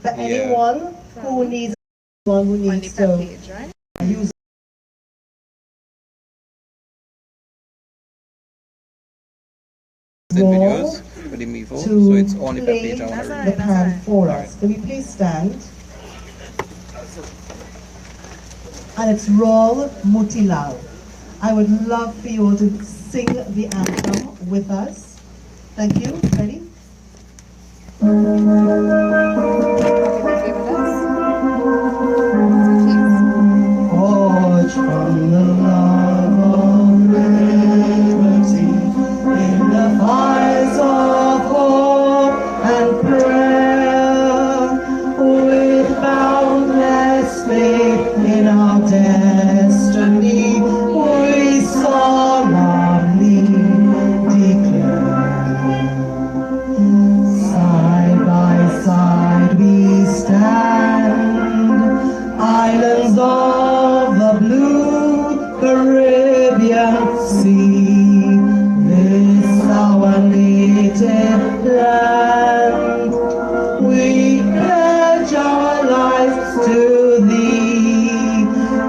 For anyone who needs to page, right? use videos for the Mevo, so it's only per play page I want to the read. card for us. Can we please stand? And it's Raul Mutilal. I would love for you all to sing the anthem with us. Thank you. Ready? Forge from the love of liberty in the fires of hope and prayer, with boundless faith in our destiny, we solemnly declare. Side by side we stand, islands of the blue Caribbean Sea, this our native land. We pledge our lives to thee.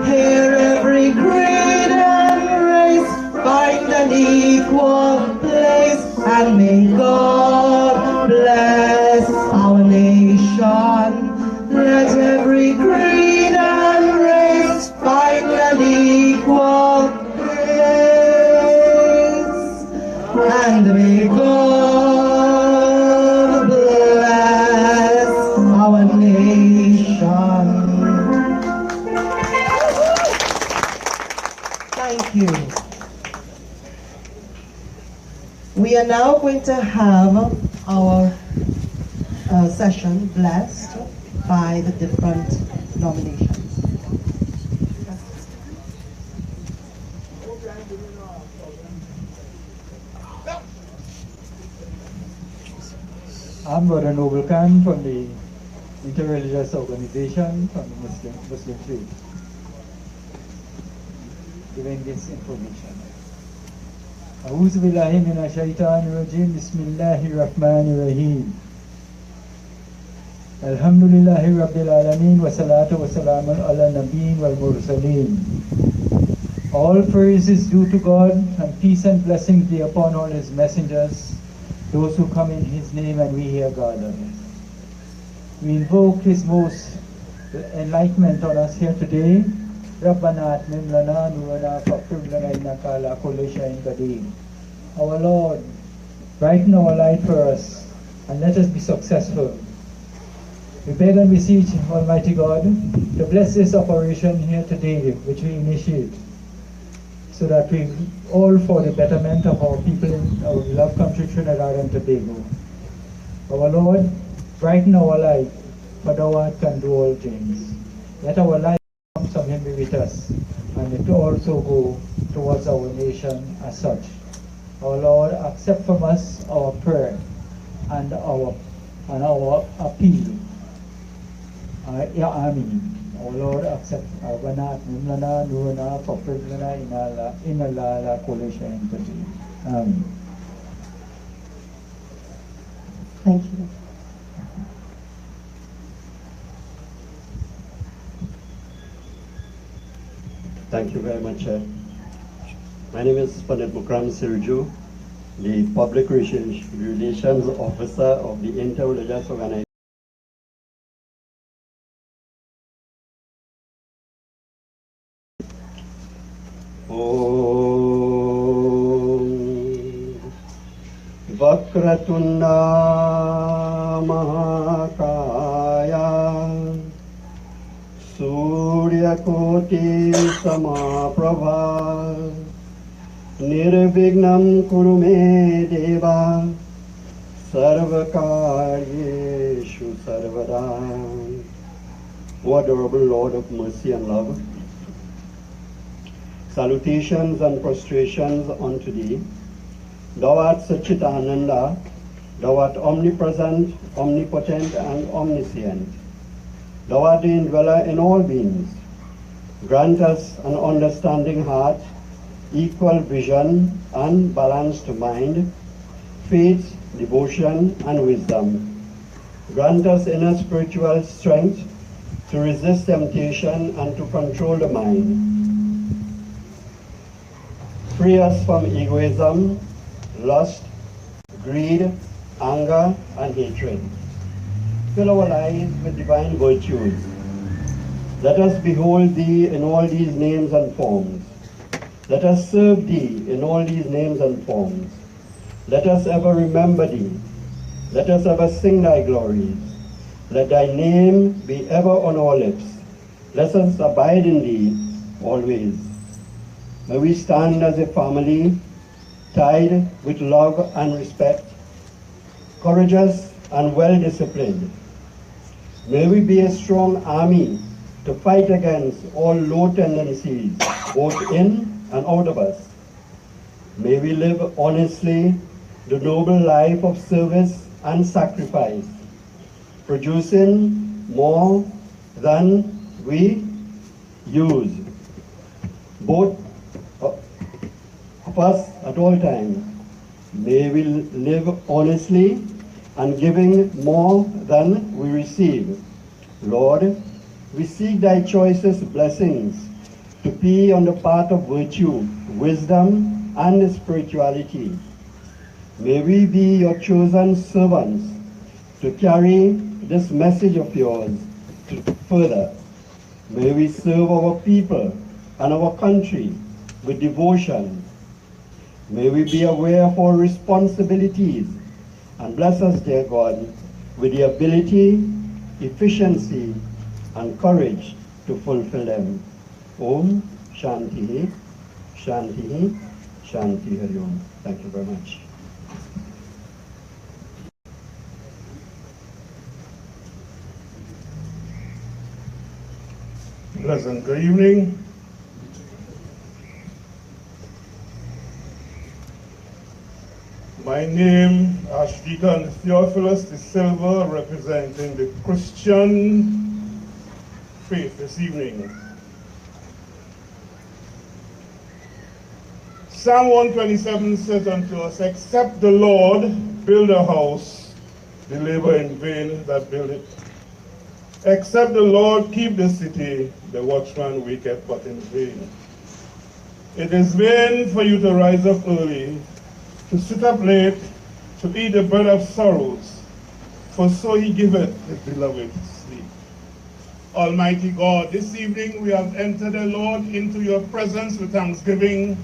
Here every creed and race find an equal place, and may God bless our nation. Let every creed and race find an equal place, and may God bless our nation. Thank you. We are now going to have our session blessed by the different nominations. I'm Brother Noble Khan from the Interreligious Organization from the Muslim Faith, giving this information. أعوذ بالله من الشيطان الرجيم بسم الله الرحمن الرحيم الحمد لله رب العالمين والصلاة والسلام على النبيين والمرسلين. All praise is due to God, and peace and blessings be upon all His messengers, those who come in His name, and we here gathered. We invoke His most enlightenment on us here today. رَبَّنَا أَتْمِمْ لَنَا نُورَنَا فَاغْفِرْ لَنَا إِنَّكَ عَلَى كُلِّ شَيْءٍ قَدِيرٌ. Our Lord, brighten our light for us, and let us be successful. We beg and beseech Almighty God to bless this operation here today, which we initiate, so that we all for the betterment of our people in our beloved country Trinidad and Tobago. Our Lord, brighten our light, for Thou art can do all things. Let our light come from Him be with us, and it also go towards our nation as such. Our Lord, accept from us our prayer and our appeal. Amen. Our Lord, accept our banat, nimlana, nurana, papriglana, inala, la kolisha, and kati. Amen. Thank you. Thank you very much. My name is Phillip Sergio, the Public Relations Officer of the Interreligious Organization. Vakratunda Mahakaya Surya Koti Samaprabha Nirvignam Kurume Deva Sarvakaryeshu Sarvada. O adorable Lord of mercy and love, salutations and prostrations unto Thee. Thou art Sachitananda, Thou art omnipresent, omnipotent, and omniscient. Thou art the indweller in all beings. Grant us an understanding heart, equal vision, and balanced mind, faith, devotion, and wisdom. Grant us inner spiritual strength to resist temptation and to control the mind. Free us from egoism, lust, greed, anger, and hatred. Fill our lives with divine virtues. Let us behold Thee in all these names and forms. Let us serve Thee in all these names and forms. Let us ever remember Thee. Let us ever sing Thy glories. Let Thy name be ever on our lips. Let us abide in Thee always. May we stand as a family, tied with love and respect, courageous and well-disciplined. May we be a strong army to fight against all low tendencies, both in and out of us. May we live honestly the noble life of service and sacrifice, producing more than we use, both of us at all times. May we live honestly and giving more than we receive. Lord, we seek Thy choicest blessings to be on the path of virtue, wisdom, and spirituality. May we be Your chosen servants to carry this message of Yours further. May we serve our people and our country with devotion. May we be aware of our responsibilities and bless us, dear God, with the ability, efficiency, and courage to fulfill them. Om Shanti, Shanti, Shanti Hari Om. Thank you very much. Pleasant good evening. My name is Deacon Theophilus de Silva, representing the Christian faith this evening. Psalm 127 says unto us, except the Lord build a house, they labor in vain that build it. Except the Lord keep the city, the watchman waketh but in vain. It is vain for you to rise up early, to sit up late, to eat the bread of sorrows, for so He giveth His beloved sleep. Almighty God, this evening we have entered, the Lord, into Your presence with thanksgiving.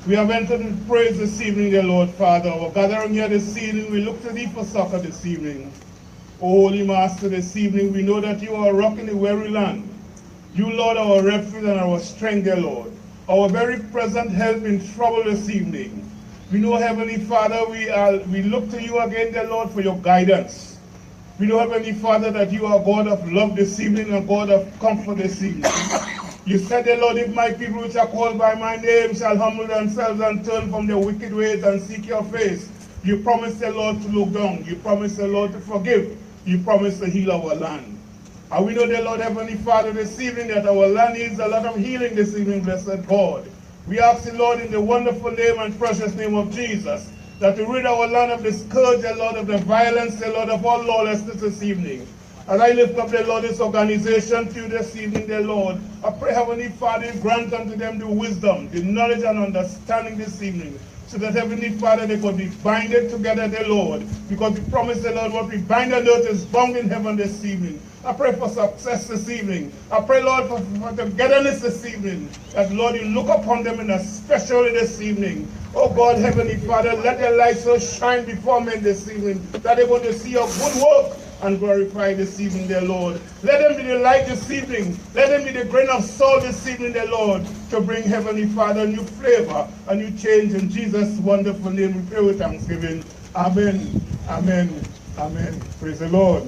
We have entered with praise this evening, dear Lord Father. Our gathering here this evening, we look to Thee for succor this evening. O Holy Master, this evening we know that You are a rock in the weary land. You, Lord, our refuge and our strength, dear Lord. Our very present help in trouble this evening. We know, Heavenly Father, we look to You again, dear Lord, for Your guidance. We know, Heavenly Father, that You are God of love this evening and God of comfort this evening. You said, dear Lord, if my people which are called by My name shall humble themselves and turn from their wicked ways and seek Your face, You promised, dear Lord, to look down. You promised, dear Lord, to forgive. You promised to heal our land. And we know, dear Lord, Heavenly Father, this evening that our land needs a lot of healing this evening, blessed God. We ask the Lord, in the wonderful name and precious name of Jesus, that to rid our land of the scourge, dear Lord, of the violence, dear Lord, of all lawlessness this evening. As I lift up, dear Lord, this organization to You this evening, dear Lord, I pray, Heavenly Father, grant unto them the wisdom, the knowledge and understanding this evening, so that, Heavenly Father, they could be binded together, dear Lord, because You promised, dear Lord, what we bind on earth is bound in heaven this evening. I pray for success this evening. I pray, Lord, for togetherness this evening, that, Lord, You look upon them in a special way this evening. Oh God, Heavenly Father, let their light so shine before men this evening, that they want to see Your good work and glorify this evening, dear Lord. Let them be the light this evening. Let them be the grain of salt this evening, dear Lord, to bring, Heavenly Father, a new flavor, a new change. In Jesus' wonderful name we pray with thanksgiving. Amen, amen, amen. Praise the Lord.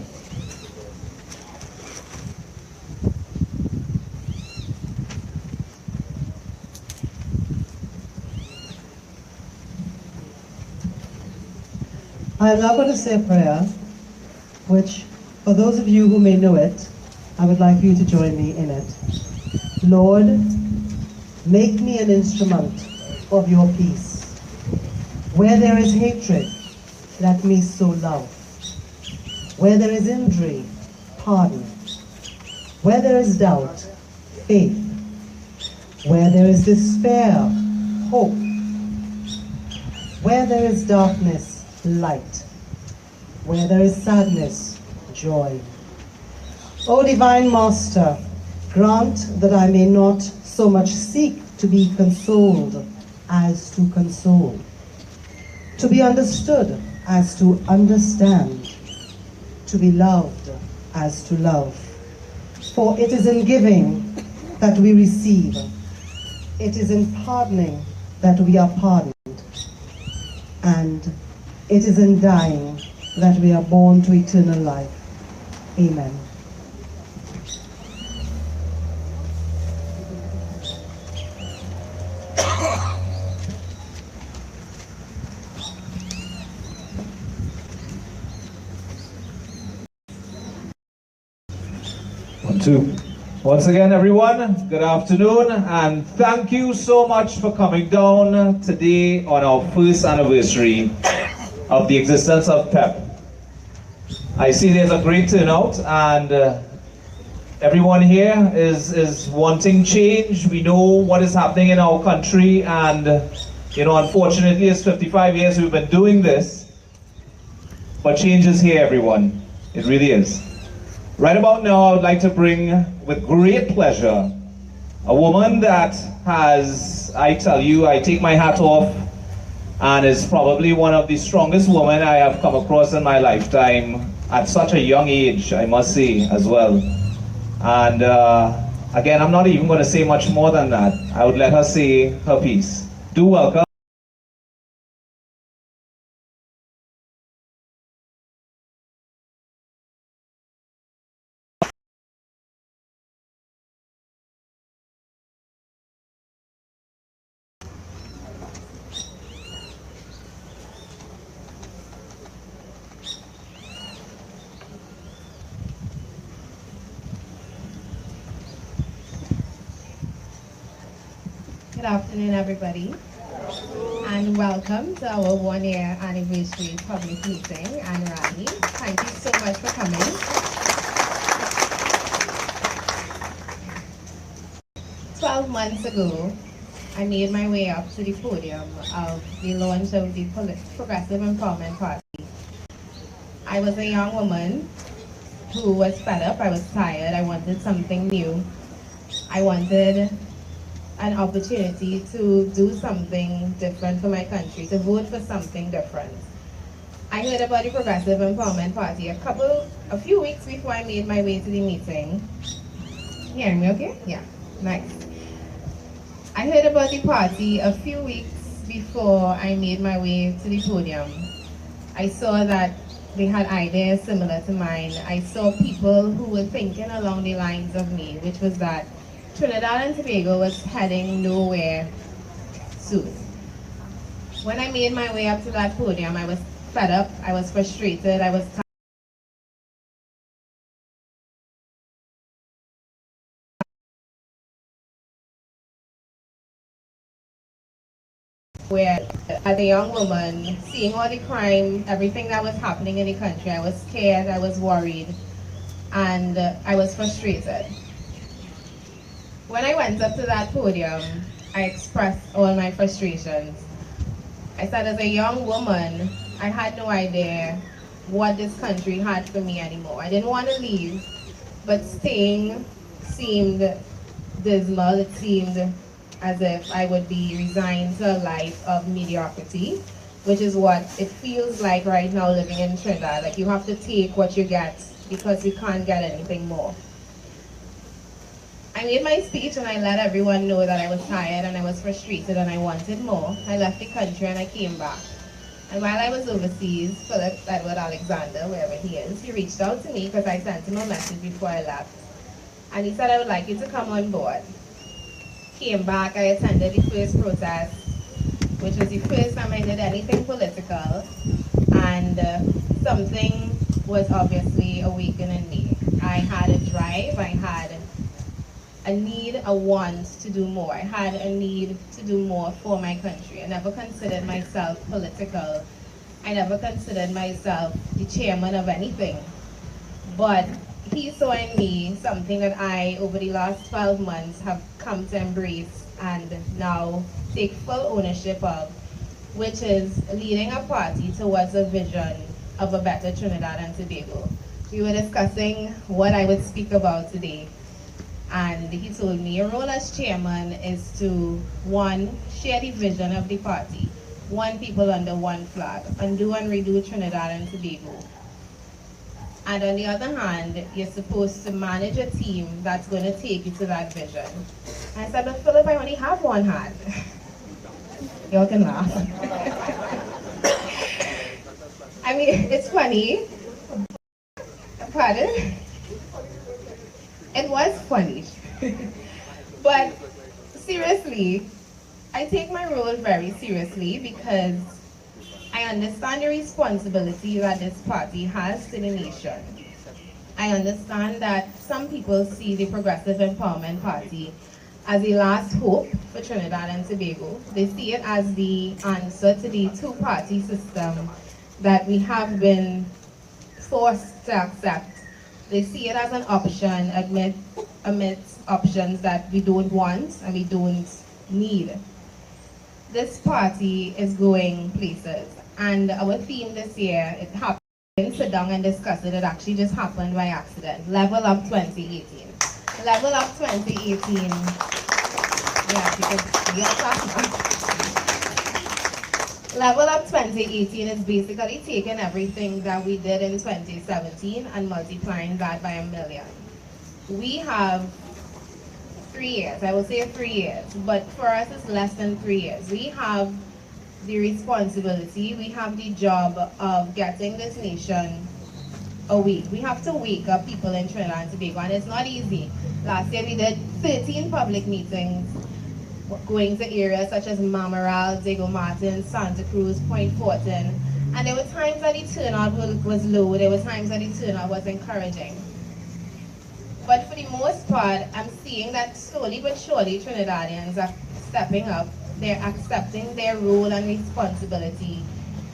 I'm now going to say a prayer, which, for those of you who may know it, I would like you to join me in it. Lord, make me an instrument of Your peace. Where there is hatred, let me sow love. Where there is injury, pardon. Where there is doubt, faith. Where there is despair, hope. Where there is darkness, light. Where there is sadness, joy. O Divine Master, grant that I may not so much seek to be consoled as to console, to be understood as to understand, to be loved as to love. For it is in giving that we receive. It is in pardoning that we are pardoned. And it is in dying that we are born to eternal life. Amen. One, two. Once again, everyone, good afternoon, and thank you so much for coming down today on our first anniversary of the existence of PEP. I see there's a great turnout, and everyone here is wanting change. We know what is happening in our country, and unfortunately, it's 55 years we've been doing this, but change is here, everyone. It really is. Right about now, I would like to bring, with great pleasure, a woman that has, I tell you, I take my hat off, and is probably one of the strongest women I have come across in my lifetime, at such a young age, I must say, as well. And again, I'm not even going to say much more than that. I would let her say her piece. Do welcome. Good afternoon, everybody, and welcome to our one-year anniversary public meeting and rally. Thank you so much for coming. "12 months ago, I made my way up to the podium of the launch of the Progressive Empowerment Party. I was a young woman who was fed up, I was tired, I wanted something new. I wanted an opportunity to do something different for my country, to vote for something different. I heard about the Progressive Empowerment Party a few weeks before I made my way to the meeting. Hearing me okay? Yeah, nice. I heard about the party a few weeks before I made my way to the podium. I saw that they had ideas similar to mine. I saw people who were thinking along the lines of me, which was that Trinidad and Tobago was heading nowhere soon. When I made my way up to that podium, I was fed up, I was frustrated, I was tired. Where, as a young woman, seeing all the crime, everything that was happening in the country, I was scared, I was worried, and I was frustrated. When I went up to that podium, I expressed all my frustrations. I said, as a young woman, I had no idea what this country had for me anymore. I didn't want to leave, but staying seemed dismal. It seemed as if I would be resigned to a life of mediocrity, which is what it feels like right now living in Trinidad. Like you have to take what you get because you can't get anything more. I made my speech and I let everyone know that I was tired and I was frustrated and I wanted more. I left the country and I came back. And while I was overseas, Phillip Edward Alexander, wherever he is, he reached out to me because I sent him a message before I left. And he said, I would like you to come on board. Came back, I attended the first protest, which was the first time I did anything political. And something was obviously awakened in me. I had a drive, I had a need, a want to do more. I had a need to do more for my country. I never considered myself political. I never considered myself the chairman of anything. But he saw in me something that I, over the last 12 months, have come to embrace and now take full ownership of, which is leading a party towards a vision of a better Trinidad and Tobago. We were discussing what I would speak about today, and he told me your role as chairman is to, one, share the vision of the party, one people under one flag, undo and redo Trinidad and Tobago. And on the other hand, you're supposed to manage a team that's going to take you to that vision. And I said, but Philip, I only have one hand. Y'all can laugh. I mean, it's funny. Pardon? It was funny. But seriously, I take my role very seriously because I understand the responsibility that this party has to the nation. I understand that some people see the Progressive Empowerment Party as the last hope for Trinidad and Tobago. They see it as the answer to the two-party system that we have been forced to accept. They see it as an option amidst options that we don't want and we don't need. This party is going places, and our theme this year, it happened, we didn't sit down and discuss it, it actually just happened by accident. Level Up 2018. Level Up 2018. Yeah, because we are talking. Level Up 2018 is basically taking everything that we did in 2017 and multiplying that by 1 million. We have 3 years, I will say 3 years, but for us it's less than 3 years. We have the responsibility, we have the job of getting this nation awake. We have to wake up people in Trinidad and Tobago, and it's not easy. Last year we did 13 public meetings, going to areas such as Mamaral, Diego Martin, Santa Cruz, Point Fortin, and there were times that the turnout was low, there were times that the turnout was encouraging. But for the most part, I'm seeing that slowly but surely Trinidadians are stepping up. They're accepting their role and responsibility,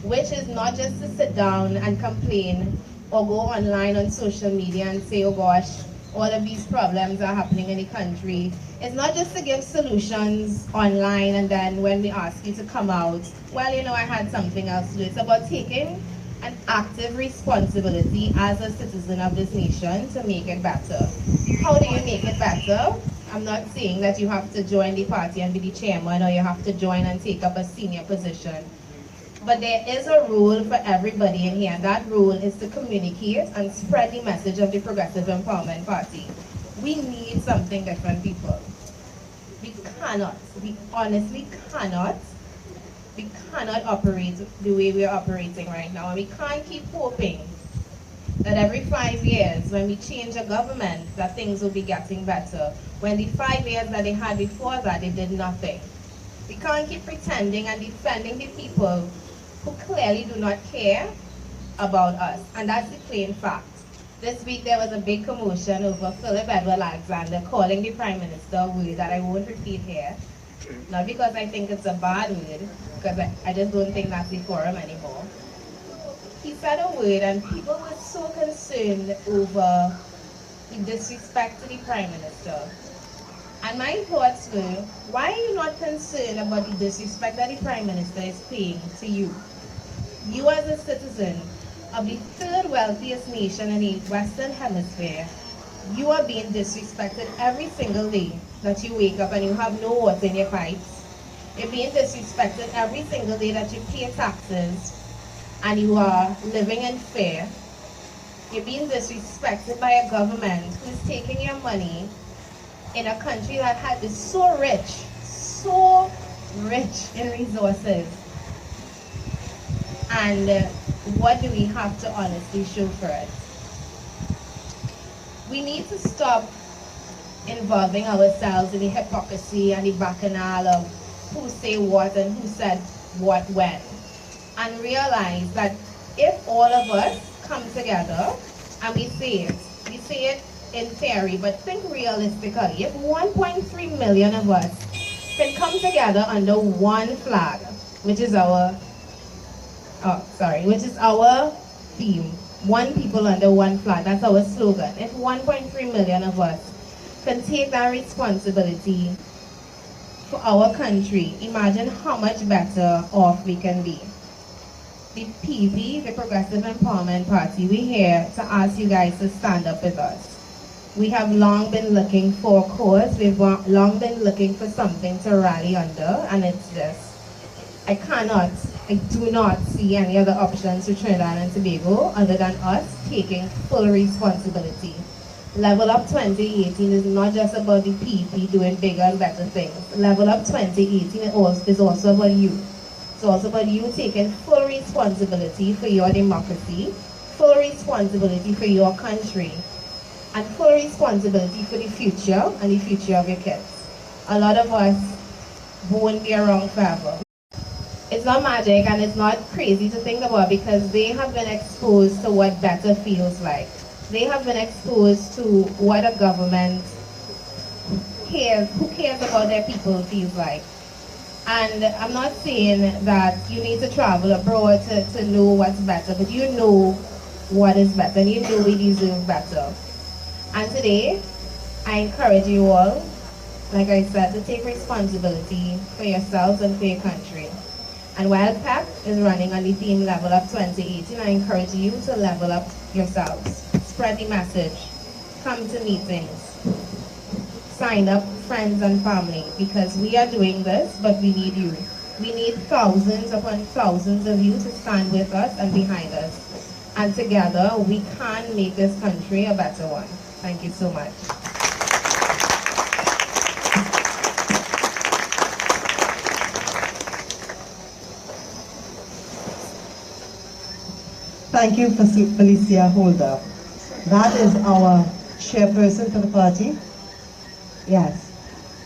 which is not just to sit down and complain or go online on social media and say, oh gosh, all of these problems are happening in the country. It's not just to give solutions online and then when we ask you to come out, well, you know, I had something else to do. It's about taking an active responsibility as a citizen of this nation to make it better. How do you make it better? I'm not saying that you have to join the party and be the chairman, or you have to join and take up a senior position. But there is a role for everybody in here, and that role is to communicate and spread the message of the Progressive Empowerment Party. We need something different, people. We cannot, we honestly cannot, we cannot operate the way we are operating right now. And we can't keep hoping that every 5 years, when we change a government, that things will be getting better. When the 5 years that they had before that, they did nothing. We can't keep pretending and defending the people who clearly do not care about us. And that's the plain fact. This week there was a big commotion over Phillip Alexander calling the Prime Minister a word that I won't repeat here. Not because I think it's a bad word, because I just don't think that's the forum anymore. He said a word and people were so concerned over the disrespect to the Prime Minister. And my thoughts were, why are you not concerned about the disrespect that the Prime Minister is paying to you? You as a citizen of the third wealthiest nation in the Western Hemisphere, you are being disrespected every single day that you wake up and you have no water in your pipes. You're being disrespected every single day that you pay taxes and you are living in fear. You're being disrespected by a government who's taking your money in a country that is so rich in resources. And what do we have to honestly show for it? We need to stop involving ourselves in the hypocrisy and the bacchanal of who say what and who said what when. And realize that if all of us come together and we say it in theory, but think realistically, if 1.3 million of us can come together under one flag, which is our theme, one people under one flag. That's our slogan. If 1.3 million of us can take that responsibility for our country, imagine how much better off we can be. The PEP, the Progressive Empowerment Party, we're here to ask you guys to stand up with us. We have long been looking for a cause, we've long been looking for something to rally under, and it's this. I do not see any other options for Trinidad and Tobago other than us taking full responsibility. Level Up 2018 is not just about the PEP doing bigger and better things. Level Up 2018 is also about you. It's also about you taking full responsibility for your democracy, full responsibility for your country, and full responsibility for the future and the future of your kids. A lot of us won't be around forever. It's not magic and it's not crazy to think about because they have been exposed to what better feels like. They have been exposed to what a government who cares about their people feels like. And I'm not saying that you need to travel abroad to know what's better, but you know what is better and you know we deserve better. And today, I encourage you all, like I said, to take responsibility for yourselves and for your country. And while PEP is running on the theme Level Up 2018, I encourage you to level up yourselves. Spread the message. Come to meetings. Sign up friends and family because we are doing this, but we need you. We need thousands upon thousands of you to stand with us and behind us. And together, we can make this country a better one. Thank you so much. Thank you, Felicia Holder. That is our chairperson for the party. Yes.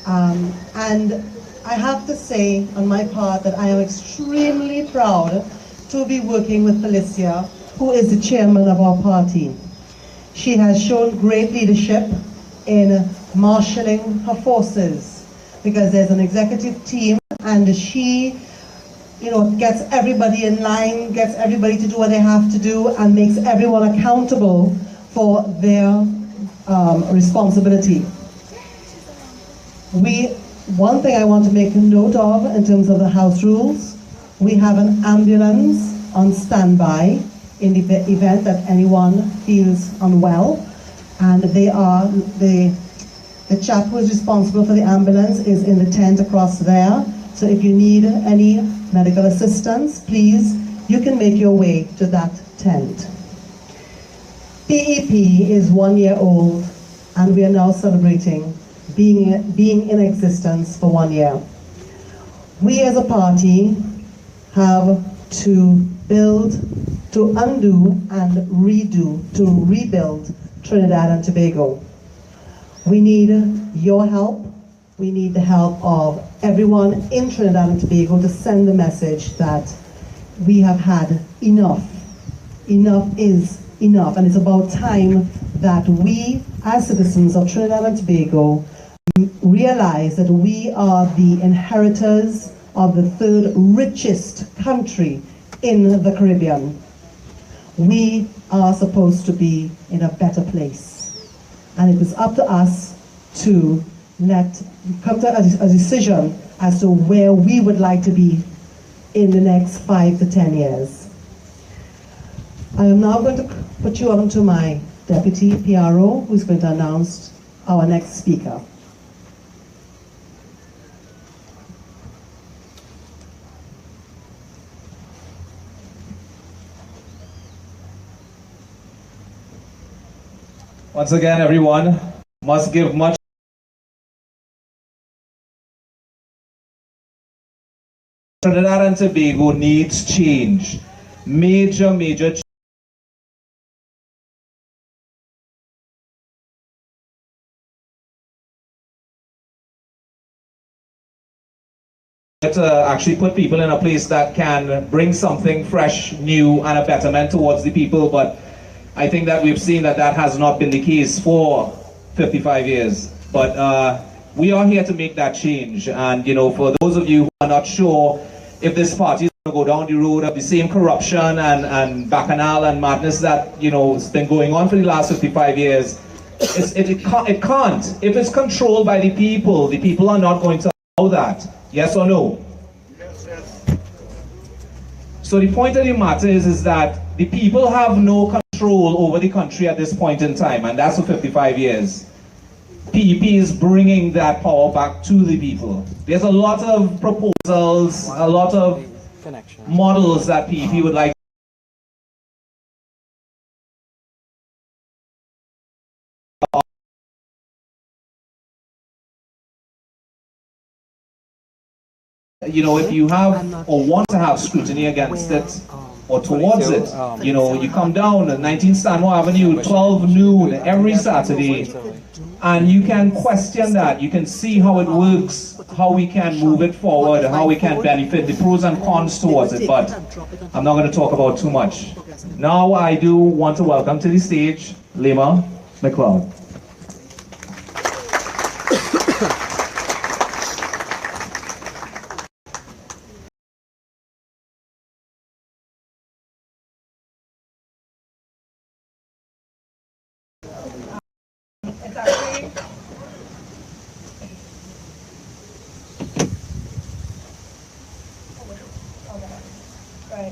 And I have to say on my part that I am extremely proud to be working with Felicia, who is the chairman of our party. She has shown great leadership in marshalling her forces because there's an executive team and she gets everybody in line, gets everybody to do what they have to do and makes everyone accountable for their responsibility. One thing I want to make a note of in terms of the house rules, we have an ambulance on standby in the event that anyone feels unwell, and the chap who is responsible for the ambulance is in the tent across there. So if you need any medical assistance, please, you can make your way to that tent. PEP is 1 year old, and we are now celebrating being in existence for 1 year. We as a party have to build, to undo and redo, to rebuild Trinidad and Tobago. We need your help. We need the help of everyone in Trinidad and Tobago to send the message that we have had enough. Enough is enough, and it's about time that we, as citizens of Trinidad and Tobago, realize that we are the inheritors of the third richest country in the Caribbean. We are supposed to be in a better place, and it is up to us to come to a decision as to where we would like to be in the next 5 to 10 years. I am now going to put you on to my deputy PRO, who is going to announce our next speaker. Once again, everyone must give much. Trinidad and Tobago needs change. Major change. To actually put people in a place that can bring something fresh, new, and a betterment towards the people, but I think that we've seen that has not been the case for 55 years. But we are here to make that change, and for those of you who are not sure, if this party is going to go down the road of the same corruption and bacchanal and madness that, you know, has been going on for the last 55 years. It can't. If it's controlled by the people are not going to allow that. Yes or no? Yes, yes. So the point of the matter is that the people have no control over the country at this point in time, and that's for 55 years. PEP is bringing that power back to the people. There's a lot of proposals, a lot of models that PEP would like. You know, if you have or want to have scrutiny against it or towards it, you know, you come down at 19 Stanmore Avenue, 12 noon every Saturday, and you can question that. You can see how it works, how we can move it forward, how we can benefit, the pros and cons towards it, but I'm not going to talk about too much. Now I do want to welcome to the stage Lima McLeod.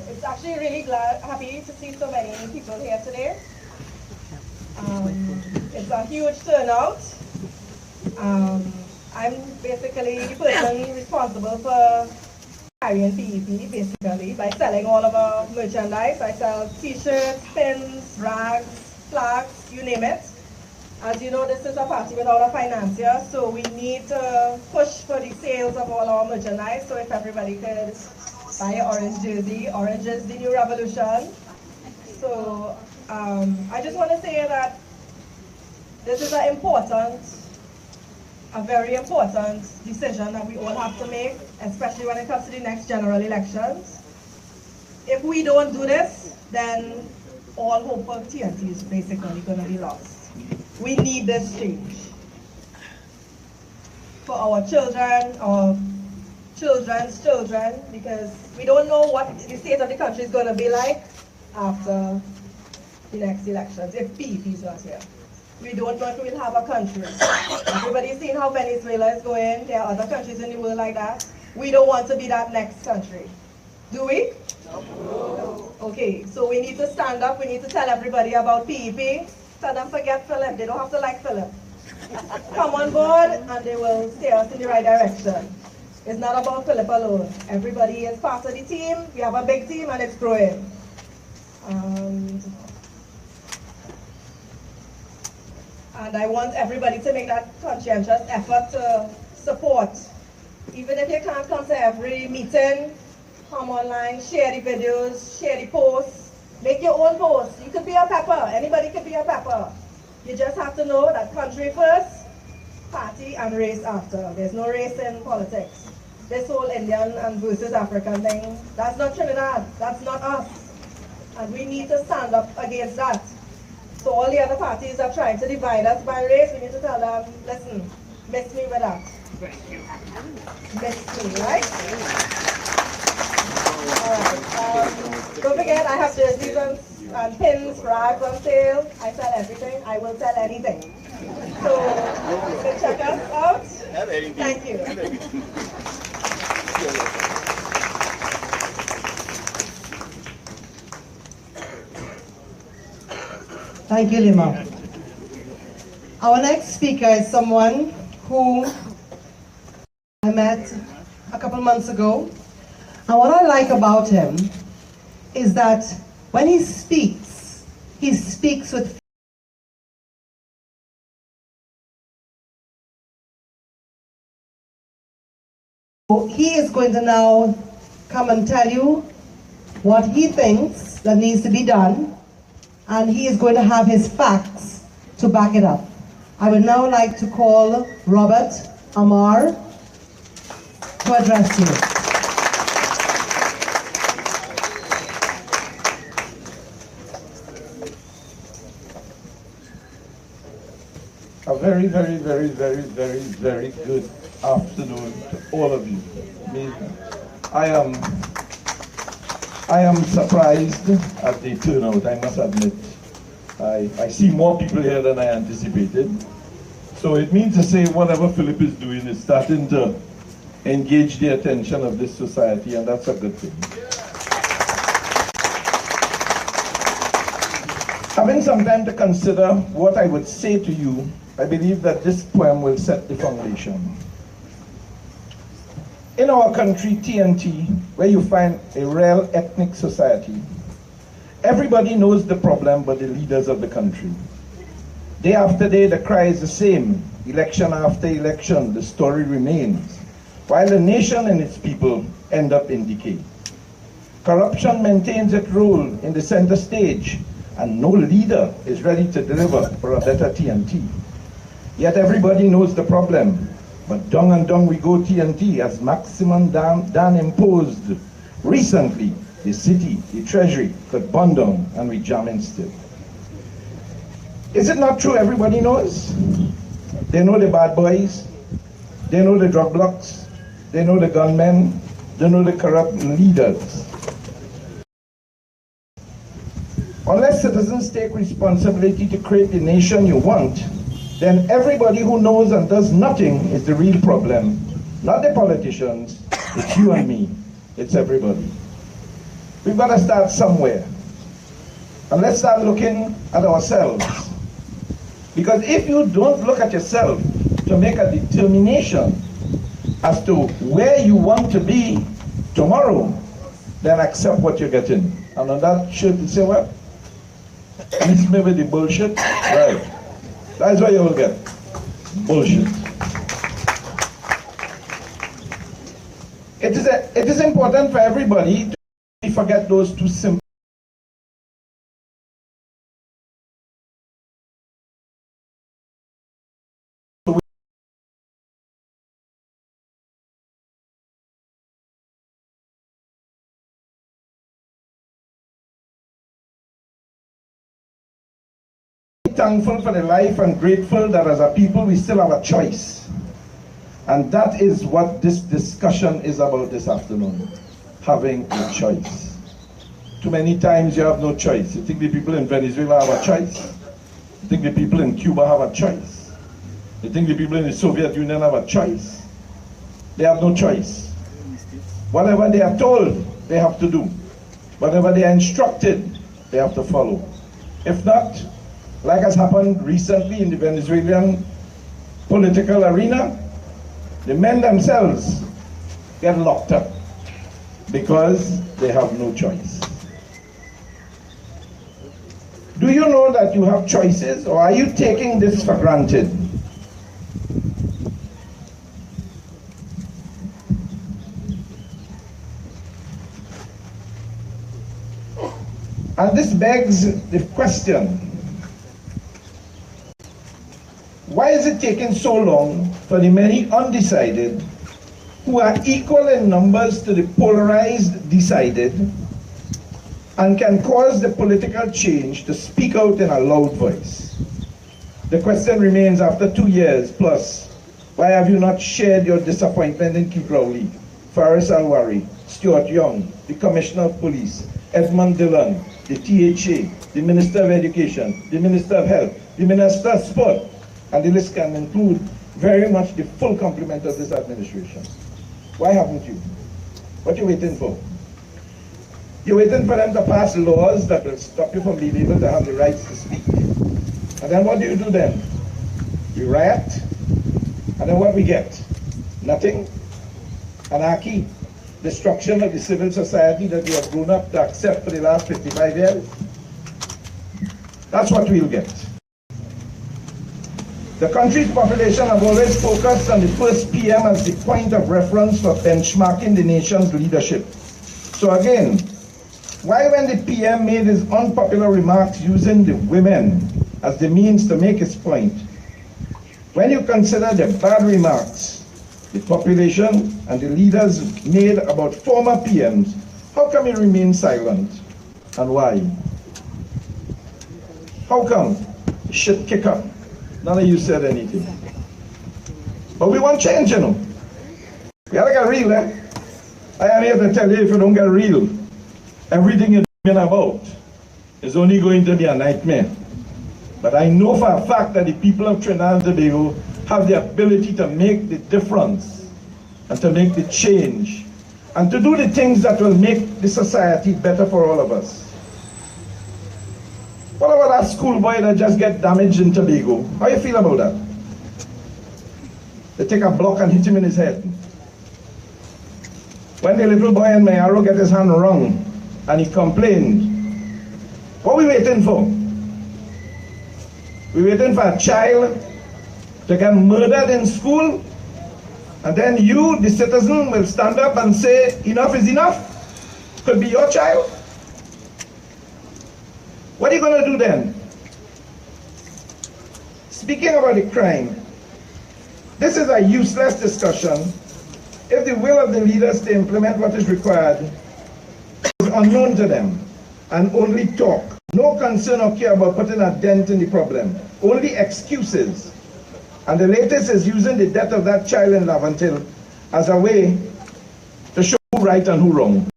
It's actually really happy to see so many people here today. It's a huge turnout. I'm basically the person responsible for carrying PEP, basically, by selling all of our merchandise. I sell t-shirts, pins, rags, flags, you name it. As you know, this is a party without a financier, so we need to push for the sales of all our merchandise. So if everybody could buy an orange jersey. Orange is the new revolution. So I just want to say that this is a very important decision that we all have to make, especially when it comes to the next general elections. If we don't do this, then all hope of TNT is basically going to be lost. We need this change for our children, our children's children, because we don't know what the state of the country is going to be like after the next elections, if PEP is not here. We don't know if we'll have a country. Everybody's seen how Venezuela is going. There are other countries in the world like that. We don't want to be that next country. Do we? No. Okay, so we need to stand up. We need to tell everybody about PEP. Tell them forget Phillip. They don't have to like Phillip. Come on board and they will steer us in the right direction. It's not about Phillip alone. Everybody is part of the team. We have a big team and it's growing. And I want everybody to make that conscientious effort to support. Even if you can't come to every meeting, come online, share the videos, share the posts, make your own posts. You could be a pepper. Anybody could be a pepper. You just have to know that country first, party and race after. There's no race in politics. This whole Indian and versus African thing, that's not Trinidad, that's not us. And we need to stand up against that. So all the other parties are trying to divide us by race. We need to tell them, listen, miss me with that. Miss me, right? Alright, don't forget I have jerseys and pins, rags on sale. I sell everything. I will sell anything. So you can check us out. Thank you. Thank you, Lima. Our next speaker is someone who I met a couple months ago. And what I like about him is that when he speaks with he is going to now come and tell you what he thinks that needs to be done, and he is going to have his facts to back it up. I would now like to call Robert Amar to address you. A very, very, very, very, very, very good afternoon to all of you. I am surprised at the turnout, I must admit. I see more people here than I anticipated. So it means to say whatever Phillip is doing is starting to engage the attention of this society, and that's a good thing. Having some time to consider what I would say to you, I believe that this poem will set the foundation. In our country, TNT, where you find a real ethnic society, everybody knows the problem but the leaders of the country. Day after day, the cry is the same. Election after election, the story remains, while the nation and its people end up in decay. Corruption maintains its role in the center stage, and no leader is ready to deliver for a better TNT. Yet everybody knows the problem, but down and down we go TNT as maximum dam imposed. Recently, the city, the treasury could burn down and we jam in still. Is it not true everybody knows? They know the bad boys, they know the drug blocks, they know the gunmen, they know the corrupt leaders. Unless citizens take responsibility to create the nation you want, then everybody who knows and does nothing is the real problem. Not the politicians, it's you and me, it's everybody. We've got to start somewhere. And let's start looking at ourselves. Because if you don't look at yourself to make a determination as to where you want to be tomorrow, then accept what you're getting. And on that should you say, well, miss me with the bullshit? Right. That's what you will get. Bullshit. It is important for everybody to forget those two simple. Thankful for the life and grateful that as a people we still have a choice. And that is what this discussion is about this afternoon. Having a choice. Too many times you have no choice. You think the people in Venezuela have a choice? You think the people in Cuba have a choice? You think the people in the Soviet Union have a choice? They have no choice. Whatever they are told, they have to do. Whatever they are instructed, they have to follow. If not, like has happened recently in the Venezuelan political arena, the men themselves get locked up because they have no choice. Do you know that you have choices, or are you taking this for granted? And this begs the question, why is it taking so long for the many undecided, who are equal in numbers to the polarized decided, and can cause the political change to speak out in a loud voice? The question remains, after 2 years plus, why have you not shared your disappointment in Keith Rowley, Faris Alwari, Stuart Young, the Commissioner of Police, Edmund Dillon, the THA, the Minister of Education, the Minister of Health, the Minister of Sport, and the list can include very much the full complement of this administration. Why haven't you? What are you waiting for? You're waiting for them to pass laws that will stop you from being able to have the rights to speak. And then what do you do then? You riot, and then what we get? Nothing. Anarchy. Destruction of the civil society that we have grown up to accept for the last 55 years. That's what we'll get. The country's population have always focused on the first PM as the point of reference for benchmarking the nation's leadership. So again, why when the PM made his unpopular remarks using the women as the means to make his point, when you consider the bad remarks the population and the leaders made about former PMs, how come he remained silent? And why? How come? Shit kicker. None of you said anything. But we want change, you know. We gotta get real, eh? I am here to tell you, if you don't get real, everything you're dreaming about is only going to be a nightmare. But I know for a fact that the people of Trinidad and Tobago have the ability to make the difference and to make the change and to do the things that will make the society better for all of us. What about that schoolboy that just get damaged in Tobago? How you feel about that? They take a block and hit him in his head. When the little boy in Mayaro get his hand wrung and he complained, what are we waiting for? We're waiting for a child to get murdered in school, and then you, the citizen, will stand up and say, enough is enough? Could be your child. What are you going to do then? Speaking about the crime, this is a useless discussion if the will of the leaders to implement what is required is unknown to them and only talk. No concern or care about putting a dent in the problem. Only excuses. And the latest is using the death of that child in Lavantil as a way to show who right and who wrong.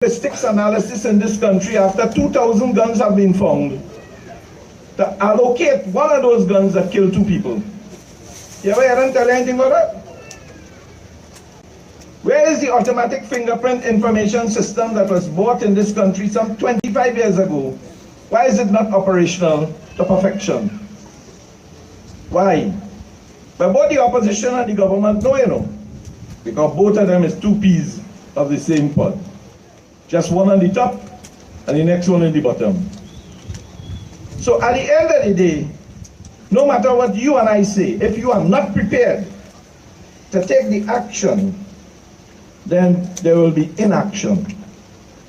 Statistics analysis in this country, after 2,000 guns have been found, to allocate one of those guns that killed 2 people. You ever hear them tell you anything about that? Where is the automatic fingerprint information system that was bought in this country some 25 years ago? Why is it not operational to perfection? Why? But both the opposition and the government know, you know, because both of them is 2 peas of the same pod. Just one on the top and the next one in the bottom. So at the end of the day, no matter what you and I say, if you are not prepared to take the action, then there will be inaction.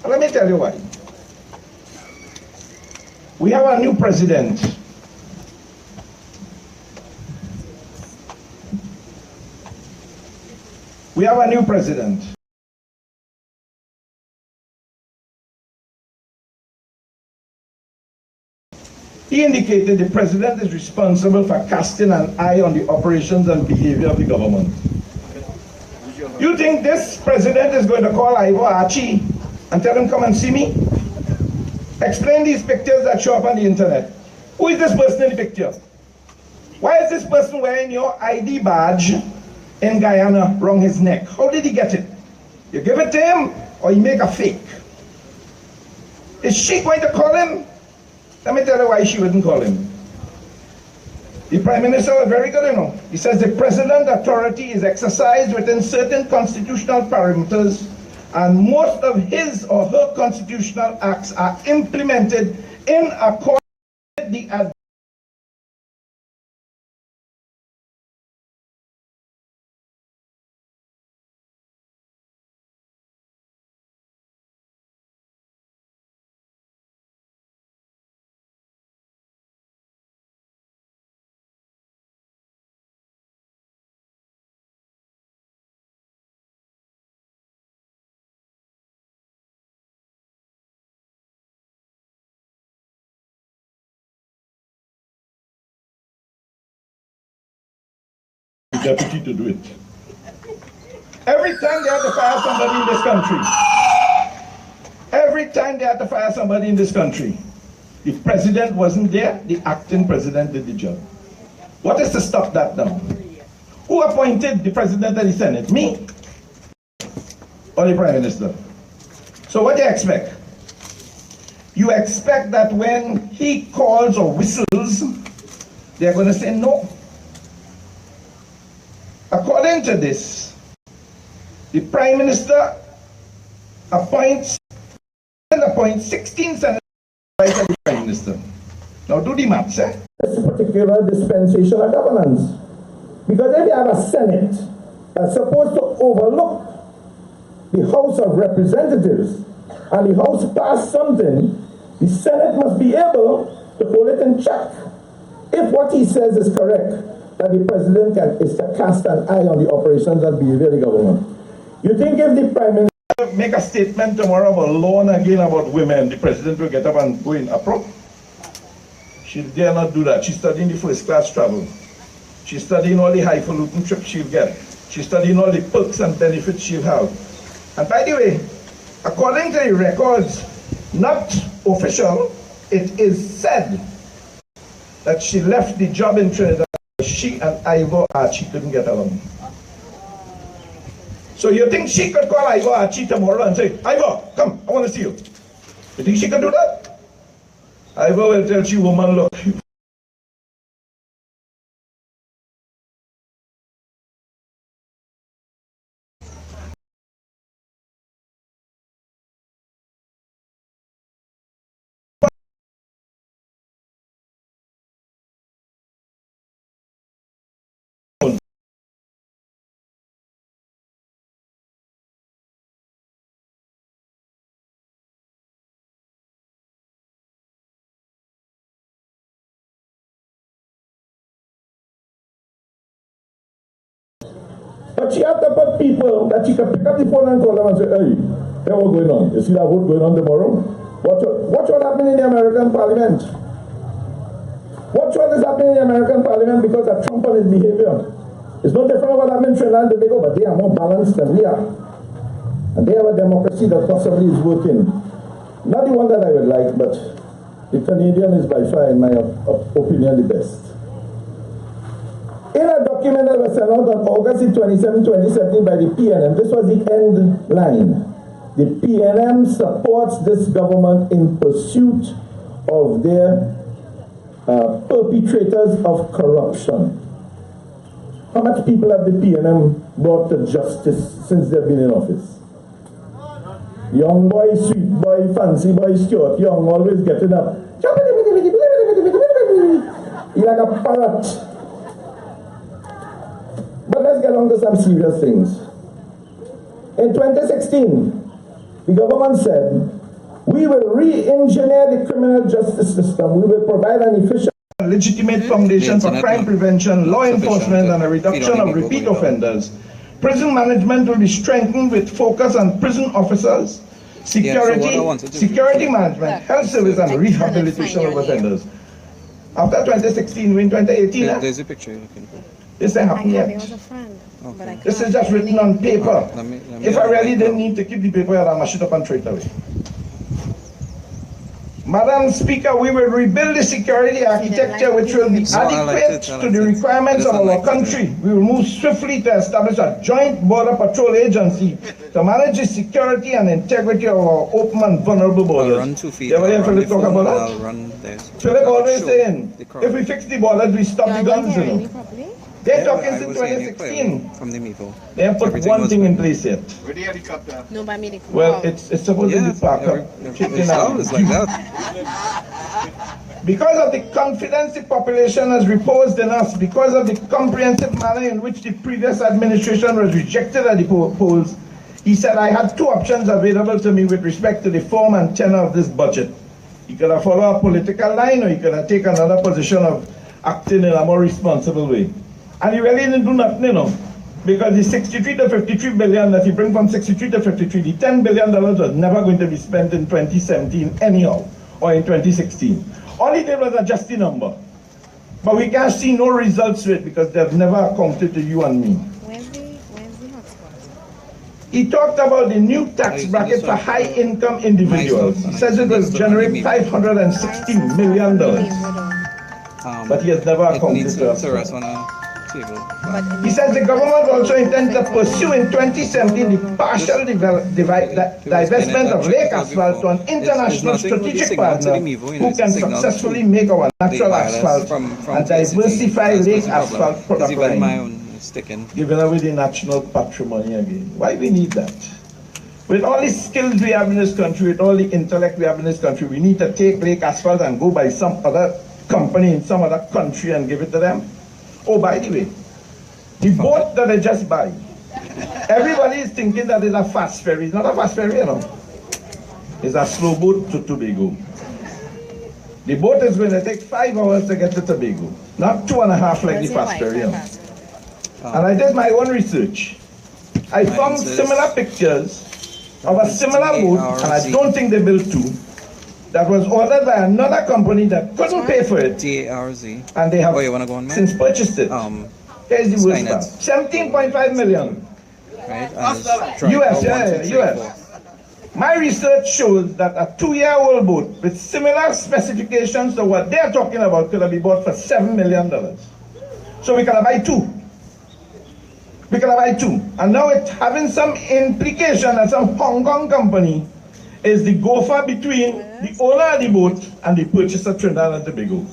And let me tell you why. We have a new president. We have a new president. He indicated the president is responsible for casting an eye on the operations and behavior of the government. You think this president is going to call Ivor Archie and tell him, come and see me? Explain these pictures that show up on the internet. Who is this person in the picture? Why is this person wearing your ID badge in Guyana around his neck? How did he get it? You give it to him or you make a fake? Is she going to call him? Let me tell you why she wouldn't call him. The Prime Minister was very good, you know. He says the president authority is exercised within certain constitutional parameters, and most of his or her constitutional acts are implemented in accordance with the deputy to do it. Every time they had to fire somebody in this country, the president wasn't there, the acting president did the job. What is to stop that now? Who appointed the president of the Senate? Me? Or the Prime Minister? So what do you expect? You expect that when he calls or whistles, they're going to say no. According to this, the Prime Minister appoints 16 senators by the Prime Minister. Now do the maths, eh? This particular dispensation of governance. Because if you have a Senate that's supposed to overlook the House of Representatives and the House pass something, the Senate must be able to hold it in check. If what he says is correct, that the president is to cast an eye on the operations and behavior of the government. You think if the Prime Minister make a statement tomorrow about law and again about women, the president will get up and go in approach? She dare not do that. She's studying the first class travel. She's studying all the highfalutin trips she'll get. She's studying all the perks and benefits she'll have. And by the way, according to the records, not official, it is said that she left the job in Trinidad. She and Ivor Archie couldn't get along. So you think she could call Ivor Archie tomorrow and say, Ivor, come, I want to see you. You think she can do that? Ivor will tell she, woman, look. But she had to put people that she could pick up the phone and call them and say, hey, hey, what's going on? You see that vote going on tomorrow? Watch what happened in the American Parliament. Watch what is happening in the American Parliament because of Trump and his behavior. It's not different from what happened in Trinidad and Tobago, but they are more balanced than we are. And they have a democracy that possibly is working. Not the one that I would like, but the Canadian is by far, in my opinion, the best. In a document that was sent out on August 27, 2017 by the PNM, this was the end line. The PNM supports this government in pursuit of their perpetrators of corruption. How much people have the PNM brought to justice since they've been in office? Young boy, sweet boy, fancy boy, Stuart Young, always getting up. He's like a parrot. But let's get on to some serious things. In 2016, the government said, we will re-engineer the criminal justice system. We will provide an efficient and legitimate foundation for crime prevention, law enforcement, and a reduction of repeat offenders. Prison management will be strengthened with focus on prison officers, security management, health service, and rehabilitation of offenders. After 2016, we're in 2018. There's a picture you can put. This ain't happened yet. Okay. This is just written on paper. If I really didn't need to keep the paper, I'd mash it up and throw it away. Madam Speaker, we will rebuild the security architecture which will be adequate to the requirements of our country. We will move swiftly to establish a joint border patrol agency to manage the security and integrity of our open and vulnerable borders. Run 2 feet. You ever hear Phillip talk about that? Phillip always saying, if we fix the borders, we stop the guns, you know. They're talking since 2016. From the Mevo. They have put one thing in place yet. Where the helicopter? No, by me. Well, it's supposed to be parked up. It's like that. Because of the confidence the population has reposed in us, because of the comprehensive manner in which the previous administration was rejected at the polls, he said I had two options available to me with respect to the form and tenor of this budget. He could have followed a political line, or he could have taken another position of acting in a more responsible way. And he really didn't do nothing, you know, because the 63 to 53 billion that he bring from 63 to 53, the $10 billion was never going to be spent in 2017 anyhow, or in 2016. All he did was adjust the number. But we can't see no results to it because they've never accounted to you and me. Where's the hotspot? He talked about the new tax bracket for high-income individuals. He says it will generate $560 million. But he has never accounted to us. He says the government also intends to pursue in 2017 the partial divestment of lake asphalt to an international strategic partner who can successfully make our natural asphalt and diversify lake asphalt product line, giving away the national patrimony again. Why we need that? With all the skills we have in this country, with all the intellect we have in this country, we need to take lake asphalt and go by some other company in some other country and give it to them. Oh, by the way, the boat that I just buy, everybody is thinking that it's a fast ferry. It's not a fast ferry, you know. It's a slow boat to Tobago. The boat is going to take 5 hours to get to Tobago, not 2.5 like the fast ferry, you know. And I did my own research. I found similar pictures of a similar boat, and I don't think they built two, that was ordered by another company that couldn't pay for it. TARZ. And they have You wanna go on, man? since purchased it. Here's the worst part. Skynet. 17.5 million. Right? US, US. My research shows that a 2-year-old boat with similar specifications to what they're talking about could have been bought for $7 million. So we could have buy two. We could have buy two. And now it's having some implication that some Hong Kong company is the gopher between the owner of the boat and the purchaser Trinidad and Tobago.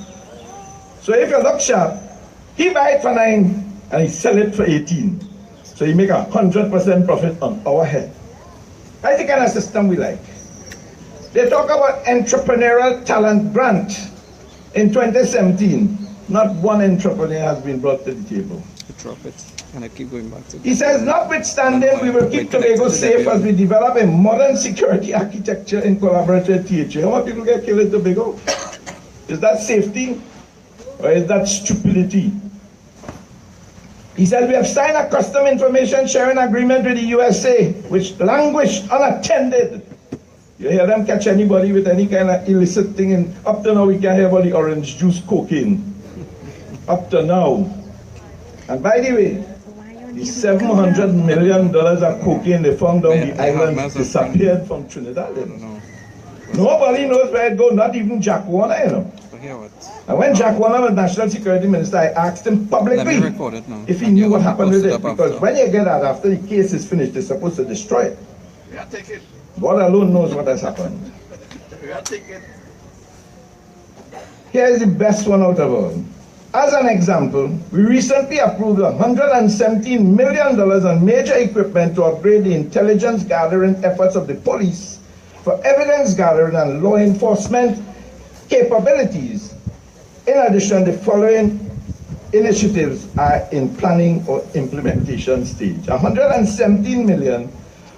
So if you look sharp, he buy it for 9 and he sell it for 18. So he make 100% profit on our head. That's the kind of system we like. They talk about entrepreneurial talent grant in 2017. Not one entrepreneur has been brought to the table. Drop it. And I keep going back to He says, notwithstanding, we will keep Tobago safe as we develop a modern security architecture in collaborative THA. How many people get killed in Tobago? Is that safety or is that stupidity? He said, we have signed a custom information sharing agreement with the USA, which languished unattended. You hear them catch anybody with any kind of illicit thing, and up to now we can't hear about the orange juice cocaine. Up to now. And by the way, the $700 million of cocaine they found on the island disappeared from Trinidad. Nobody knows where it goes, not even Jack Warner, you know. And when Jack Warner was National Security Minister, I asked him publicly if he knew what happened with it. Because when you get that, after the case is finished, they're supposed to destroy it. God alone knows what has happened. Here is the best one out of all. As an example, we recently approved $117 million on major equipment to upgrade the intelligence gathering efforts of the police for evidence gathering and law enforcement capabilities. In addition, the following initiatives are in planning or implementation stage. $117 million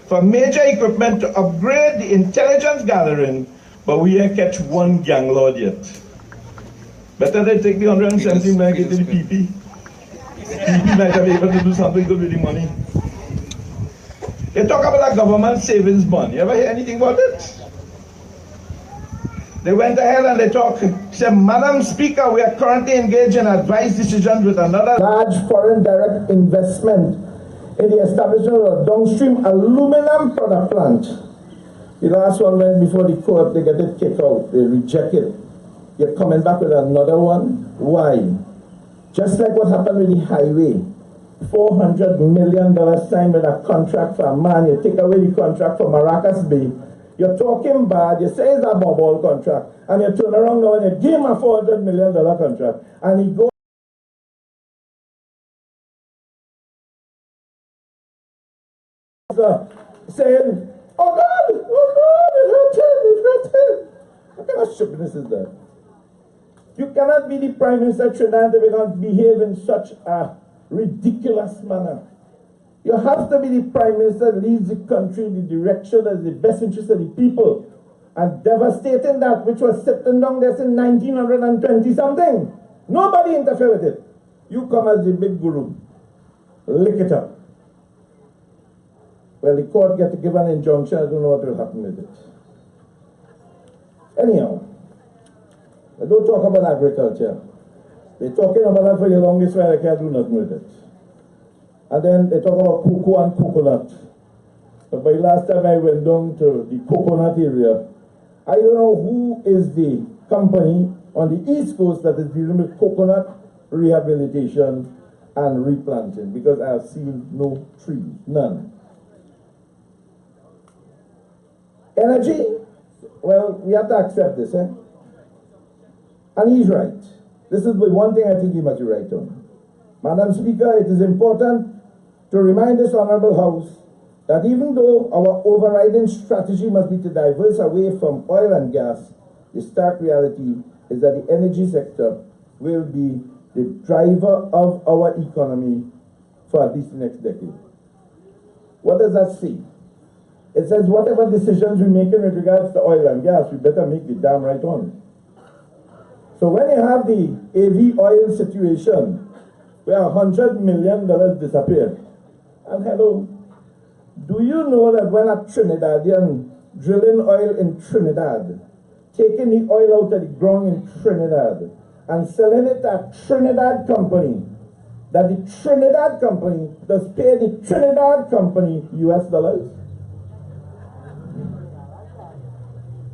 for major equipment to upgrade the intelligence gathering, but we ain't catch one gang lord yet. Better they take the 117 million and get to the PP. PP might have been able to do something good with the money. They talk about a government savings bond. You ever hear anything about it? They went ahead and they said, Madam Speaker, we are currently engaged in advice decisions with another large foreign direct investment in the establishment of a downstream aluminum product plant. The last one went before the court, they get it kicked out, they reject it. You're coming back with another one? Why? Just like what happened with the highway. $400 million signed with a contract for a man, you take away the contract for Maracas Bay. You're talking bad, you say it's a bubble contract, and you turn around now and you give him a $400 million contract, and he goes saying, oh God, it's rotten. What kind of stupidness is that? You cannot be the Prime Minister of Trinidad and Tobago and behave in such a ridiculous manner. You have to be the Prime Minister that leads the country in the direction that's the best interest of the people. And devastating that which was sitting down there since 1920 something. Nobody interfere with it. You come as the big guru. Lick it up. Well, the court get to give an injunction. I don't know what will happen with it. Anyhow, I don't talk about agriculture. They're talking about that for the longest while. I can't do nothing with it. And then they talk about cocoa and coconut. But by last time I went down to the coconut area, I don't know who is the company on the East Coast that is dealing with coconut rehabilitation and replanting, because I have seen no trees, none. Energy, well, we have to accept this, eh? And he's right. This is the one thing I think he must be right on. Madam Speaker, it is important to remind this Honorable House that even though our overriding strategy must be to diverse away from oil and gas, the stark reality is that the energy sector will be the driver of our economy for at least the next decade. What does that say? It says whatever decisions we make in regards to oil and gas, we better make the damn right one. So when you have the AV oil situation, where $100 million disappeared, and hello, do you know that when a Trinidadian drilling oil in Trinidad taking the oil out of the ground in Trinidad and selling it to a Trinidad company, that the Trinidad company does pay the Trinidad company US dollars?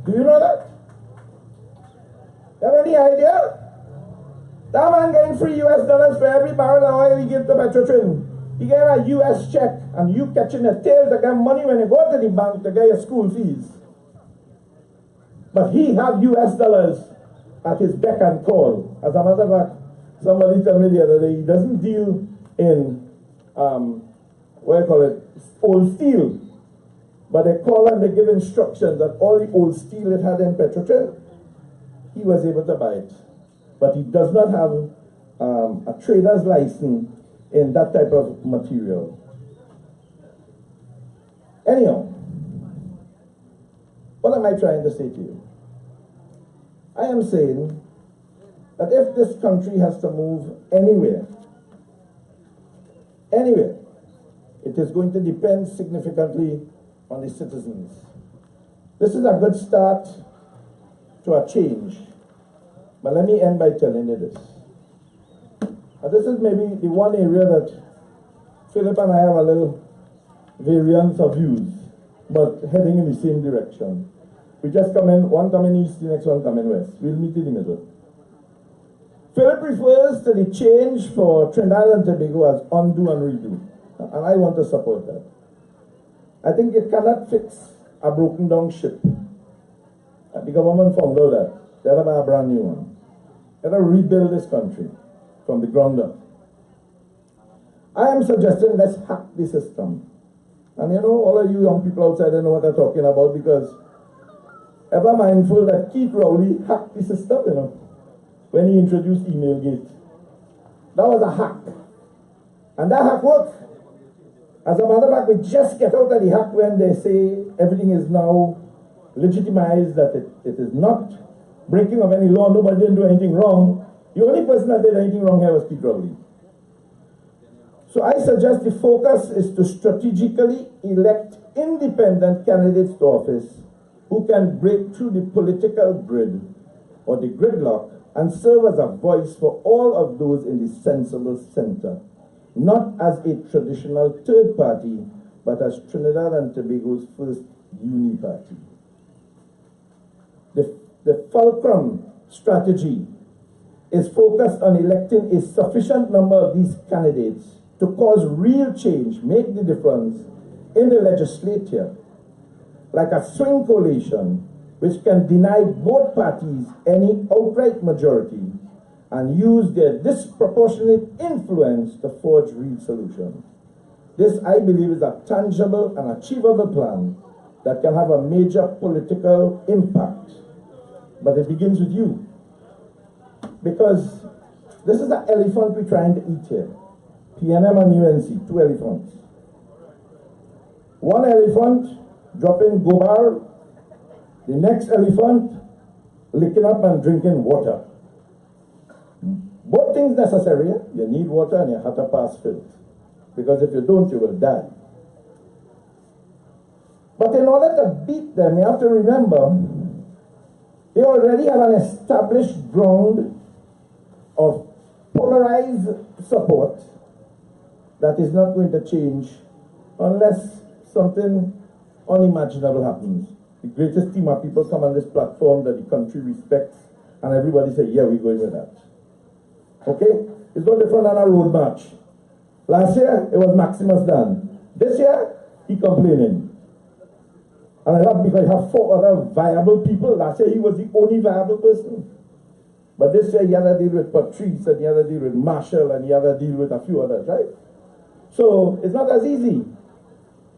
Do you know that? You have any idea? That man getting free US dollars for every barrel of oil he gives to Petrotrin. He get a US check, and you catching the tail to get money when you go to the bank to get your school fees. But he have US dollars at his beck and call. As a matter of fact, somebody told me the other day, he doesn't deal in, old steel. But they call and they give instructions that all the old steel it had in Petrotrin, he was able to buy it. But he does not have a trader's license in that type of material. Anyhow, what am I trying to say to you? I am saying that if this country has to move anywhere, it is going to depend significantly on the citizens. This is a good start to a change. But let me end by telling you this. And this is maybe the one area that Phillip and I have a little variance of views, but heading in the same direction. We just come in, one coming east, the next one coming west. We'll meet in the middle. Phillip refers to the change for Trinidad and Tobago as undo and redo. And I want to support that. I think you cannot fix a broken down ship. The government found out that. They have to buy a brand new one. They have to rebuild this country from the ground up. I am suggesting let's hack the system. And you know, all of you young people outside don't know what they're talking about, because ever mindful that Keith Rowley hacked the system, you know, when he introduced Emailgate. That was a hack. And that hack worked. As a matter of fact, we just get out of the hack when they say everything is now legitimized, that it is not breaking of any law, nobody didn't do anything wrong. The only person that did anything wrong here was Keith Rowley. So I suggest the focus is to strategically elect independent candidates to office who can break through the political grid or the gridlock and serve as a voice for all of those in the sensible center, not as a traditional third party, but as Trinidad and Tobago's first uni party. The fulcrum strategy is focused on electing a sufficient number of these candidates to cause real change, make the difference in the legislature, like a swing coalition which can deny both parties any outright majority and use their disproportionate influence to forge real solutions. This, I believe, is a tangible and achievable plan that can have a major political impact. But it begins with you. Because this is the elephant we're trying to eat here. PNM and UNC, two elephants. One elephant dropping gobar, the next elephant licking up and drinking water. Both things necessary. You need water and you have to pass filth. Because if you don't, you will die. But in order to beat them, you have to remember, they already have an established ground of polarized support that is not going to change unless something unimaginable happens. The greatest team of people come on this platform that the country respects, and everybody say, yeah, we're going with that. Okay? It's no different than a road march. Last year, it was Maximus Dan. This year, he complaining. And I love because you have four other viable people. Last year, he was the only viable person. But this year, he had to deal with Patrice, and he had to deal with Marshall, and he had to deal with a few others, right? So, it's not as easy.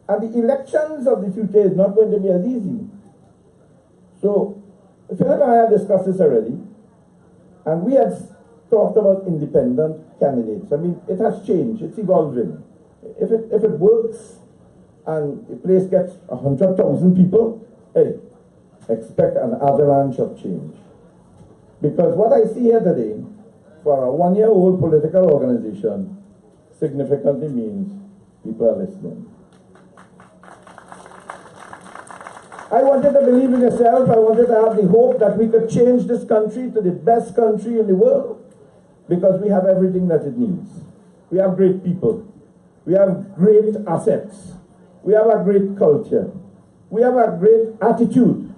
And the elections of the future is not going to be as easy. So, Phillip and I have discussed this already. And we have talked about independent candidates. I mean, it has changed. It's evolving. If it works and the place gets 100,000 people, hey, expect an avalanche of change. Because what I see here today, for a one-year-old political organization, significantly means people are listening. I wanted to believe in yourself. I wanted to have the hope that we could change this country to the best country in the world, because we have everything that it needs. We have great people. We have great assets. We have a great culture. We have a great attitude.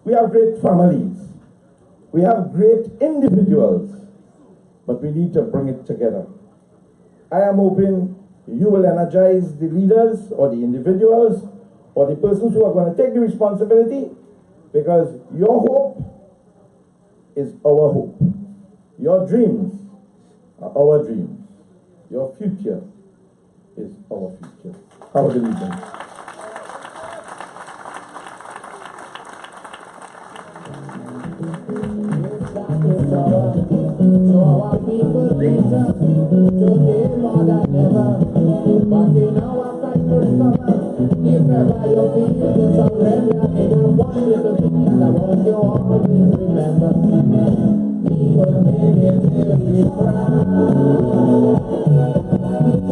We have great families. We have great individuals. But we need to bring it together. I am hoping you will energize the leaders or the individuals or the persons who are going to take the responsibility, because your hope is our hope. Your dreams are our dreams. Your future is our future. Have a good evening. So our people return today more than ever. But in our fight to recover, if ever you feel to surrender, in a one little thing I want you always remember. People make it very proud.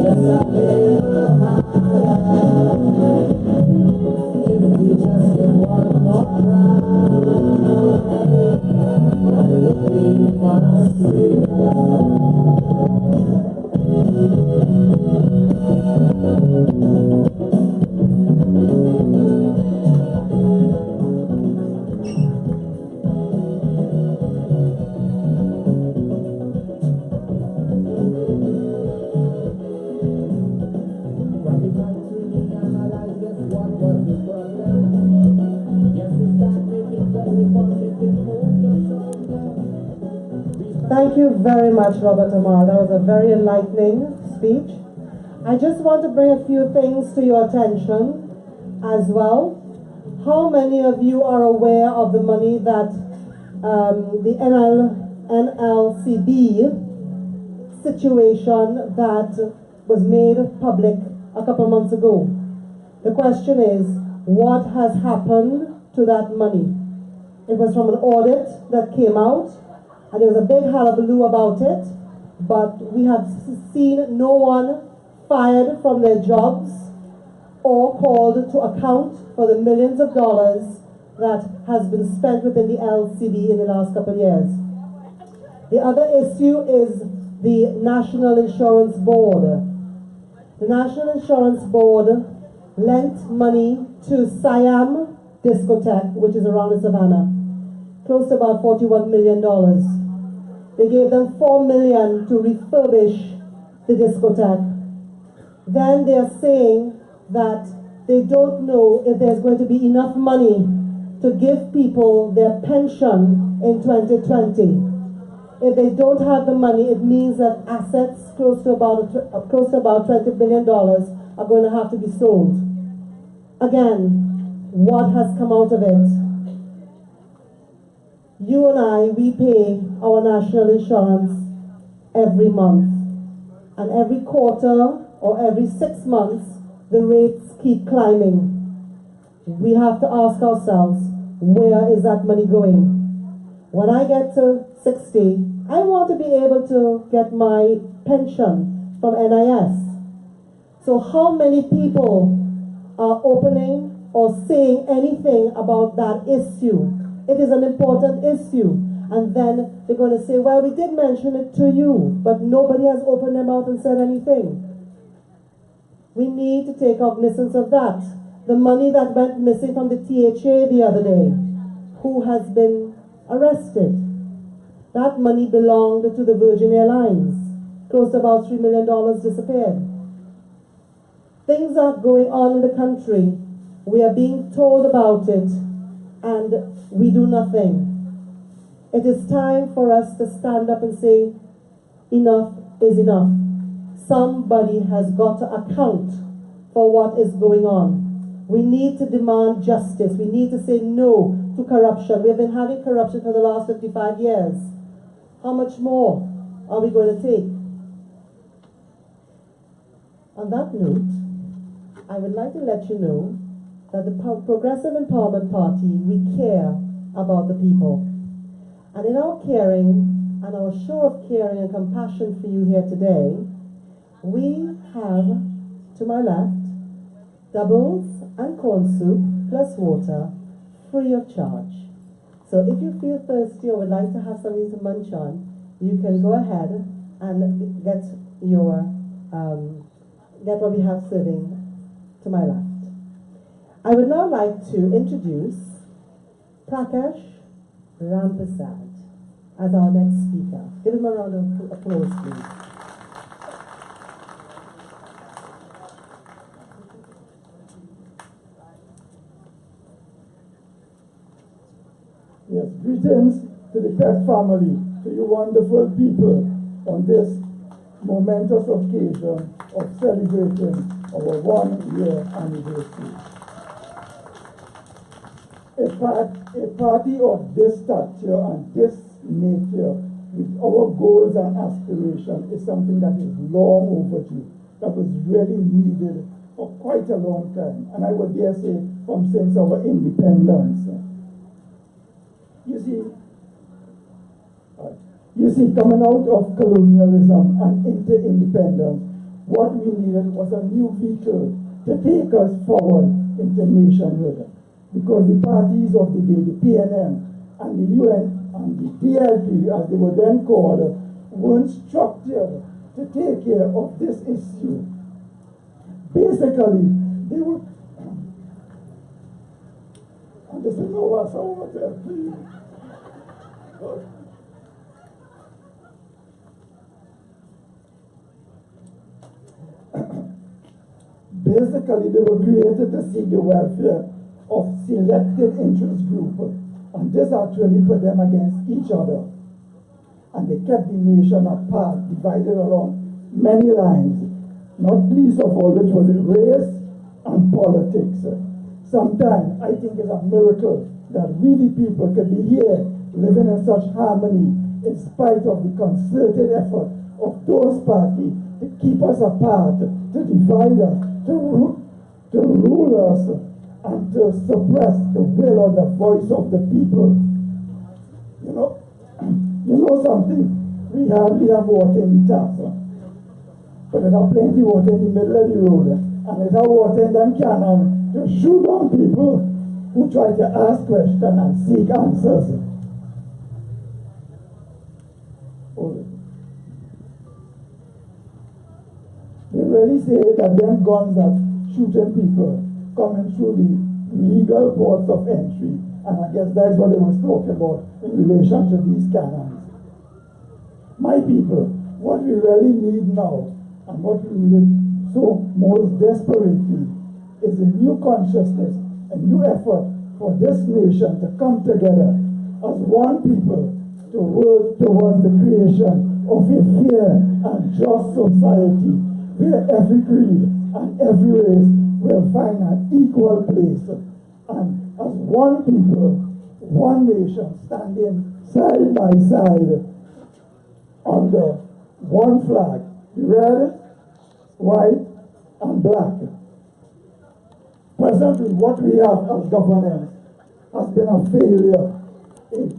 Just a little harder. If we just get one more round, we must Thank you very much, Robert Amar. That was a very enlightening speech. I just want to bring a few things to your attention as well. How many of you are aware of the money that the NLCB situation that was made public a couple months ago? The question is, what has happened to that money? It was from an audit that came out, and there was a big hullabaloo about it, but we have seen no one fired from their jobs or called to account for the millions of dollars that has been spent within the LCB in the last couple of years. The other issue is the National Insurance Board. The National Insurance Board lent money to Siam Discotheque, which is around the Savannah, close to about $41 million. They gave them $4 million to refurbish the discotheque. Then they're saying that they don't know if there's going to be enough money to give people their pension in 2020. If they don't have the money, it means that assets close to about $20 billion are going to have to be sold. Again, what has come out of it? You and I, we pay our national insurance every month. And every quarter or every 6 months, the rates keep climbing. We have to ask ourselves, where is that money going? When I get to 60, I want to be able to get my pension from NIS. So how many people are opening or saying anything about that issue? It is an important issue. And then they're going to say, well, we did mention it to you, but nobody has opened their mouth and said anything. We need to take cognizance of that. The money that went missing from the THA the other day, who has been arrested? That money belonged to the Virgin Airlines. Close to about $3 million disappeared. Things are going on in the country. We are being told about it, and we do nothing. It is time for us to stand up and say, enough is enough. Somebody has got to account for what is going on. We need to demand justice. We need to say no to corruption. We have been having corruption for the last 55 years. How much more are we going to take? On that note, I would like to let you know that the Progressive Empowerment Party, we care about the people. And in our caring and our show of caring and compassion for you here today, we have, to my left, doubles and corn soup plus water free of charge. So if you feel thirsty or would like to have something to munch on, you can go ahead and get what we have serving to my left. I would now like to introduce Prakash Rampasad as our next speaker. Give him a round of applause, please. Yes, greetings to the PEP family, to you wonderful people on this momentous occasion of celebrating our 1-year anniversary. A party of this stature and this nature with our goals and aspirations is something that is long overdue, that was really needed for quite a long time, and I would dare say from since our independence. You see, coming out of colonialism and into independence, what we needed was a new vehicle to take us forward into nationhood. Because the parties of the day, the PNM and the UN and the DLP, as they were then called, weren't structured to take care of this issue. Basically, they were... And this is no one, someone there, please. Basically, they were created to seek the welfare of selected interest groups, and this actually put them against each other. And they kept the nation apart, divided along many lines, not least of all which was race and politics. Sometimes I think it's a miracle that we the people could be here living in such harmony in spite of the concerted effort of those parties to keep us apart, to divide us, to rule us, and to suppress the will or the voice of the people. You know something? We hardly have water in the tap, but there's plenty of water in the middle of the road, and there's water in them cannon to shoot down people who try to ask questions and seek answers. They really say that them guns are shooting people coming through the legal ports of entry, and I guess that's what they was talking about in relation to these cannons. My people, what we really need now, and what we need so most desperately, is a new consciousness, a new effort for this nation to come together as one people to work towards the creation of a fair and just society where every creed and every race will find an equal place, and as one people, one nation, standing side by side under one flag, red, white, and black. Presently, what we have as governance has been a failure, a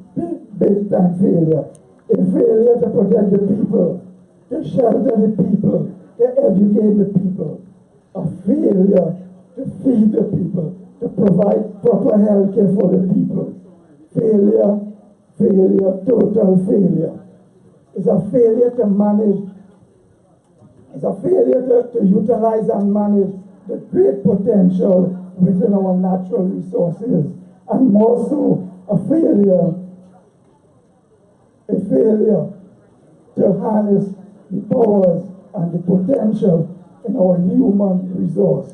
big time failure, a failure to protect the people, to shelter the people, to educate the people, a failure to feed the people, to provide proper health care for the people. Failure, total failure. It's a failure to manage, it's a failure to utilize and manage the great potential within our natural resources, and more so, a failure to harness the powers and the potential in our human resource.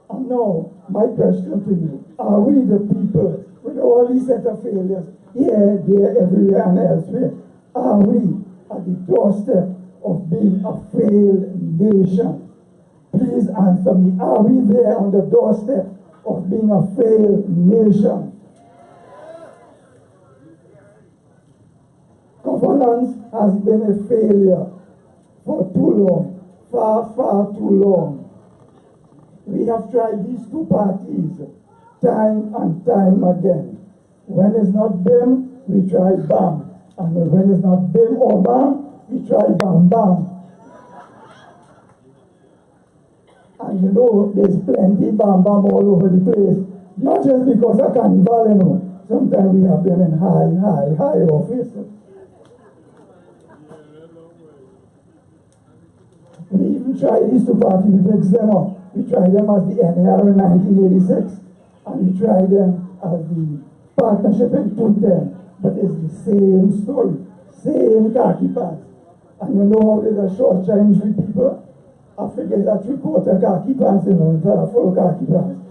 And now, my question to you, are we the people, with all these set of failures, here, there, everywhere, and elsewhere, are we at the doorstep of being a failed nation? Please answer me. Are we there on the doorstep of being a failed nation? Governance has been a failure for too long, far too long. We have tried these two parties time and time again. When it's not them, we try BAM. And when it's not them or BAM, we try BAM. And you know, there's plenty bam bam all over the place. Not just because of carnival, you know. Sometimes we have them in high office. We even tried these two parties, we fixed them up. We tried them as the NAR in 1986, and we tried them as the partnership in 2010. But it's the same story, same khaki pants. And you know how there's a short change with people? Africa is a 3/4 khaki pants, you know, instead of full khaki pants.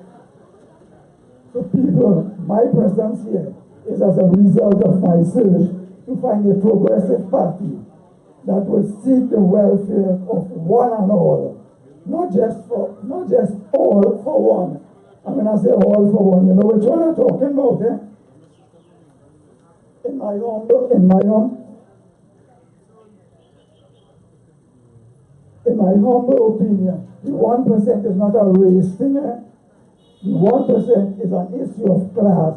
So people, my presence here is as a result of my search to find a progressive party that would seek the welfare of one and all, not just all for one. And when I say all for one, you know which one I'm talking about, eh? In my humble opinion, the 1% is not a race thing, eh? The 1% is an issue of class,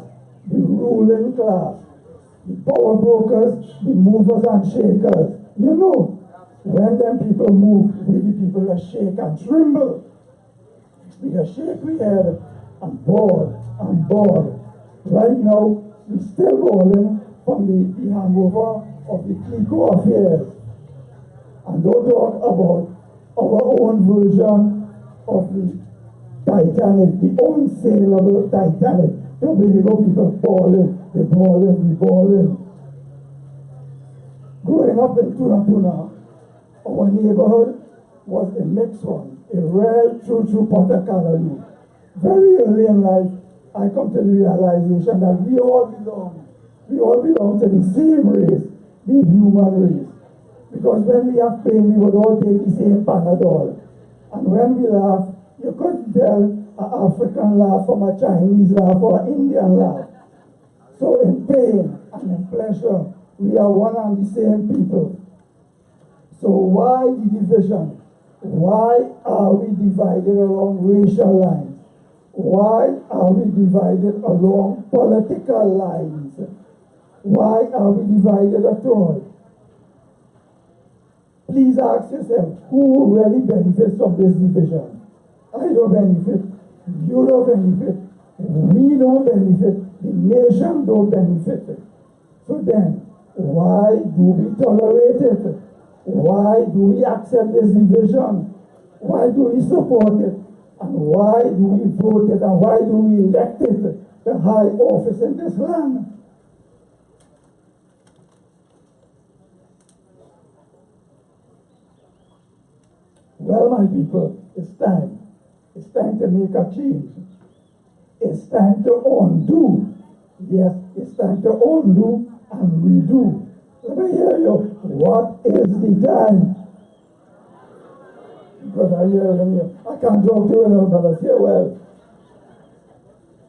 the ruling class, the power brokers, the movers and shakers. You know, when them people move, we the people that shake and tremble. We just shake we head and ball and ball. Right now, we still balling from the hangover of the Clico affairs. And don't talk about our own version of the Titanic, the unsaleable Titanic. Tobago people balling, we balling. Growing up in Tunapuna, our neighborhood was a mixed one, a real true Potter Callaloo. Very early in life, I come to the realization that we all belong to the same race, the human race. Because when we have pain, we would all take the same Panadol. And when we laugh, you couldn't tell an African laugh from a Chinese laugh or an Indian laugh. So in pain and in pleasure, we are one and the same people. So why the division? Why are we divided along racial lines? Why are we divided along political lines? Why are we divided at all? Please ask yourself, who really benefits from this division? I don't benefit, you don't benefit, we don't benefit, the nation don't benefit. So then, why do we tolerate it? Why do we accept this division? Why do we support it? And why do we vote it? And why do we elect it to high office in this land? Well, my people, it's time. It's time to make a change. It's time to undo. Yes, it's time to undo and redo. Let me hear you. What is the time? Because I hear them here. I can't talk to you, but I hear well.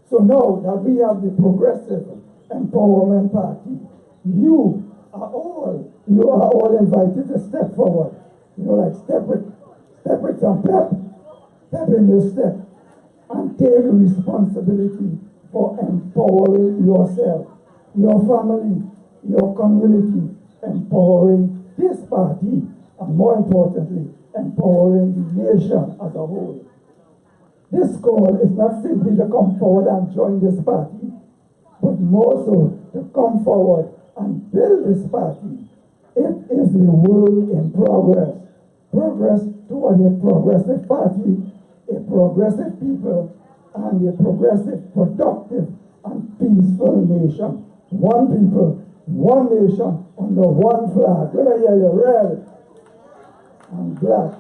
So now that we have the Progressive Empowerment Party, you are all invited to step forward. You know, like step with some pep in your step, and take responsibility for empowering yourself, your family, your community, empowering this party, and more importantly, empowering the nation as a whole. This call is not simply to come forward and join this party, but more so to come forward and build this party. It is a work in progress. Progress toward a progressive party, a progressive people, and a progressive, productive, and peaceful nation. One people, one nation, under one flag. Let me hear you, red and black.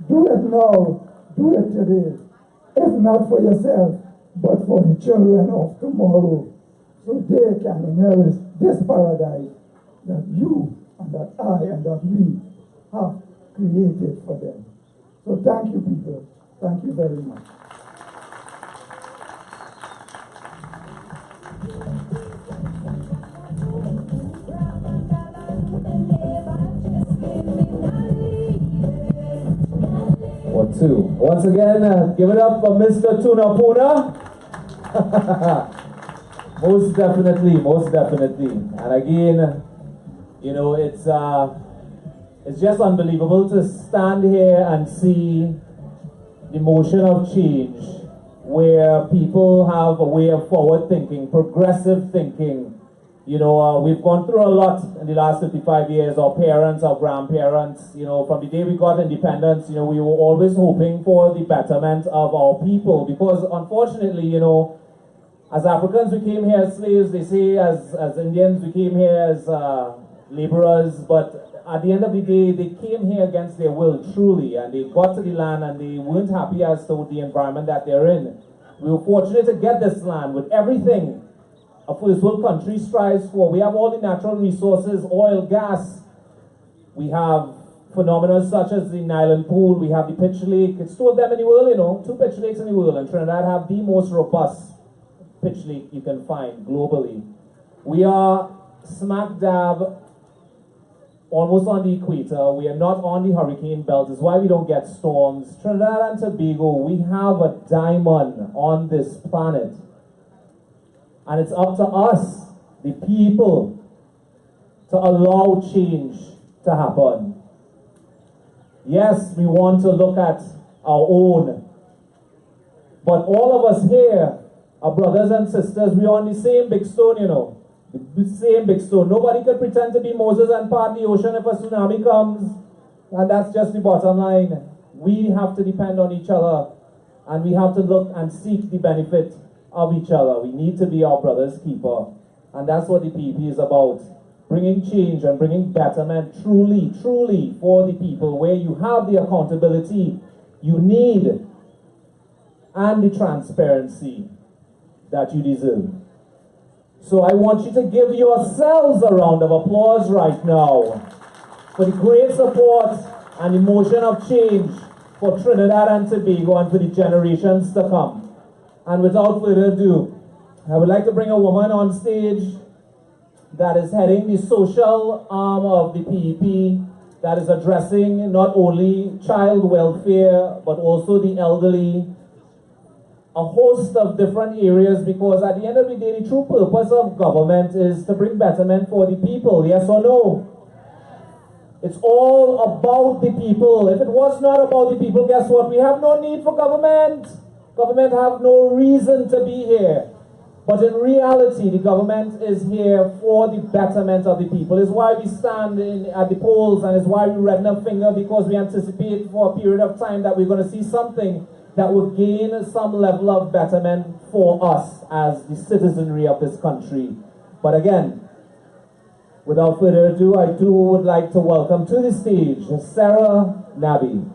Do it now. Do it today. If not for yourself, but for the children of tomorrow, so they can inherit this paradise that you and that I and that we have created for them. So thank you, people. Thank you very much. What two? Once again, give it up for Mr. Tunapuna. Most definitely. And again, you know, it's just unbelievable to stand here and see the motion of change, where people have a way of forward thinking, progressive thinking. You know, we've gone through a lot in the last 55 years, our parents, our grandparents, you know, from the day we got independence, you know, we were always hoping for the betterment of our people, because unfortunately, you know, as Africans we came here as slaves, they say as Indians we came here as laborers, but at the end of the day, they came here against their will, truly, and they got to the land and they weren't happy as to the environment that they're in. We were fortunate to get this land with everything a first world country strives for. We have all the natural resources, oil, gas. We have phenomena such as the Nile pool. We have the pitch lake. It's two of them in the world, you know, 2 pitch lakes in the world. And Trinidad have the most robust pitch lake you can find globally. We are smack dab almost on the equator. We are not on the hurricane belt. It's why we don't get storms. Trinidad and Tobago, we have a diamond on this planet. And it's up to us, the people, to allow change to happen. Yes, we want to look at our own, but all of us here are brothers and sisters. We're on the same big stone, you know, the same big stone. Nobody could pretend to be Moses and part the ocean if a tsunami comes, and that's just the bottom line. We have to depend on each other, and we have to look and seek the benefit of each other. We need to be our brother's keeper, and that's what the PEP is about. Bringing change and bringing betterment truly, truly for the people, where you have the accountability you need and the transparency that you deserve. So I want you to give yourselves a round of applause right now for the great support and the motion of change for Trinidad and Tobago and for the generations to come. And without further ado, I would like to bring a woman on stage that is heading the social arm of the PEP, that is addressing not only child welfare, but also the elderly, a host of different areas, because at the end of the day, the true purpose of government is to bring betterment for the people, yes or no? It's all about the people. If it was not about the people, guess what? We have no need for government. Government have no reason to be here. But in reality, the government is here for the betterment of the people. It's why we stand at the polls, and it's why we redden a finger, because we anticipate for a period of time that we're going to see something that will gain some level of betterment for us as the citizenry of this country. But again, without further ado, I would like to welcome to the stage Sarah Nabi.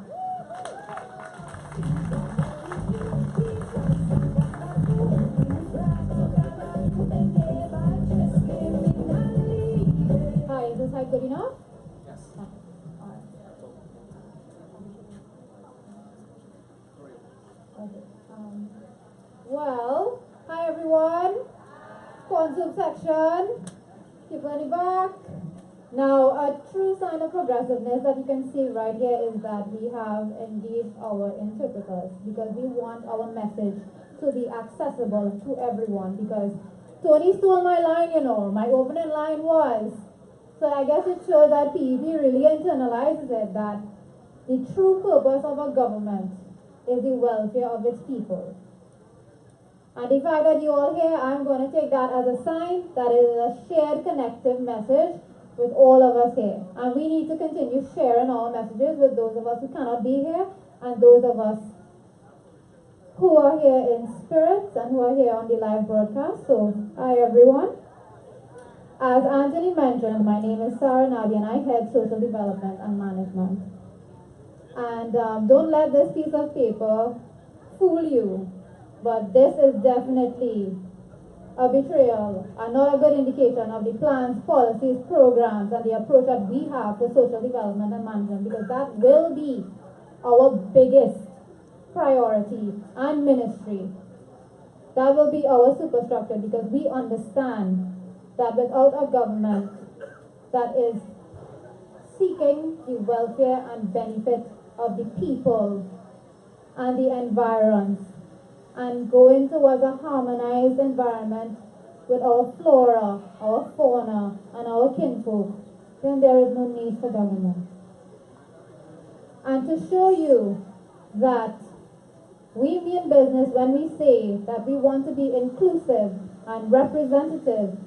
Hi, good enough? Yes. Well, hi everyone. Consume section. People in the back. Now, a true sign of progressiveness that you can see right here is that we have indeed our interpreters, because we want our message to be accessible to everyone. Because Tony stole my line, you know. My opening line was, so I guess it shows that PEP really internalizes it, that the true purpose of a government is the welfare of its people. And the fact that you all here, I'm going to take that as a sign that it is a shared connective message with all of us here. And we need to continue sharing our messages with those of us who cannot be here and those of us who are here in spirit and who are here on the live broadcast. So, hi everyone. As Anthony mentioned, my name is Sarah Nabi and I head Social Development and Management. And don't let this piece of paper fool you, but this is definitely a betrayal and not a good indication of the plans, policies, programs, and the approach that we have for social development and management, because that will be our biggest priority and ministry. That will be our superstructure, because we understand that without a government that is seeking the welfare and benefit of the people and the environs and going towards a harmonized environment with our flora, our fauna, and our kinfolk, then there is no need for government. And to show you that We mean business when we say that we want to be inclusive and representative.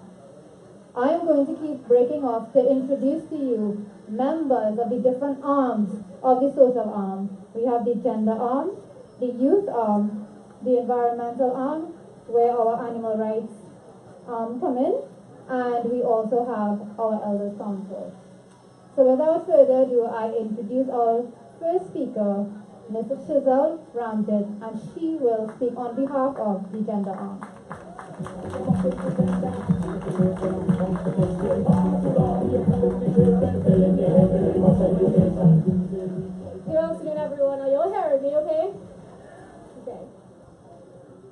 I am going to keep breaking off to introduce to you members of the different arms of the social arm. We have the gender arm, the youth arm, the environmental arm, where our animal rights come in, and we also have our elders council. So without further ado, I introduce our first speaker, Ms. Chisel Ramjet, and she will speak on behalf of the gender arm. Good afternoon, everyone. Are you all hearing me okay? Okay.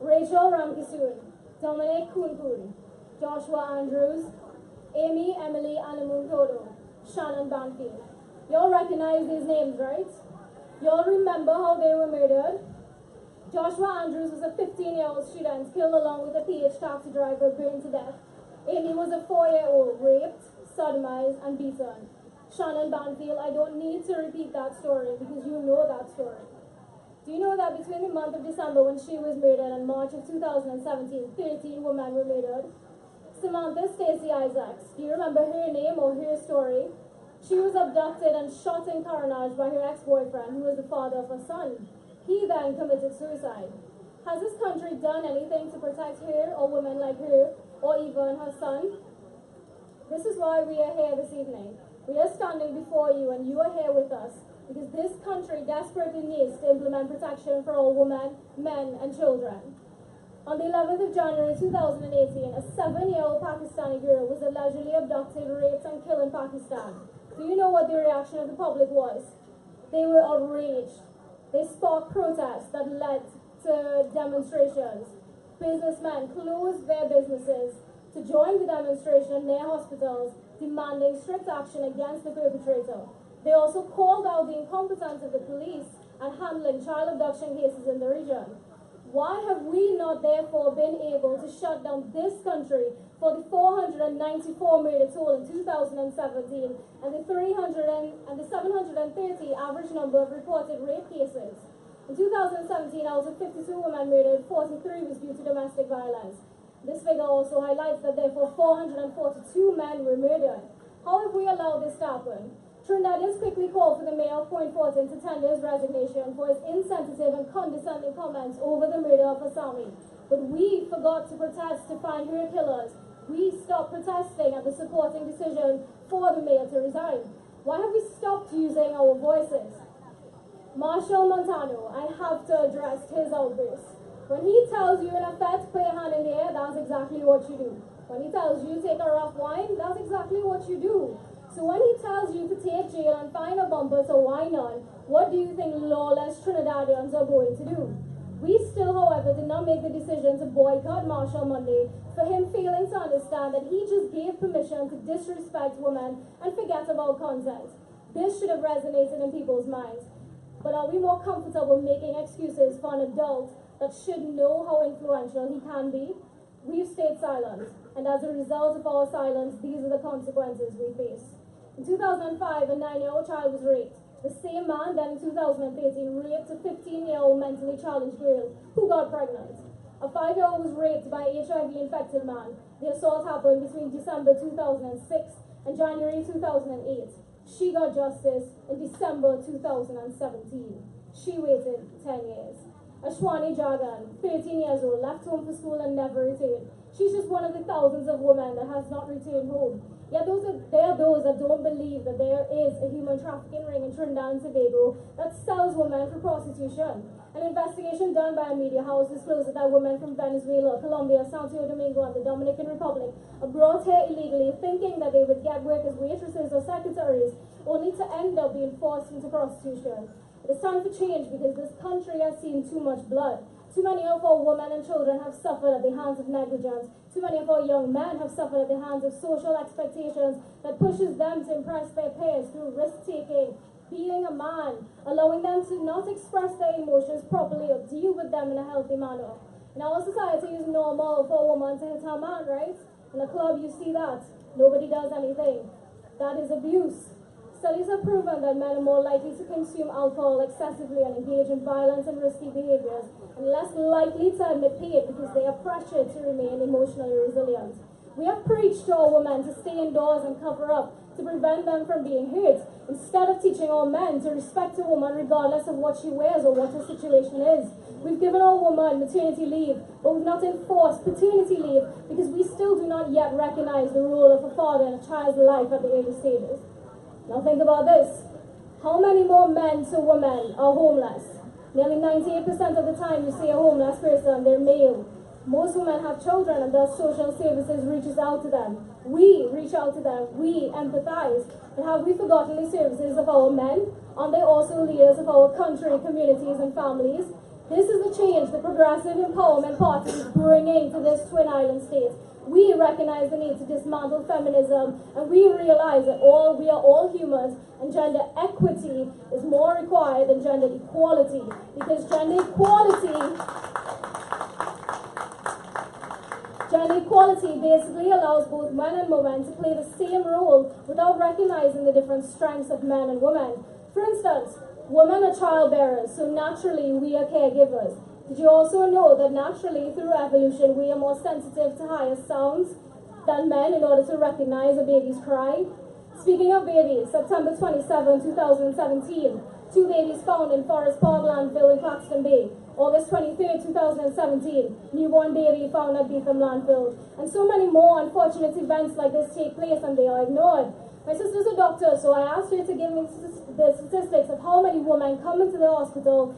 Rachel Ramkisoon, Dominic Kunkun, Joshua Andrews, Amy Emily Anamun Todo, Shannon Banfield. You all recognize these names, right? You all remember how they were murdered? Joshua Andrews was a 15-year-old student killed along with a PH taxi driver, burned to death. Amy was a 4-year-old raped, sodomized, and beaten. Shannon Banfield, I don't need to repeat that story because you know that story. Do you know that between the month of December when she was murdered and March of 2017, 13 women were murdered? Samantha Stacey Isaacs, do you remember her name or her story? She was abducted and shot in carnage by her ex-boyfriend, who was the father of her son. He then committed suicide. Has this country done anything to protect her or women like her or even her son? This is why we are here this evening. We are standing before you and you are here with us because this country desperately needs to implement protection for all women, men, and children. On the 11th of January 2018, a 7-year-old Pakistani girl was allegedly abducted, raped, and killed in Pakistan. Do you know what the reaction of the public was? They were outraged. They sparked protests that led to demonstrations. Businessmen closed their businesses to join the demonstration near hospitals, demanding strict action against the perpetrator. They also called out the incompetence of the police and handling child abduction cases in the region. Why have we not therefore been able to shut down this country for the 494 murder toll in 2017 and the 730 average number of reported rape cases? In 2017, out of 52 women murdered, 43 was due to domestic violence. This figure also highlights that therefore 442 men were murdered. How have we allowed this to happen? Trinidadians quickly called for the mayor of Point Fortin to tender his resignation for his insensitive and condescending comments over the murder of Asami. But we forgot to protest to find her killers. We stopped protesting at the supporting decision for the mayor to resign. Why have we stopped using our voices? Marshall Montano, I have to address his outburst. When he tells you in effect, put your hand in the air, that's exactly what you do. When he tells you take a rough wine, that's exactly what you do. So when he tells you to take jail and find a bumper to wine on, what do you think lawless Trinidadians are going to do? We still, however, did not make the decision to boycott Marshall Monday for him failing to understand that he just gave permission to disrespect women and forget about consent. This should have resonated in people's minds. But are we more comfortable making excuses for an adult that should know how influential he can be? We've stayed silent, and as a result of our silence, these are the consequences we face. In 2005, a 9-year-old child was raped. The same man then in 2013 raped a 15-year-old mentally challenged girl who got pregnant. A 5-year-old was raped by an HIV-infected man. The assault happened between December 2006 and January 2008. She got justice in December 2017. She waited 10 years. Ashwani Jagan, 13 years old, left home for school and never returned. She's just one of the thousands of women that has not returned home. Yet there are those that don't believe that there is a human trafficking ring in Trinidad and Tobago that sells women for prostitution. An investigation done by a media house disclosed that women from Venezuela, Colombia, Santo Domingo, and the Dominican Republic are brought here illegally thinking that they would get work as waitresses or secretaries, only to end up being forced into prostitution. It is time for change because this country has seen too much blood. Too many of our women and children have suffered at the hands of negligence. Too many of our young men have suffered at the hands of social expectations that pushes them to impress their peers through risk-taking, being a man, allowing them to not express their emotions properly or deal with them in a healthy manner. In our society, it's normal for a woman to hit her man, right? In a club, you see that. Nobody does anything. That is abuse. Studies have proven that men are more likely to consume alcohol excessively and engage in violent and risky behaviors, and less likely to admit pain because they are pressured to remain emotionally resilient. We have preached to our women to stay indoors and cover up to prevent them from being hurt, instead of teaching our men to respect a woman regardless of what she wears or what her situation is. We've given our women maternity leave, but we've not enforced paternity leave because we still do not yet recognize the role of a father in a child's life at the early stages. Now think about this. How many more men to women are homeless? Nearly 98% of the time you see a homeless person, they're male. Most women have children and thus social services reaches out to them. We reach out to them. We empathize. But have we forgotten the services of our men? Aren't they also leaders of our country, communities and families? This is the change the Progressive Empowerment Party is bringing to this Twin Island state. We recognize the need to dismantle feminism, and we realize that we are all humans, and gender equity is more required than gender equality, because gender equality basically allows both men and women to play the same role without recognizing the different strengths of men and women. For instance, women are childbearers, so naturally we are caregivers. Did you also know that naturally, through evolution, we are more sensitive to higher sounds than men in order to recognize a baby's cry? Speaking of babies, September 27, 2017, 2 babies found in Forest Park landfill in Claxton Bay. August 23, 2017, newborn baby found at Beetham landfill. And so many more unfortunate events like this take place and they are ignored. My sister's a doctor, so I asked her to give me the statistics of how many women come into the hospital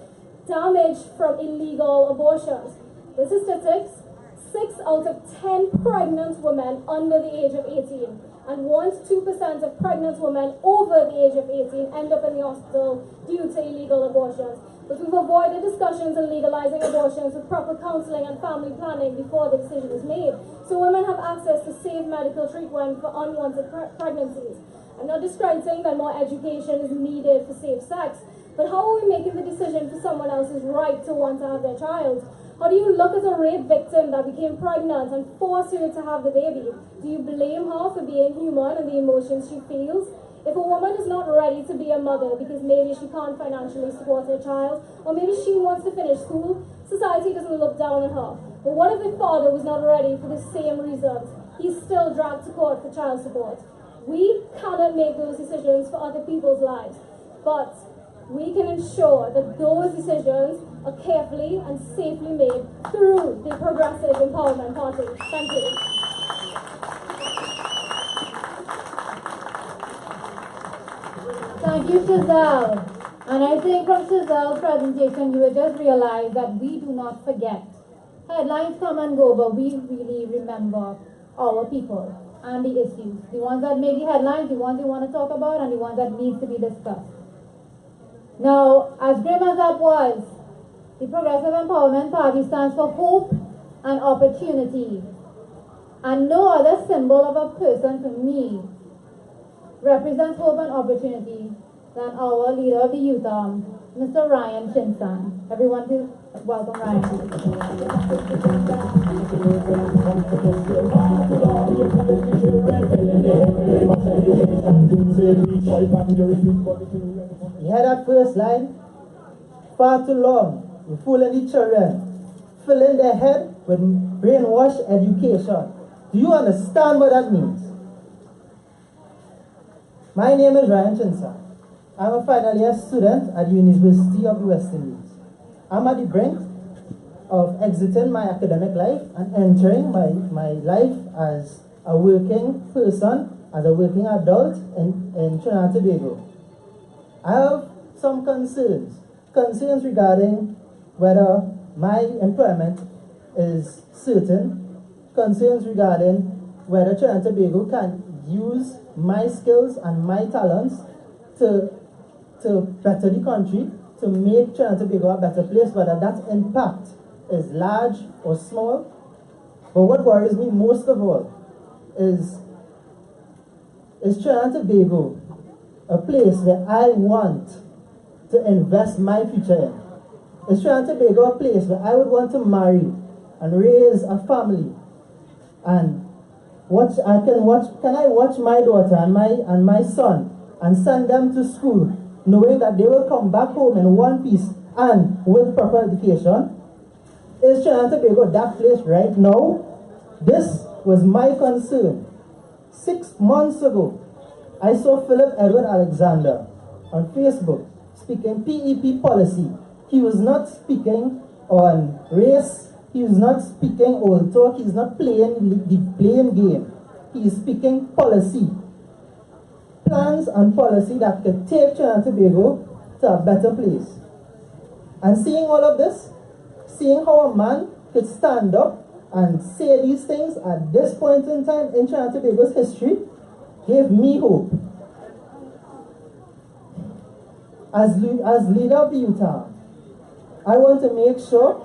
damaged from illegal abortions. The statistics: 6 out of 10 pregnant women under the age of 18 and 1 to 2% of pregnant women over the age of 18 end up in the hospital due to illegal abortions. But we've avoided discussions on legalizing abortions with proper counseling and family planning before the decision is made, so women have access to safe medical treatment for unwanted pregnancies. I'm not discrediting that more education is needed for safe sex, but how are we making the decision for someone else's right to want to have their child? How do you look at a rape victim that became pregnant and force her to have the baby? Do you blame her for being human and the emotions she feels? If a woman is not ready to be a mother because maybe she can't financially support her child, or maybe she wants to finish school, society doesn't look down on her. But what if the father was not ready for the same reasons? He's still dragged to court for child support. We cannot make those decisions for other people's lives, but we can ensure that those decisions are carefully and safely made through the Progressive Empowerment Party. Thank you. Thank you, Giselle. And I think from Giselle's presentation, you will just realize that we do not forget. Headlines come and go, but we really remember our people and the issues. The ones that make the headlines, the ones you want to talk about, and the ones that need to be discussed. Now, as grim as that was, the Progressive Empowerment Party stands for hope and opportunity. And no other symbol of a person to me represents hope and opportunity than our leader of the youth, Mr. Ryan Chinsan. Everyone please welcome Ryan. You hear that first line? Far too long, you're fooling the children, filling their head with brainwash education. Do you understand what that means? My name is Ryan Chinsa. I'm a final year student at the University of the West Indies. I'm at the brink of exiting my academic life and entering my life as a working person, as a working adult in Trinidad and Tobago. I have some concerns regarding whether my employment is certain, concerns regarding whether Trinidad and Tobago can use my skills and my talents to better the country, to make Trinidad and Tobago a better place, whether that impact is large or small. But what worries me most of all is Trinidad and Tobago a place where I want to invest my future in? Is Trinidad and Tobago a place where I would want to marry and raise a family and can I watch my daughter and my son and send them to school, knowing that they will come back home in one piece and with proper education? Is Trinidad and Tobago that place right now? This was my concern. 6 months ago, I saw Phillip Edward Alexander on Facebook speaking PEP policy. He was not speaking on race. He was not speaking old talk. He's not playing the blame game. He is speaking policy. Plans and policy that could take Trinidad and Tobago to a better place. And seeing all of this, seeing how a man could stand up and say these things at this point in time in Trinidad and Tobago's history gave me hope. As leader of the youth arm, I want to make sure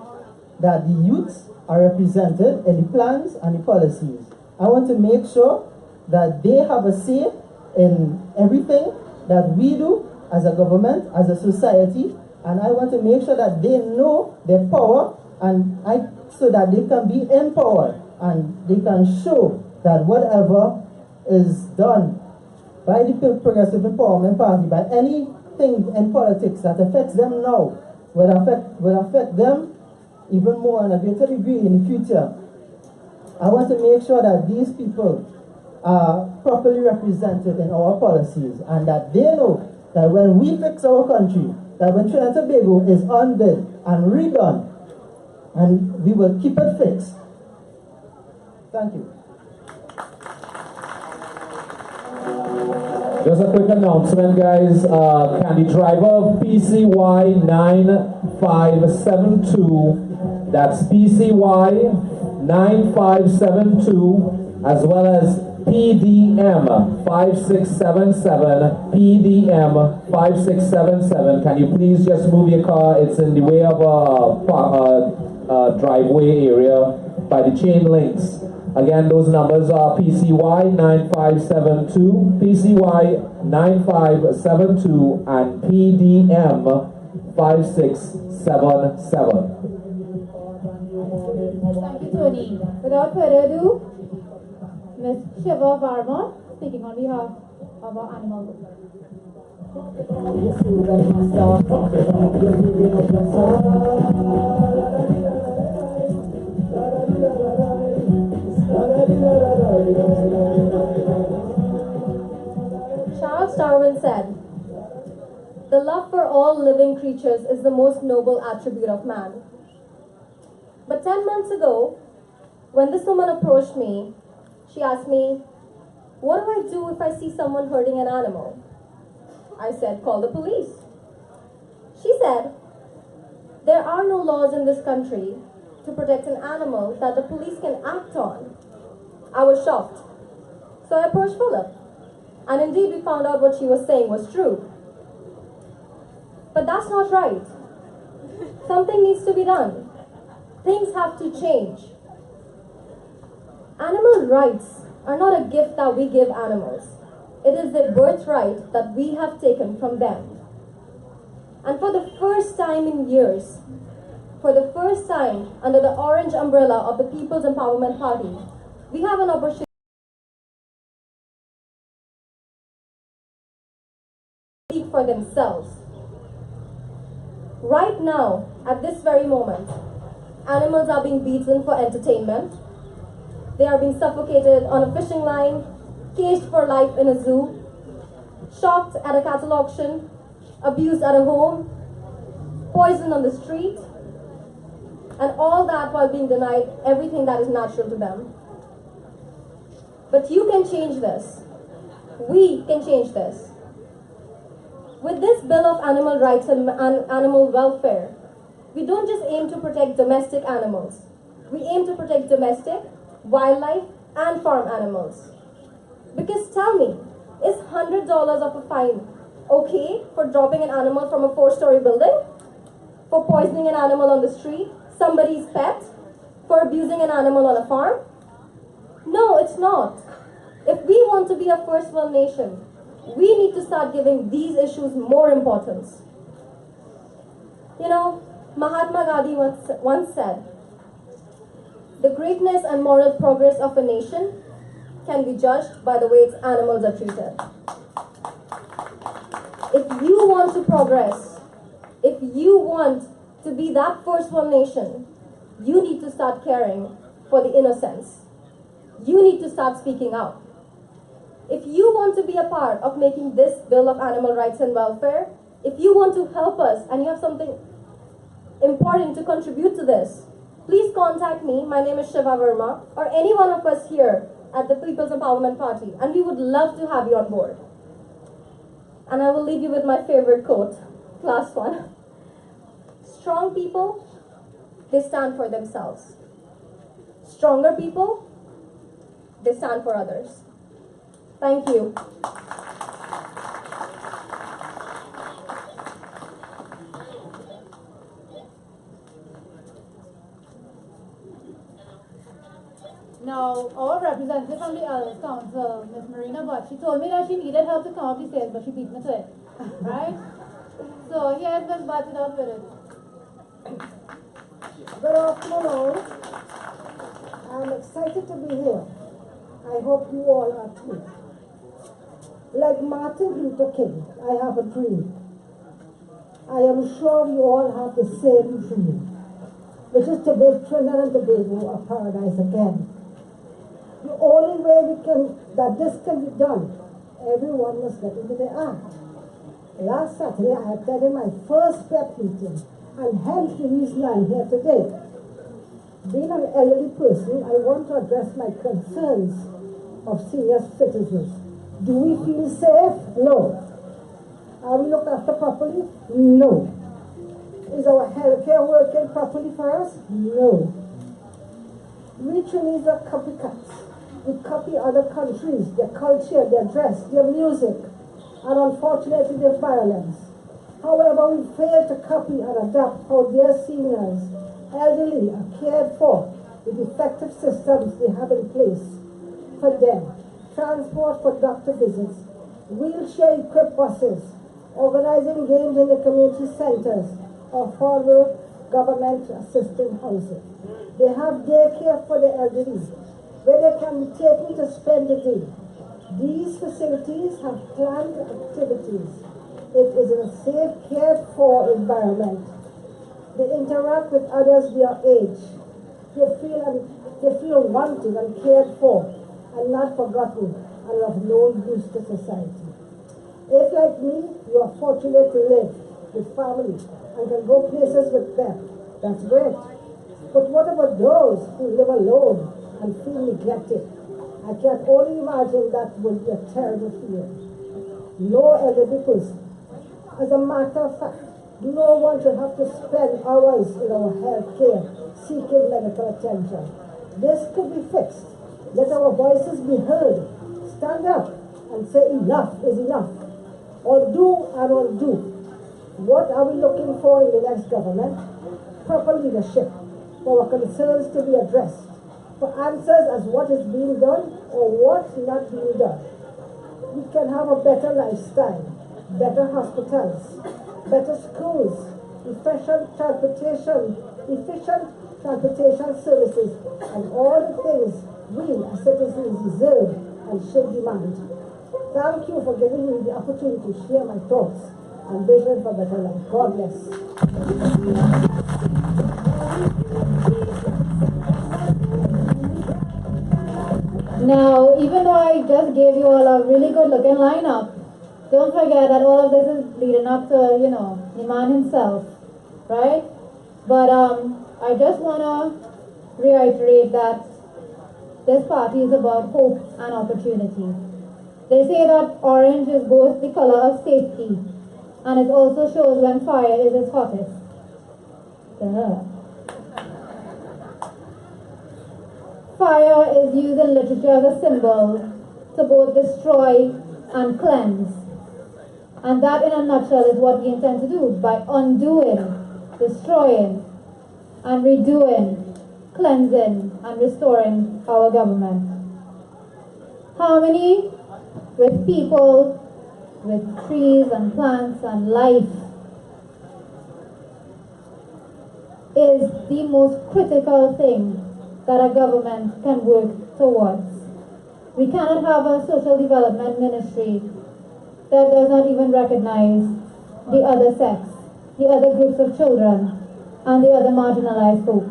that the youths are represented in the plans and the policies. I want to make sure that they have a say in everything that we do as a government, as a society, and I want to make sure that they know their power so that they can be empowered and they can show that whatever is done by the Progressive Empowerment Party, by anything in politics that affects them now, will affect them even more on a greater degree in the future. I want to make sure that these people are properly represented in our policies and that they know that when we fix our country, that when Trinidad and Tobago is undid and redone, and we will keep it fixed. Thank you. Just a quick announcement, guys. Can the driver of PCY 9572, that's PCY 9572, as well as PDM 5677, PDM 5677. Can you please just move your car? It's in the way of a driveway area by the chain links. Again, those numbers are PCY 9572, PCY 9572, and PDM 5677. Thank you, Tony. Without further ado, Ms. Shiva Varma, speaking on behalf of our animal group. Charles Darwin said, "The love for all living creatures is the most noble attribute of man." But 10 months ago, when this woman approached me, she asked me, "What do I do if I see someone hurting an animal?" I said, "Call the police." She said, "There are no laws in this country to protect an animal that the police can act on." I was shocked. So I approached Phillip. And indeed, we found out what she was saying was true. But that's not right. Something needs to be done. Things have to change. Animal rights are not a gift that we give animals. It is their birthright that we have taken from them. And for the first time in years, for the first time under the orange umbrella of the People's Empowerment Party, we have an opportunity to speak for themselves. Right now, at this very moment, animals are being beaten for entertainment. They are being suffocated on a fishing line, caged for life in a zoo, shocked at a cattle auction, abused at a home, poisoned on the street, and all that while being denied everything that is natural to them. But you can change this. We can change this. With this Bill of Animal Rights and Animal Welfare, we don't just aim to protect domestic animals. We aim to protect domestic, wildlife, and farm animals. Because tell me, is $100 of a fine okay for dropping an animal from a 4-story building? For poisoning an animal on the street? Somebody's pet? For abusing an animal on a farm? No, it's not. If we want to be a first world nation, we need to start giving these issues more importance. You know, Mahatma Gandhi once said, "The greatness and moral progress of a nation can be judged by the way its animals are treated." If you want to progress, if you want to be that first World Nation, you need to start caring for the innocents. You need to start speaking out. If you want to be a part of making this Bill of Animal Rights and Welfare, if you want to help us and you have something important to contribute to this, please contact me. My name is Shiva Verma, or any one of us here at the People's Empowerment Party, and we would love to have you on board. And I will leave you with my favorite quote, last one. Strong people, they stand for themselves. Stronger people, they stand for others. Thank you. Now, our representative from the Elders Council, Ms. Marina Butt, she told me that she needed help to come up the stairs, but she beat me to it. Right? So here's Ms. Butt without with it. Good afternoon. I'm excited to be here. I hope you all are too. Like Martin Luther King, I have a dream. I am sure you all have the same dream, which is to make Trinidad and Tobago a paradise again. The only way that this can be done, everyone must get into the act. Last Saturday, I attended my first PEP meeting, and hence the reason I'm here today. Being an elderly person, I want to address my concerns of senior citizens. Do we feel safe? No. Are we looked after properly? No. Is our healthcare working properly for us? No. We Chinese are copycats. We copy other countries, their culture, their dress, their music, and unfortunately their violence. However, we fail to copy and adapt how their seniors, elderly, are cared for with effective systems they have in place for them. Transport for doctor visits, wheelchair-equipped buses, organizing games in the community centers, or formal government assisted housing. They have daycare for the elderly, where they can be taken to spend the day. These facilities have planned activities. It is in a safe, cared-for environment. They interact with others their age. They feel wanted and cared for, and not forgotten, and of no use to society. If, like me, you are fortunate to live with family and can go places with them, that's great. But what about those who live alone and feel neglected? I can only imagine that would be a terrible feeling. No elderly person. As a matter of fact, no one should have to spend hours in our health care seeking medical attention. This could be fixed. Let our voices be heard. Stand up and say enough is enough. Or do and undo. What are we looking for in the next government? Proper leadership. For our concerns to be addressed. For answers as what is being done or what's not being done. We can have a better lifestyle, better hospitals, better schools, efficient transportation services, and all the things we as citizens deserve and should demand. Thank you for giving me the opportunity to share my thoughts and vision for better life. God bless. Now, even though I just gave you all a really good looking lineup, don't forget that all of this is leading up to, the man himself, right? But I just want to reiterate that this party is about hope and opportunity. They say that orange is both the color of safety, and it also shows when fire is its hottest. Duh. Fire is used in literature as a symbol to both destroy and cleanse. And that in a nutshell is what we intend to do by undoing, destroying, and redoing, cleansing, and restoring our government. Harmony with people, with trees and plants and life is the most critical thing that a government can work towards. We cannot have a social development ministry that does not even recognize the other sex, the other groups of children, and the other marginalized folk.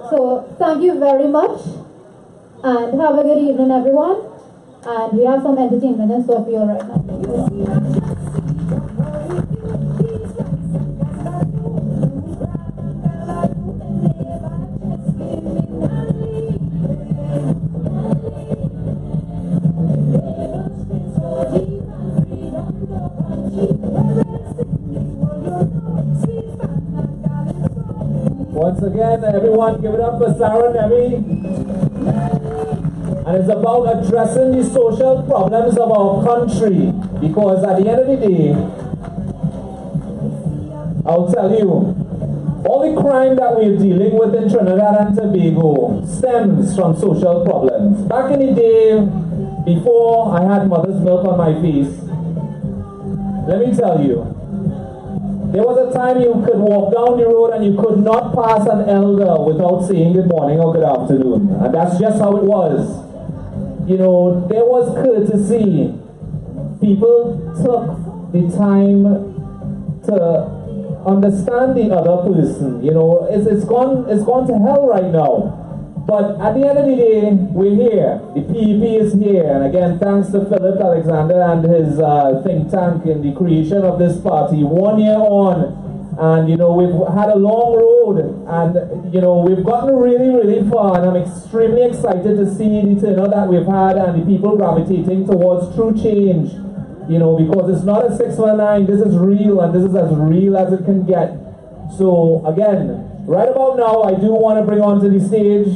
So thank you very much, and have a good evening, everyone. And we have some entertainment in store for you right now. Once again, everyone give it up for Sarah Nemi. And it's about addressing the social problems of our country. Because at the end of the day, I'll tell you, all the crime that we're dealing with in Trinidad and Tobago stems from social problems. Back in the day, before I had mother's milk on my face, let me tell you, there was a time you could walk down the road and you could not pass an elder without saying good morning or good afternoon. And that's just how it was. You know, there was courtesy. People took the time to understand the other person. You know, it's gone to hell right now. But at the end of the day, we're here. The PEP is here. And again, thanks to Phillip Alexander and his think tank in the creation of this party. 1 year on, and you know, we've had a long road, and you know, we've gotten really, really far, and I'm extremely excited to see the turnout that we've had and the people gravitating towards true change. You know, because it's not a 619, this is real, and this is as real as it can get. So again, right about now, I do want to bring onto the stage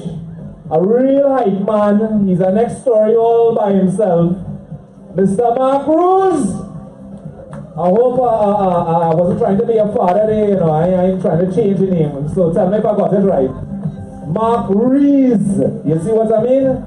a real hype man. He's a next story all by himself, Mr. Mark Cruz. I hope I wasn't trying to be a father there, you know, I ain't trying to change the name. So tell me if I got it right. Mark Rees. You see what I mean?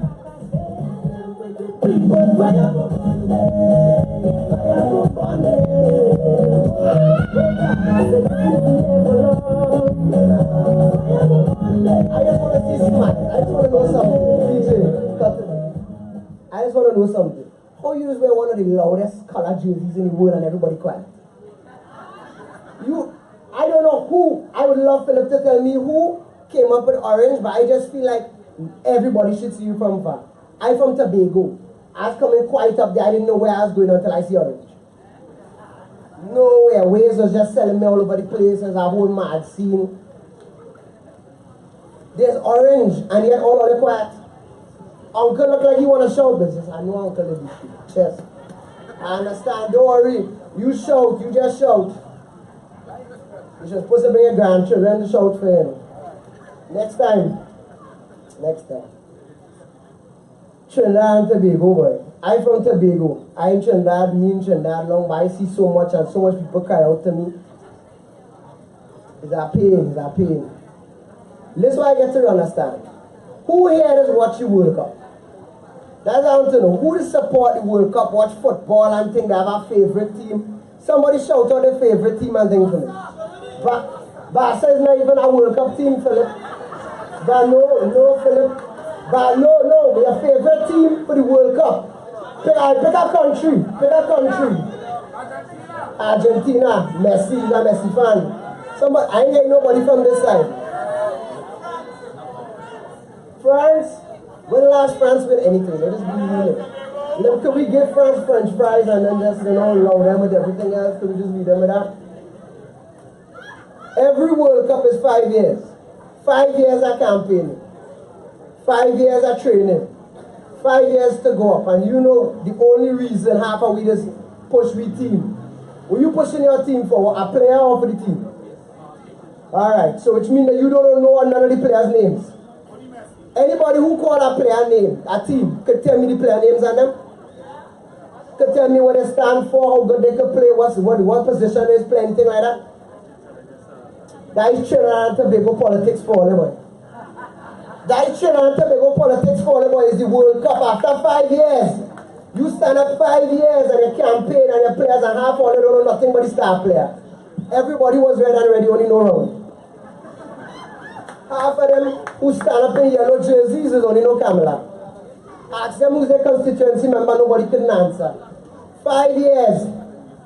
I just want to know something. How you just wear one of the loudest color jerseys in the world and everybody quiet? I don't know who. I would love Phillip to tell me who came up with orange, but I just feel like everybody should see you from far. I'm from Tobago. I was coming quite up there. I didn't know where I was going until I see orange. Nowhere. Waze was just selling me all over the place. There's a whole mad scene. There's orange, and yet all of the quiet. Uncle look like he want to shout business. I know Uncle is chest. I understand. Don't worry. You shout. You just shout. You're supposed to bring your grandchildren to shout for him. Next time. Next time. Trinidad and Tobago, boy. I'm from Tobago. I'm in Trinidad, me in Trinidad long, but I see so much and so much people cry out to me. It's a pain, it's a pain. This is what I get to understand. Who here does watch the World Cup? That's what I want to know. Who does support the World Cup, watch football and think they have a favorite team? Somebody shout out their favorite team and think for me. Barca is not even a World Cup team, Phillip. But no, Phillip. But no, your favorite team for the World Cup. Pick a country. Argentina. Messi is a Messi fan. Somebody, I ain't hear nobody from this side. France. When last France win anything? Let us be real. Could we give France French fries and then just, you know, allow them with everything else? Could we just leave them with that? Every World Cup is 5 years. 5 years of campaigning. 5 years of training. 5 years to go up. And you know the only reason half of we just push we team. Were you pushing your team for a player or for the team? Alright, so which means that you don't know none of the players' names. Anybody who call a player name, a team, could tell me the player names on them? Could tell me what they stand for, how good they could play, what position they play, anything like that? That is Trinidad and Tobago politics for them. That is Trinidad and Tobago politics for them is the World Cup. After 5 years, you stand up 5 years and you campaign and your players and half all they don't know nothing but the star player. Everybody was red and ready, only no round. Half of them who stand up in yellow jerseys is only no Kamala. Ask them who's their constituency member, nobody couldn't answer. 5 years.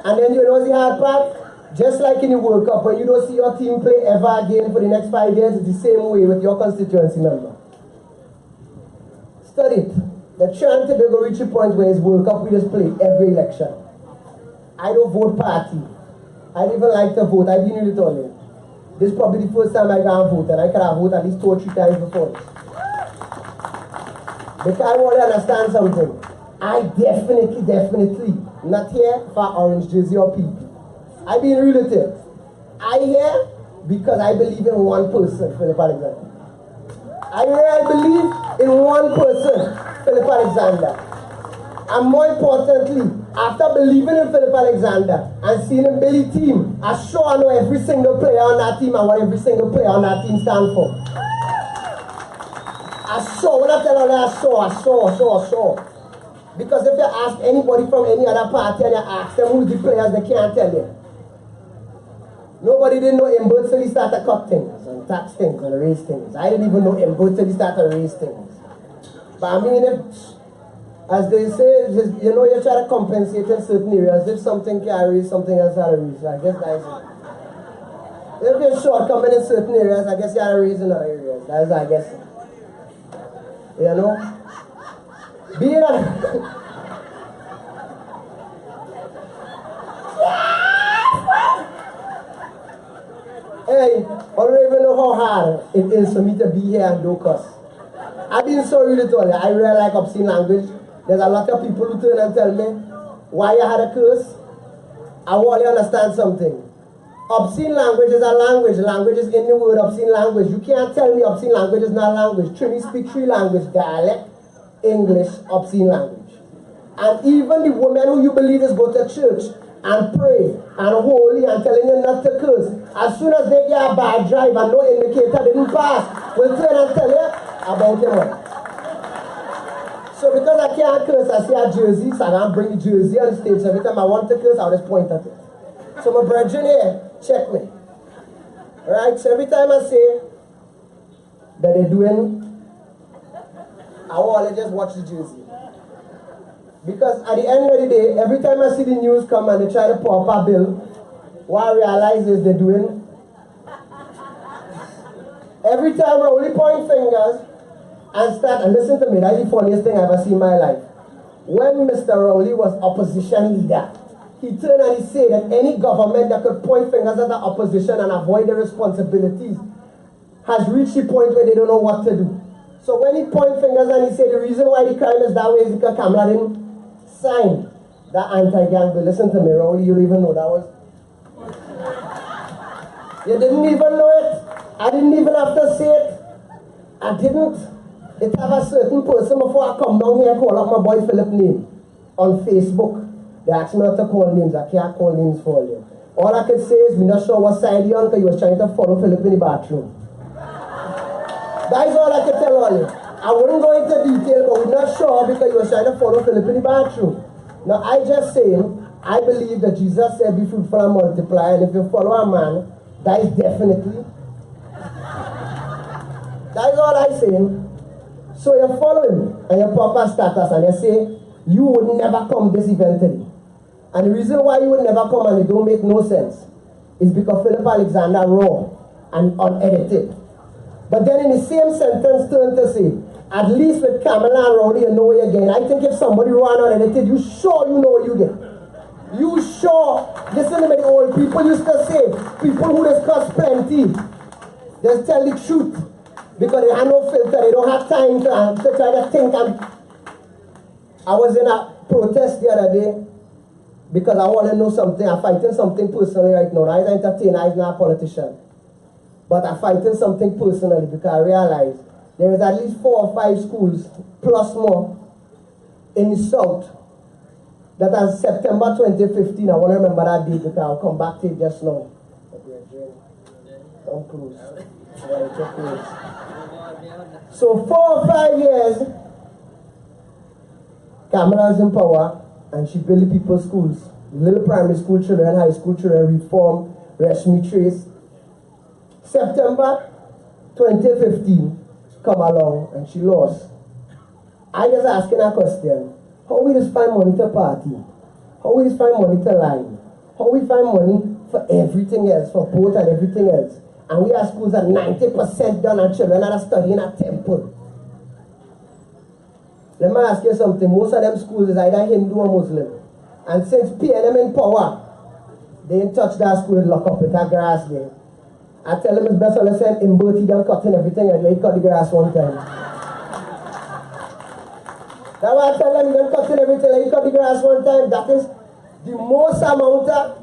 And then you know the hard part? Just like in the World Cup, when you don't see your team play ever again for the next 5 years, it's the same way with your constituency member. Study it. The Trinidad and Tobago reach a point where it's World Cup, we just play every election. I don't vote party. I don't even like to vote. I've been really told you. This is probably the first time I can vote, and I could have voted at least 2 or 3 times before this. Because I want to understand something. I definitely not here for orange jersey or PEP. I being relative. I here because I believe in one person, Phillip Alexander. I really believe in one person, Phillip Alexander. And more importantly, after believing in Phillip Alexander and seeing him build a team, I sure know every single player on that team and what every single player on that team stands for. When I tell you I saw. Because if you ask anybody from any other party and you ask them who's the players, they can't tell you. Nobody didn't know Imbert till he started to cut things and tax things and raise things. I didn't even know Imbert till he started to raise things. But I mean, as they say, you know, you try to compensate in certain areas. If something can raise, something else has to raise. So I guess that is it. If you're shortcoming in certain areas, I guess you have to raise in other areas. That is, I guess. You know? Being a... Hey, I don't even know how hard it is for me to be here and do cuss. I've been so really told you, I really like obscene language. There's a lot of people who turn and tell me why you had a curse. I want you to understand something. Obscene language is a language. Language is in the word obscene language. You can't tell me obscene language is not language. Trini speak 3 languages: dialect, English, obscene language. And even the women who you believe is go to church and pray and holy and telling you not to curse, as soon as they get a bad drive and no indicator didn't pass, will turn and tell you about him. So because I can't curse, I see a jersey, so I can't bring the jersey on the stage. So every time I want to curse, I'll just point at it. So my brethren here, check me. Alright, so every time I say that they're doing, I want to just watch the jersey. Because at the end of the day, every time I see the news come and they try to pop a bill, what I realize is they're doing. Every time I only point fingers and start, and listen to me, that's the funniest thing I've ever seen in my life. When Mr. Rowley was opposition leader, he turned and he said that any government that could point fingers at the opposition and avoid their responsibilities has reached the point where they don't know what to do. So when he pointed fingers and he said the reason why the crime is that way is because Kamala didn't sign that anti-gang bill. Listen to me, Rowley, you don't even know that was. You didn't even know it. I didn't even have to say it. I didn't. It have a certain person before I come down here and call up my boy Phillip name on Facebook. They asked me not to call names. I can't call names for you. All I could say is, I'm not sure what side you're on because you was trying to follow Phillip in the bathroom. That is all I could tell all you. I wouldn't go into detail, but we're not sure because you was trying to follow Phillip in the bathroom. Now, I just saying, I believe that Jesus said, be fruitful and multiply, and if you follow a man, that is definitely. That is all I'm saying. So you follow him, and you pop a status, and you say, you would never come this event today. And the reason why you would never come and it don't make no sense is because Phillip Alexander raw and unedited. But then in the same sentence turn to say, at least with Kamala and Rowley you know what you get. I think if somebody raw and unedited, you sure you know what you get. You sure, listen to me, the old people used to say, people who discuss plenty, just tell the truth. Because they have no filter, they don't have time to try to think. I was in a protest the other day because I want to know something. I'm fighting something personally right now. I'm not an entertainer, I'm not a politician. But I'm fighting something personally because I realize there is at least 4 or 5 schools, plus more, in the South that as September 2015, I want to remember that date because I'll come back to it just now. Come close. So 4 or 5 years, Kamala's in power, and she built people's schools. Little primary school children, high school children, reform, Rashmi Trace. September 2015, come along, and she lost. I just asking a question. How we just find money to party? How we find money to line? How we find money for everything else, for boat and everything else? And we have schools that 90% done and children are studying at temple. Let me ask you something. Most of them schools is either Hindu or Muslim. And since PNM in power, they ain't touch that school and lock up with that grass there. I tell them it's best to send him Bertie them cutting everything and they cut the grass one time. That's why I tell them them cutting everything and they cut the grass one time. That is the most amount of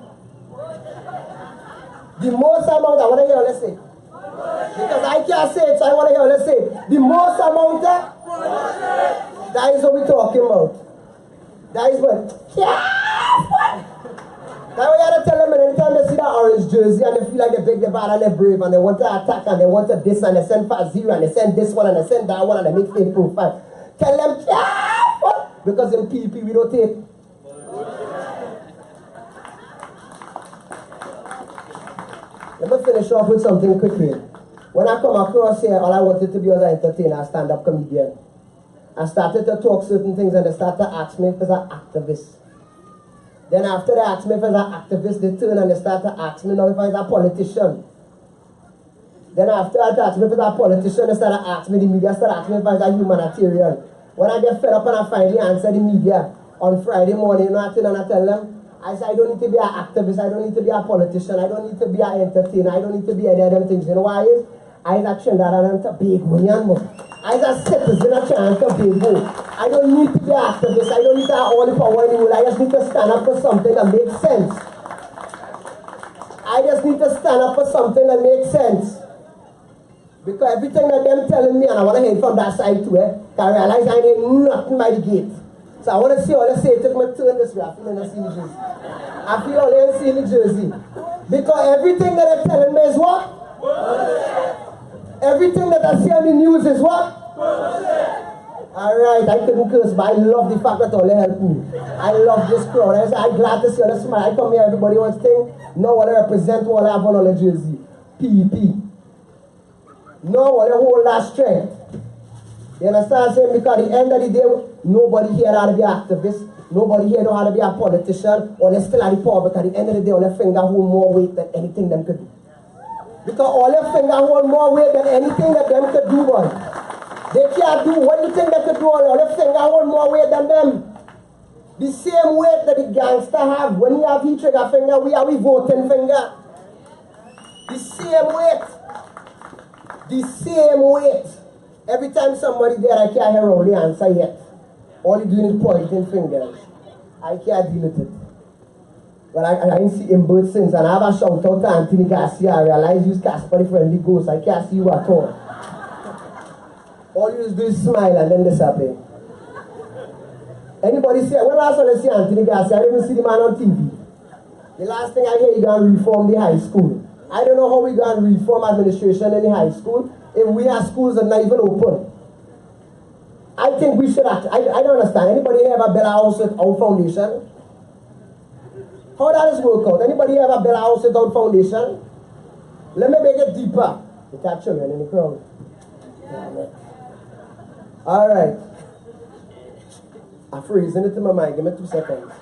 I want to hear let's say. Because I can't say it, so I want to hear let's say. The most amount of that is what we're talking about. That is what. That's why you have to tell them, and anytime they see that orange jersey and they feel like they're big, they're bad, and they're brave, and they want to attack, and they want to this, and they send fast zero, and they send this one, and they send that one, and they make fake profile. Tell them, because in PEP we don't take. Let me finish off with something quickly. When I come across here, all I wanted to be was an entertainer, a stand-up comedian. I started to talk certain things, and they started to ask me if I was an activist. Then after they asked me if I was an activist, they turn and they start to ask me now if I was a politician. Then after I asked me if I was a politician, they started asking me, the media started asking me if I was a humanitarian. When I get fed up and I finally answer the media on Friday morning, you know, I turn and I tell them, I say I don't need to be an activist, I don't need to be a politician, I don't need to be an entertainer, I don't need to be any of them things. You know why it is? I was a Trinidad and Tobago, I was a citizen of Trinidad and Tobago. I don't need to be an activist, I don't need to have all the power in the world, I just need to stand up for something that makes sense. I just need to stand up for something that makes sense. Because everything that them telling me, and I want to hear from that side too, I realize I ain't nothing by the gate. So I want to see all they say, take my turn this way, I feel like I see the jersey. I feel all they see the jersey. Because everything that they're telling me is what? Everything that I see on the news is what? Alright, I couldn't curse, but I love the fact that all they help me. I love this crowd. I'm glad to see all the smile. I come here, everybody wants thing. Know what I represent, what I have on the jersey. PEP. Know what I hold that strength. You understand what I'm saying? Because at the end of the day, nobody here how to be an activist. Nobody here know how to be a politician. Or they still at the power, because at the end of the day, all their finger hold more weight than anything them could do. Because all their finger hold more weight than anything that them could do, boy. They can't do what you think they could do, all their finger hold more weight than them. The same weight that the gangster have. When we have heat trigger finger, we have a voting finger. The same weight. The same weight. Every time somebody there, I can't hear all the answer yet. All you doing is pointing fingers. I can't deal with it. But I ain't see him bird since, and I have a shout out to Anthony Garcia. I realize you's Casper the Friendly Ghost. I can't see you at all. All you just do is smile and then disappear. Anybody see, when last time I see Anthony Garcia, I didn't see the man on TV. The last thing I hear, you gonna reform the high school. I don't know how we gonna reform administration in the high school if we have schools that are not even open. I think we should act. I don't understand. Anybody here ever build a house without foundation? How does this work out? Anybody ever build a house without foundation? Let me make it deeper. You got children in the crowd. Alright. I'm freezing it in my mind. Give me 2 seconds.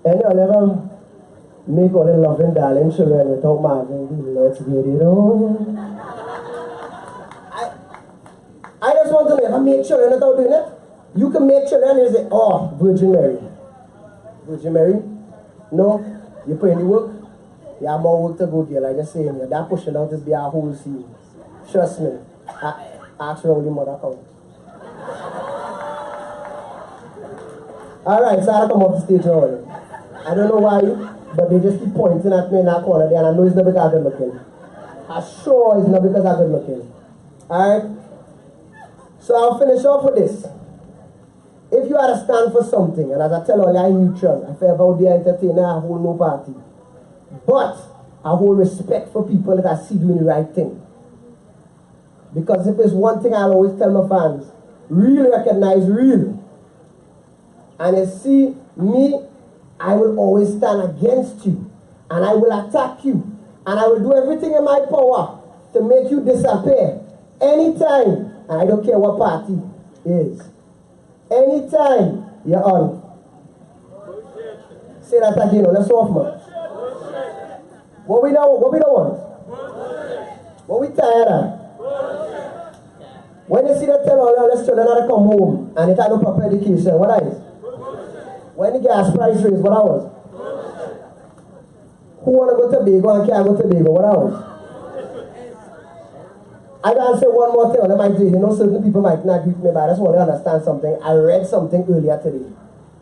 Anyone ever make all the loving darling children without margin? Let's get it on. I just want to never make children without doing it. You can make children and you say, oh, Virgin Mary. Virgin Mary? No? You put in the work? You have more work to go, girl. I just say, that pushing out is be a whole scene. Trust me. Ask around the mother count. Alright, so I come off the stage already. I don't know why, but they just keep pointing at me in that corner there, and I know it's not because I'm good looking. I'm sure it's not because I'm good looking. Alright? So I'll finish off with this. If you are to stand for something, and as I tell all you, I'm neutral. If I ever be an entertainer, I hold no party. But I hold respect for people that I see doing the right thing. Because if there's one thing I'll always tell my fans, really recognize real. And you see me, I will always stand against you. And I will attack you. And I will do everything in my power to make you disappear. Anytime. And I don't care what party. is anytime you're on. Say that again, let's off, man. What we don't want? What we tired of? When you see that tell all the children that come home and it had no proper education, what is? When the gas price raise, what hours? Who wanna go to Tobago and can't go to Tobago, what hours? I gotta say one more thing, certain people might not agree with me, but I just want to understand something. I read something earlier today.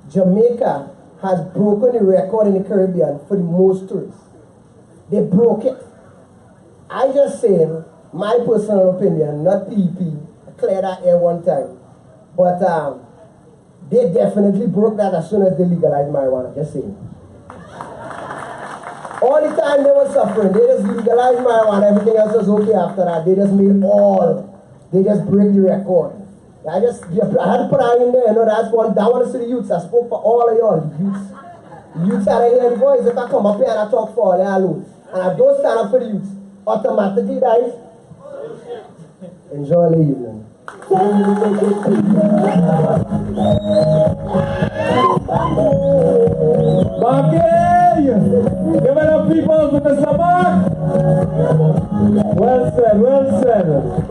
Jamaica has broken the record in the Caribbean for the most tourists. They broke it. I just saying, my personal opinion, not PEP, clear that air one time. But they definitely broke that as soon as they legalized marijuana, just saying. All the time they were suffering, they just legalized marijuana, everything else was okay after that. They just break the record. I had to put that in there, that one is to the youths. I spoke for all of y'all, the youths. The youths are here, the boys, if I come up here and I talk for all, they alone. And I don't stand up for the youths, automatically, guys. Enjoy the evening. Give it up, people, for Mr. Mark. Well said.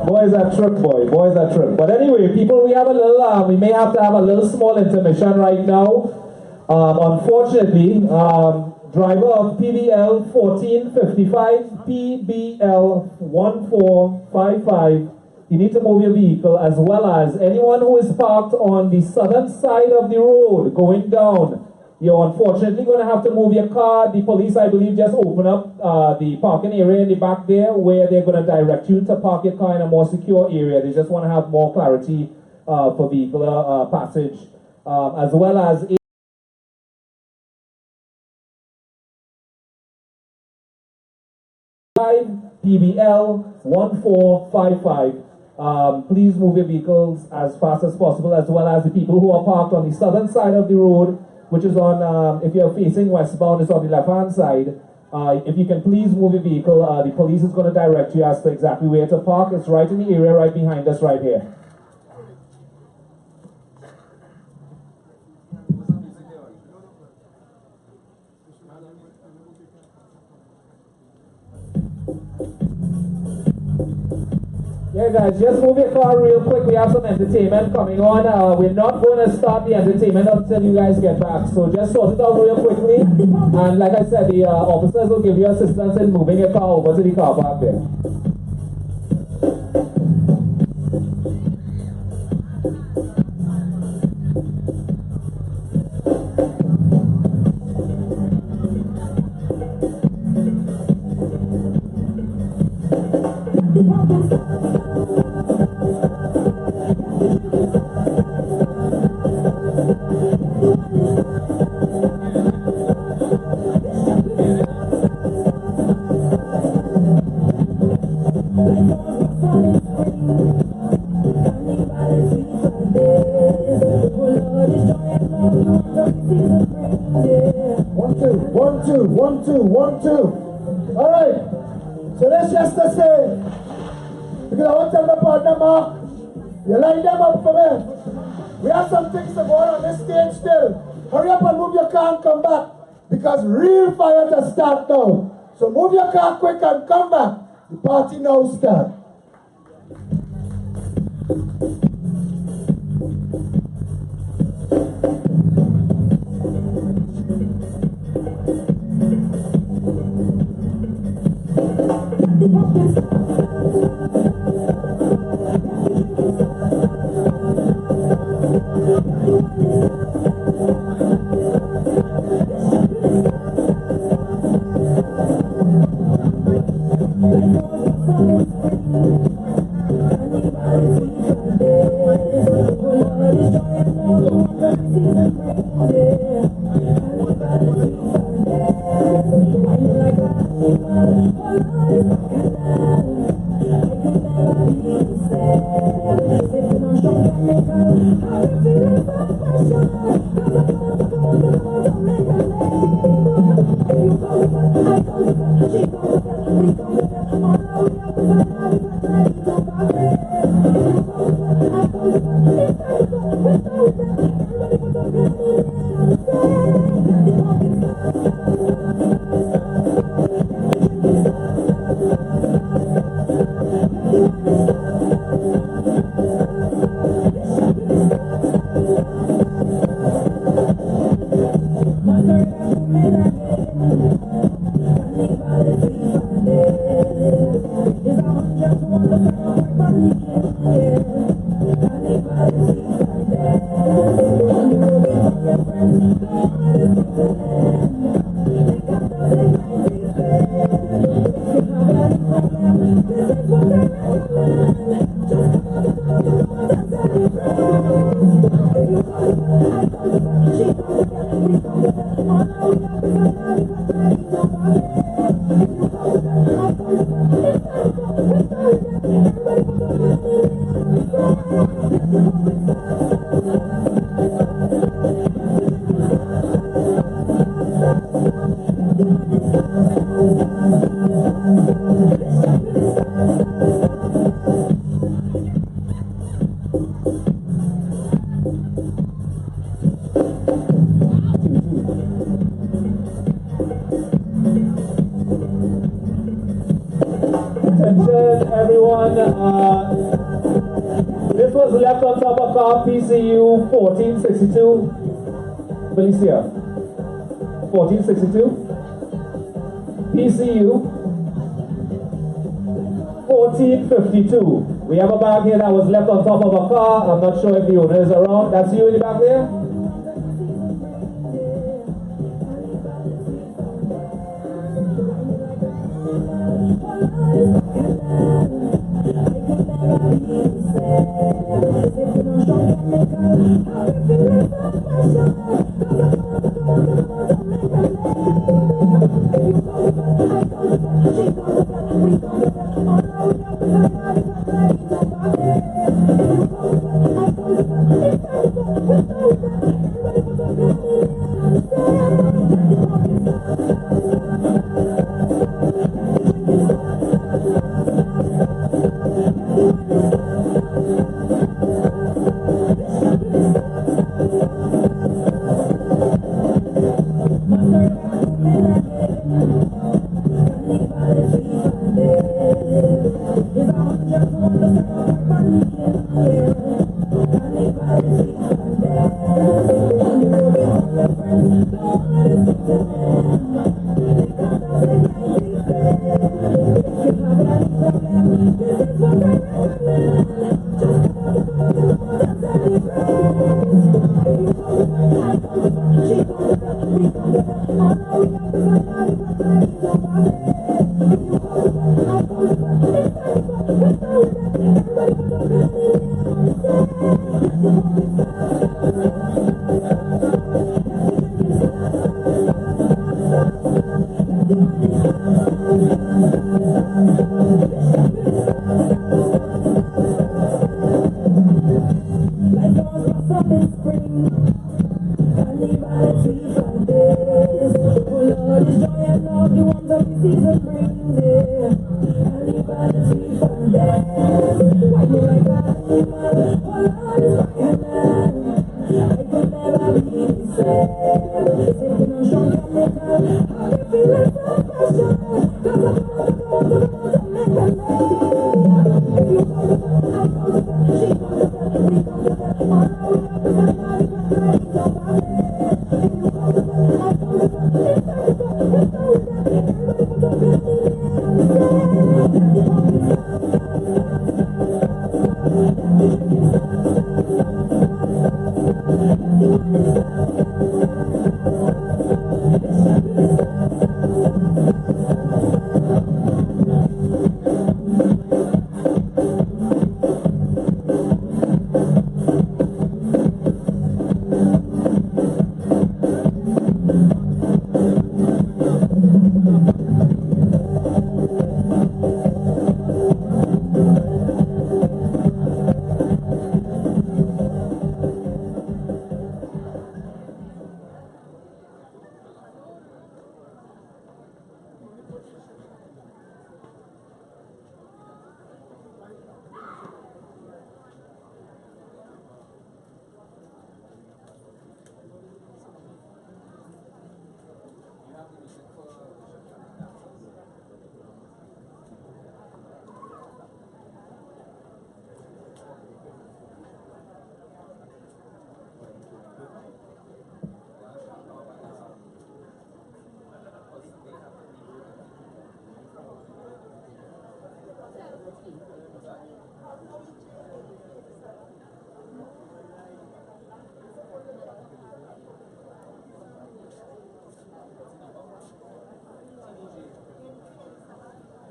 Boys are trick, boys are trick. But anyway, people, we have a little, we may have to have a little small intermission right now. Unfortunately, driver of PBL 1455, PBL 1455, you need to move your vehicle, as well as anyone who is parked on the southern side of the road going down. You're unfortunately going to have to move your car. The police, I believe, just open up the parking area in the back there, where they're going to direct you to park your car in a more secure area. They just want to have more clarity for vehicular passage, as well as PBL 1455. Please move your vehicles as fast as possible, as well as the people who are parked on the southern side of the road, which is on, if you're facing westbound, it's on the left-hand side. If you can please move your vehicle, the police is going to direct you as to exactly where to park. It's right in the area right behind us right here. Yeah, guys, just move your car real quick. We have some entertainment coming on. We're not going to start the entertainment until you guys get back. So just sort it out real quickly. And like I said, the officers will give you assistance in moving your car over to the car park there. One, two. All right. So let's just say, because I want to tell my partner Mark, you line them up for me. We have some things to go on this stage still. Hurry up and move your car and come back, because real fire to start now. So move your car quick and come back. The party now starts. Thank you. Attention everyone, this was left on top of car PCU 1462. Felicia, 1462. PCU 1452. We have a bag here that was left on top of a car. I'm not sure if the owner is around. That's you in the back there?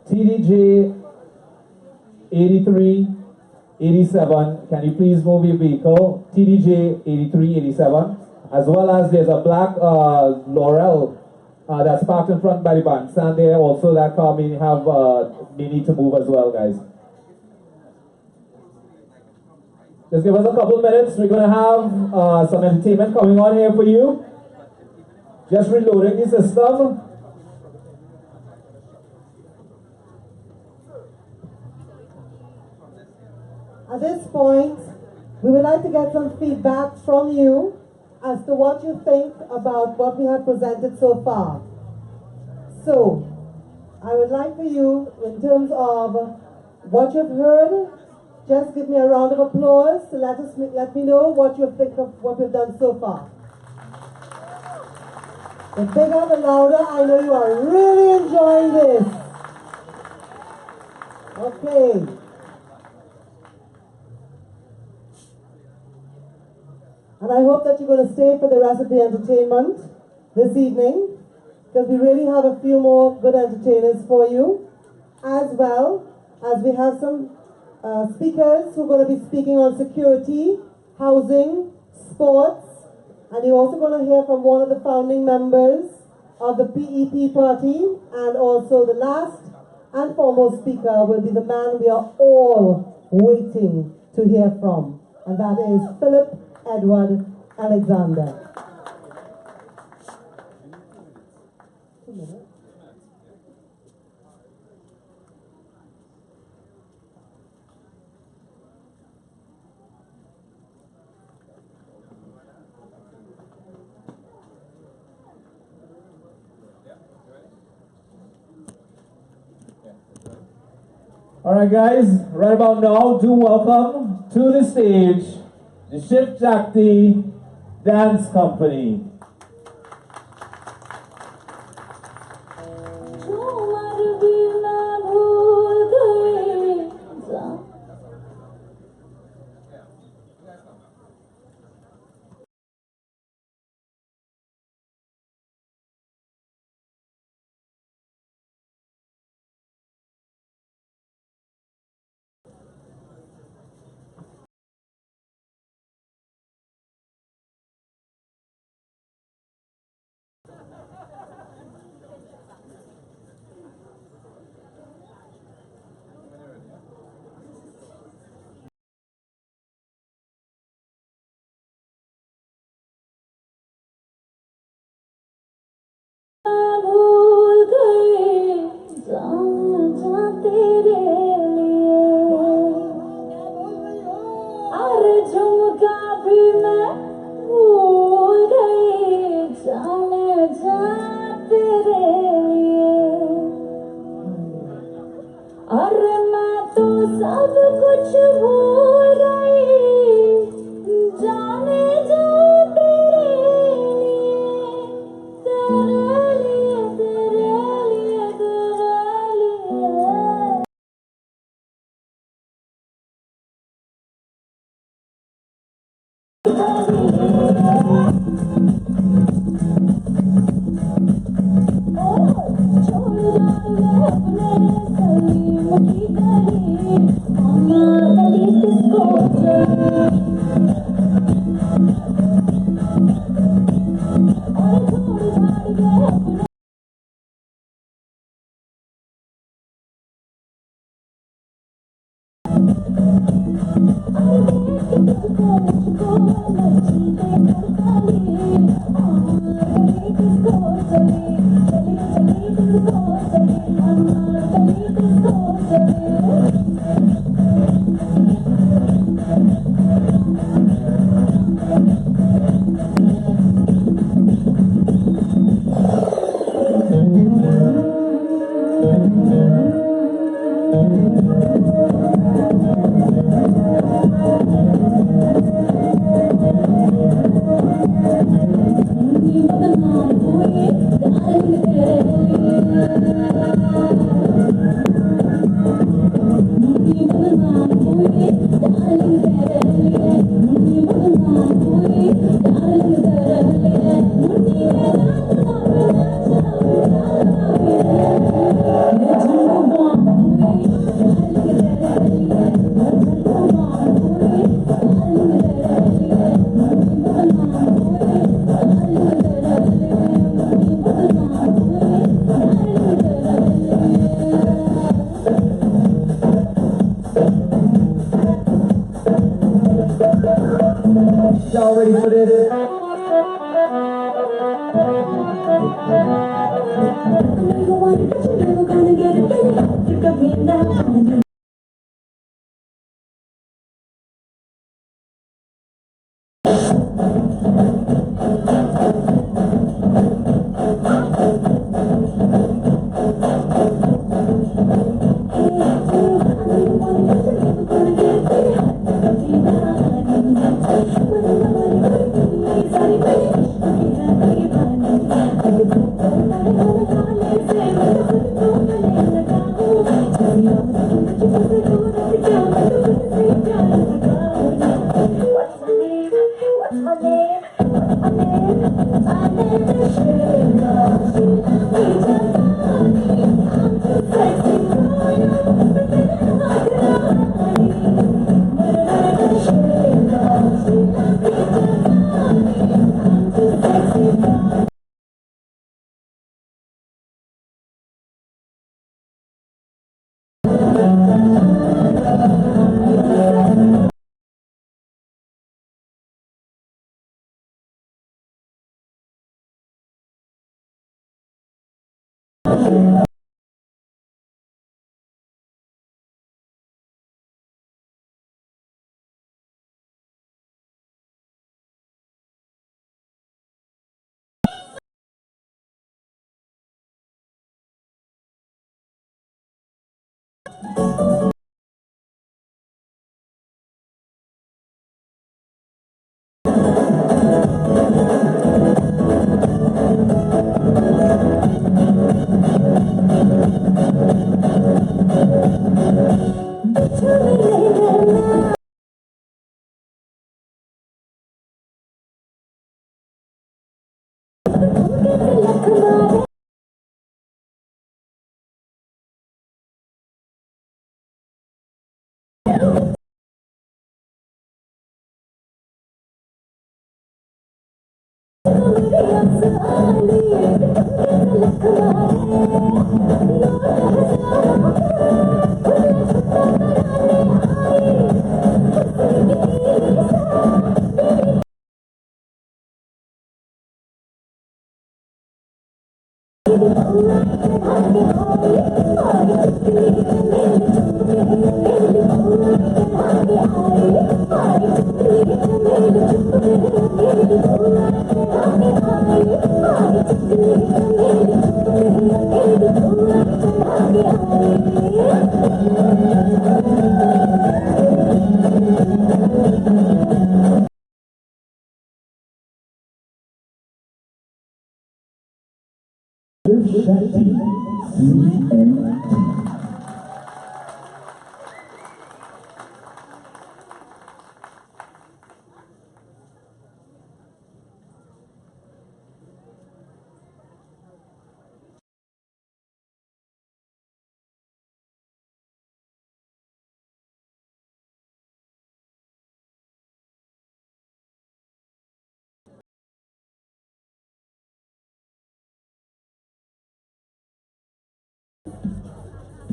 TDJ 8387, can you please move your vehicle? TDJ 8387, as well as there's a black Laurel that's parked in front by the bandstand there. Also, that car may need to move as well, guys. Just give us a couple minutes. We're going to have some entertainment coming on here for you. Just reloading the system. At this point, we would like to get some feedback from you as to what you think about what we have presented so far. So, I would like for you, in terms of what you've heard, just give me a round of applause to let me know what you think of what we've done so far. The bigger, the louder. I know you are really enjoying this. Okay. And I hope that you're going to stay for the rest of the entertainment this evening, because we really have a few more good entertainers for you, as well as we have some speakers who are going to be speaking on security, housing, sports, and you're also going to hear from one of the founding members of the PEP party, and also the last and foremost speaker will be the man we are all waiting to hear from, and that is Phillip Edward Alexander. Alright guys, right about now, do welcome to the stage the Shift Jakti Dance Company. y'all ready for this?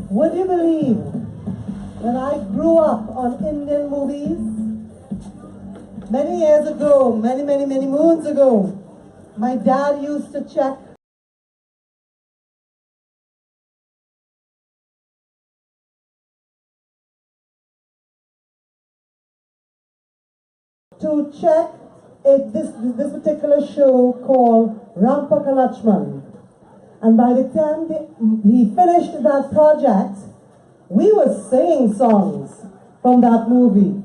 Would you believe that I grew up on Indian movies? Many years ago, many moons ago, my dad used to check this particular show called Rampaka Lakshman. And by the time he finished that project, we were singing songs from that movie.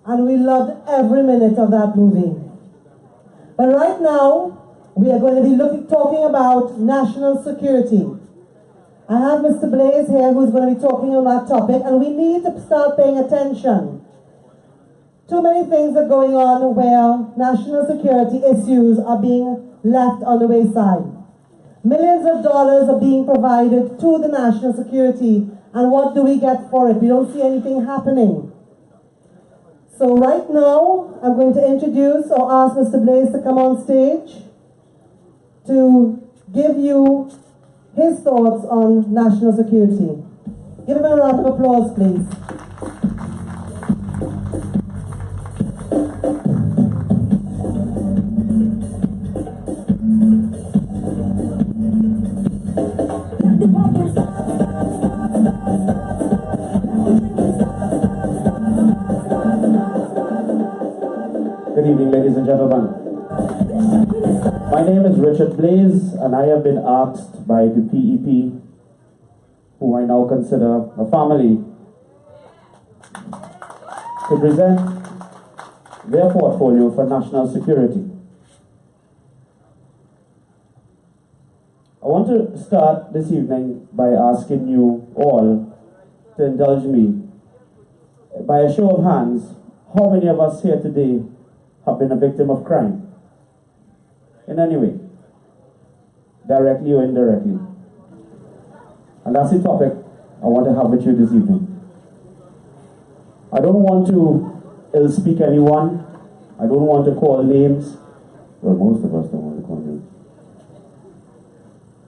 And we loved every minute of that movie. But right now, we are going to be talking about national security. I have Mr. Blaze here who's going to be talking on that topic, and we need to start paying attention. Too many things are going on where national security issues are being left on the wayside. Millions of dollars are being provided to the national security, and what do we get for it? We don't see anything happening. So right now, I'm going to introduce or ask Mr. Blaze to come on stage to give you his thoughts on national security. Give him a round of applause, please. evening, ladies and gentlemen. My name is Richard Blaze, and I have been asked by the PEP, who I now consider a family, to present their portfolio for national security. I want to start this evening by asking you all to indulge me. By a show of hands, how many of us here today have been a victim of crime? In any way, directly or indirectly. And that's the topic I want to have with you this evening. I don't want to ill-speak anyone. I don't want to call names. Well, most of us don't want to call names.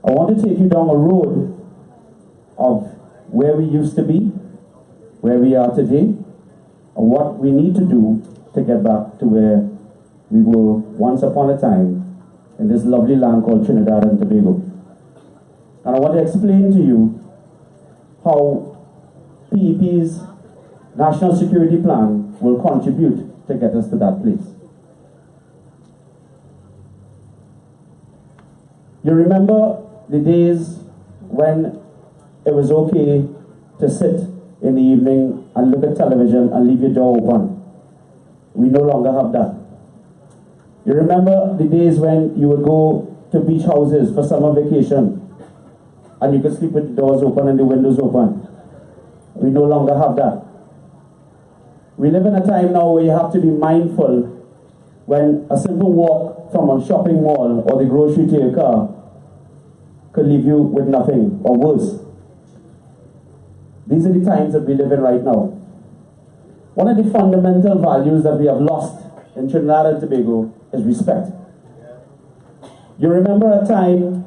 I want to take you down a road of where we used to be, where we are today, and what we need to do to get back to where we were once upon a time in this lovely land called Trinidad and Tobago. And I want to explain to you how PEP's National Security Plan will contribute to get us to that place. You remember the days when it was okay to sit in the evening and look at television and leave your door open. We no longer have that. You remember the days when you would go to beach houses for summer vacation and you could sleep with the doors open and the windows open. We no longer have that. We live in a time now where you have to be mindful when a simple walk from a shopping mall or the grocery to your car could leave you with nothing or worse. These are the times that we live in right now. One of the fundamental values that we have lost in Trinidad and Tobago is respect. You remember a time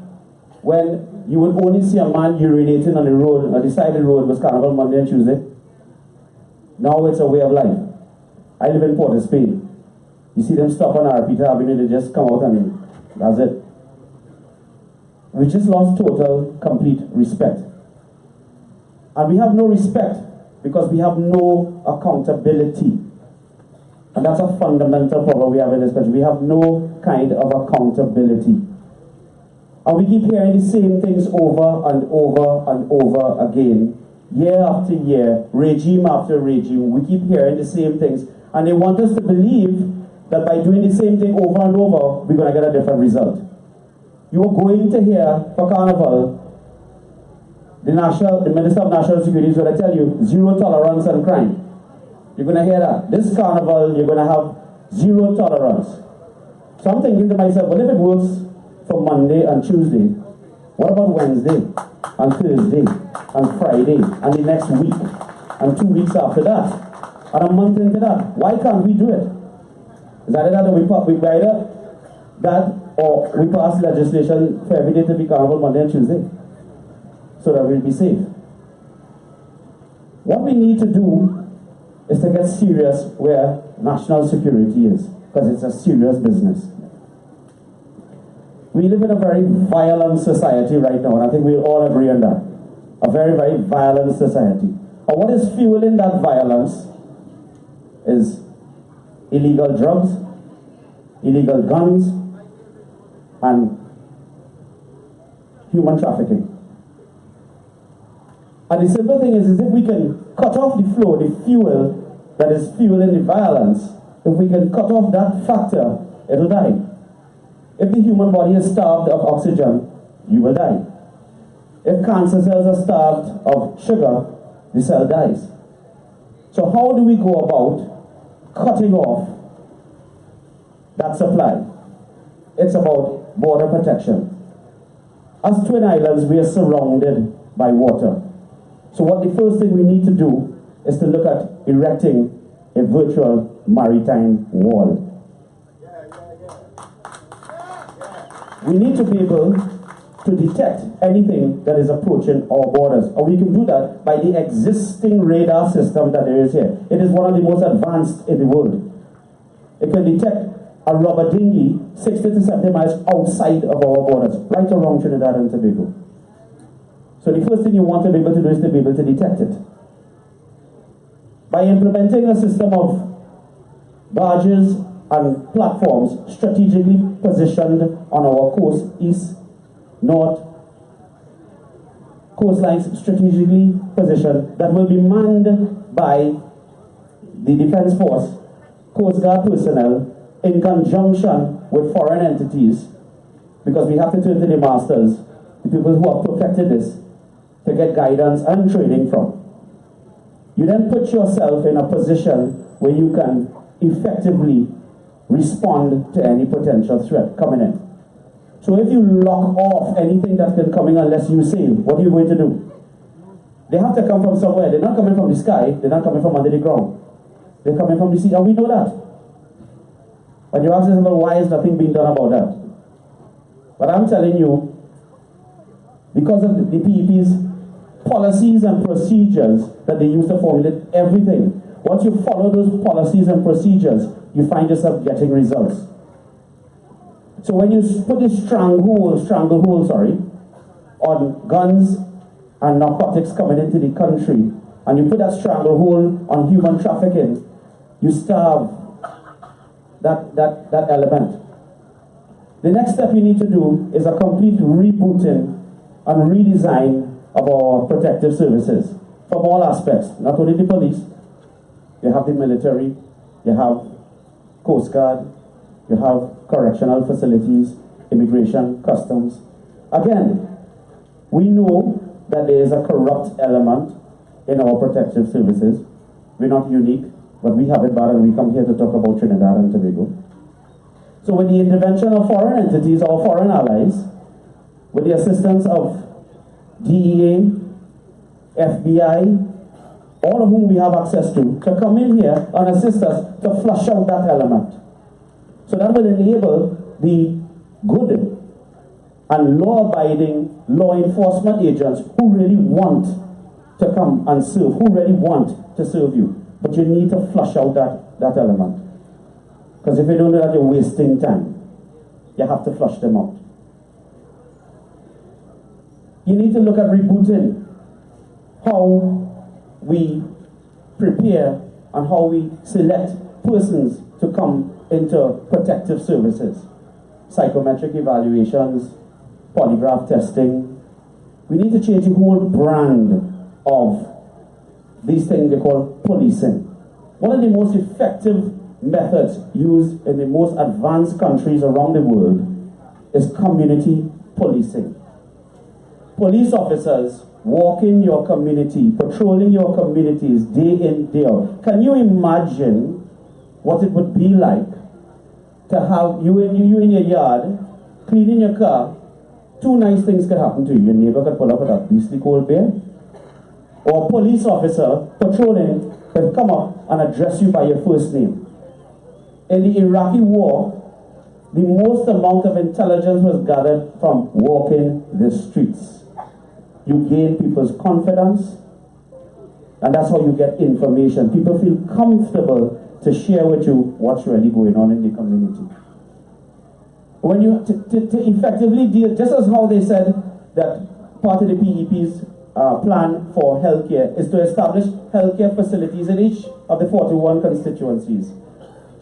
when you would only see a man urinating on the road, on the side of the road was Carnival Monday and Tuesday? Now it's a way of life. I live in Port of Spain. You see them stop on our Peter Avenue, they just come out and that's it. We just lost total, complete respect. And we have no respect because we have no accountability. And that's a fundamental problem we have in this country. We have no kind of accountability. And we keep hearing the same things over and over and over again. Year after year, regime after regime, we keep hearing the same things. And they want us to believe that by doing the same thing over and over, we're going to get a different result. You are going to hear for Carnival, the Minister of National Security is going to tell you zero tolerance on crime. You're going to hear that. This Carnival, you're going to have zero tolerance. So I'm thinking to myself, well, if it works for Monday and Tuesday, what about Wednesday and Thursday and Friday and the next week and 2 weeks after that and a month into that? Why can't we do it? Is that either we either that or we pass legislation for every day to be Carnival Monday and Tuesday so that we'll be safe? What we need to do is to get serious where national security is, because it's a serious business. We live in a very violent society right now, and I think we'll all agree on that. A very, very violent society. And what is fueling that violence is illegal drugs, illegal guns, and human trafficking. And the simple thing is if we can cut off the flow, the fuel that is fueling the violence, if we can cut off that factor, it'll die. If the human body is starved of oxygen, you will die. If cancer cells are starved of sugar, the cell dies. So how do we go about cutting off that supply? It's about border protection. As Twin Islands, we are surrounded by water. So what the first thing we need to do is to look at erecting a virtual maritime wall. We need to be able to detect anything that is approaching our borders. And we can do that by the existing radar system that there is here. It is one of the most advanced in the world. It can detect a rubber dinghy 60 to 70 miles outside of our borders, right around Trinidad and Tobago. So the first thing you want to be able to do is to be able to detect it. By implementing a system of barges and platforms strategically positioned on our coast, east, north, coastlines strategically positioned, that will be manned by the Defense Force, Coast Guard personnel, in conjunction with foreign entities, because we have to turn to the masters, the people who have perfected this, to get guidance and training from. You then put yourself in a position where you can effectively respond to any potential threat coming in. So if you lock off anything that can come in unless you say, what are you going to do? They have to come from somewhere. They're not coming from the sky. They're not coming from under the ground. They're coming from the sea, and we know that. But you ask yourself, why is nothing being done about that? But I'm telling you, because of the PEP's policies and procedures that they use to formulate everything, once you follow those policies and procedures, you find yourself getting results. So when you put a stranglehold on guns and narcotics coming into the country, and you put that stranglehold on human trafficking, you starve that element. The next step you need to do is a complete rebooting and redesign of our protective services from all aspects, not only the police. You have the military, you have Coast Guard, you have correctional facilities, immigration, customs. Again, we know that there is a corrupt element in our protective services. We're not unique, but we have it bad, and we come here to talk about Trinidad and Tobago. So with the intervention of foreign entities or foreign allies, with the assistance of DEA, FBI, all of whom we have access to come in here and assist us to flush out that element. So that will enable the good and law-abiding law enforcement agents who really want to come and serve, who really want to serve you. But you need to flush out that element. Because if you don't do that, you're wasting time. You have to flush them out. You need to look at rebooting how we prepare and how we select persons to come into protective services. Psychometric evaluations, polygraph testing. We need to change the whole brand of these things they call policing. One of the most effective methods used in the most advanced countries around the world is community policing. Police officers walk in your community, patrolling your communities day in, day out. Can you imagine what it would be like to have you in your yard, cleaning your car? Two nice things could happen to you. Your neighbor could pull up with that beastly cold beer, or a police officer patrolling could come up and address you by your first name. In the Iraqi war, the most amount of intelligence was gathered from walking the streets. You gain people's confidence, and that's how you get information. People feel comfortable to share with you what's really going on in the community. When you to effectively deal, just as how they said that part of the PEP's plan for healthcare is to establish healthcare facilities in each of the 41 constituencies.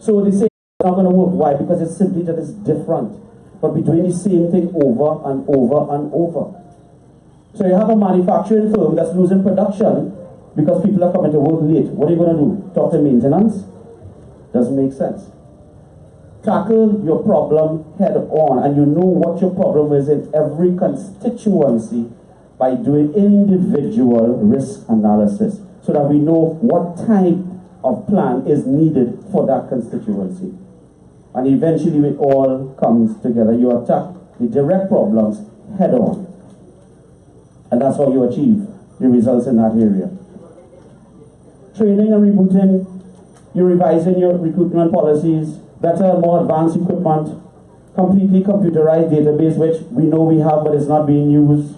So they say it's not going to work. Why? Because it's simply that it's different. But we're doing the same thing over and over and over. So you have a manufacturing firm that's losing production because people are coming to work late. What are you going to do? Talk to maintenance? Doesn't make sense. Tackle your problem head on, and you know what your problem is in every constituency by doing individual risk analysis so that we know what type of plan is needed for that constituency. And eventually it all comes together. You attack the direct problems head on. And that's how you achieve the results in that area. Training and rebooting, you're revising your recruitment policies, better, more advanced equipment, completely computerized database, which we know we have but is not being used,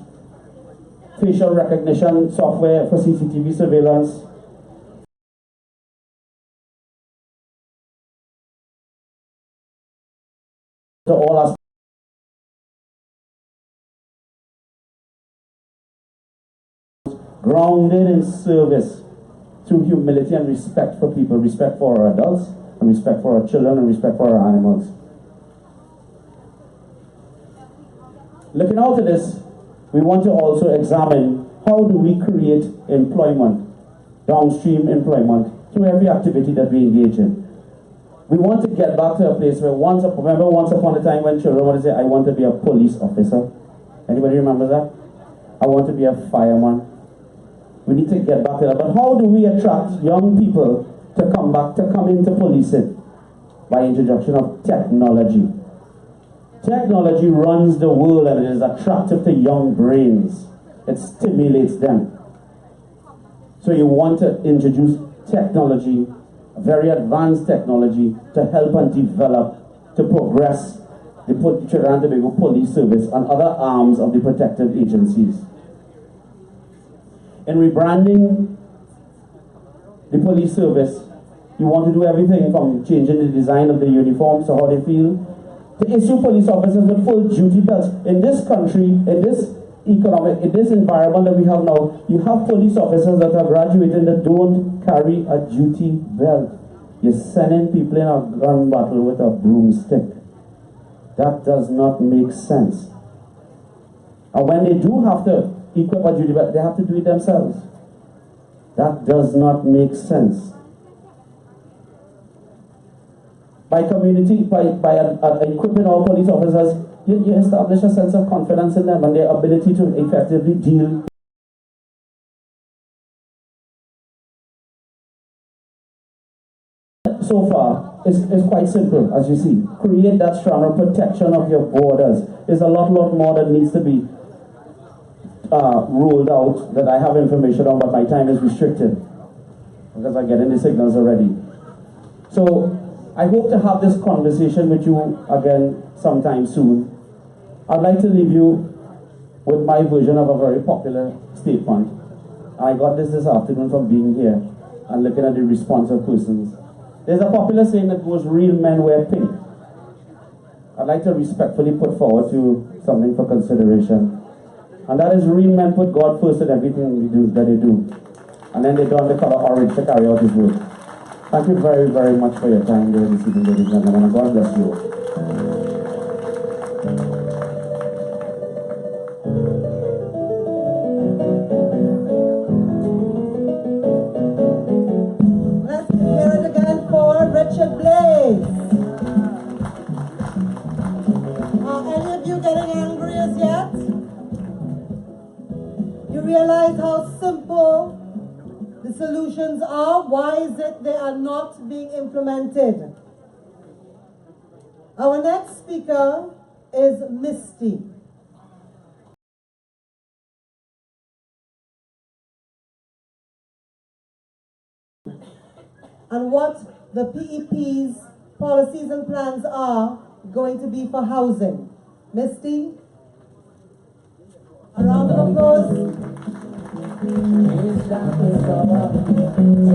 facial recognition software for CCTV surveillance, to all aspects. Grounded in service through humility and respect for people, respect for our adults, and and respect for our children, and respect for our animals. Looking out at this, we want to also examine how do we create employment, downstream employment, through every activity that we engage in. We want to get back to a place where once upon a time when children want to say, I want to be a police officer. Anybody remember that? I want to be a fireman. We need to get back to that. But how do we attract young people to come into policing? By introduction of technology. Technology runs the world and it is attractive to young brains. It stimulates them. So you want to introduce technology, very advanced technology, to help and develop, to progress the Trinidad and Tobago Police Service and other arms of the protective agencies. In rebranding the police service, you want to do everything from changing the design of the uniforms to how they feel, to issue police officers with full duty belts. In this country, in this environment that we have now, you have police officers that are graduating that don't carry a duty belt. You're sending people in a gun battle with a broomstick. That does not make sense. And when they do have to equip a duty belt, they have to do it themselves. That does not make sense. By equipping our police officers, you establish a sense of confidence in them and their ability to effectively deal. So far, it's quite simple, as you see. Create that stronger protection of your borders. There's a lot more that needs to be rolled out that I have information on, but my time is restricted because I'm getting the signals already. So I hope to have this conversation with you again sometime soon. I'd like to leave you with my version of a very popular statement. I got this afternoon from being here and looking at the response of persons. There's a popular saying that goes, real men wear pink. I'd like to respectfully put forward to you something for consideration. And that is, real men put God first in everything that they do. And then they don the color orange to carry out his work. Thank you very, very much for your time here this evening, ladies and gentlemen, and God bless you. Let's hear it again for Richard Blaze. Are any of you getting angry as yet? You realize how simple the solutions are? Why is it they are not being implemented? Our next speaker is Misty. And what the PEP's policies and plans are going to be for housing. Misty? A round of applause. So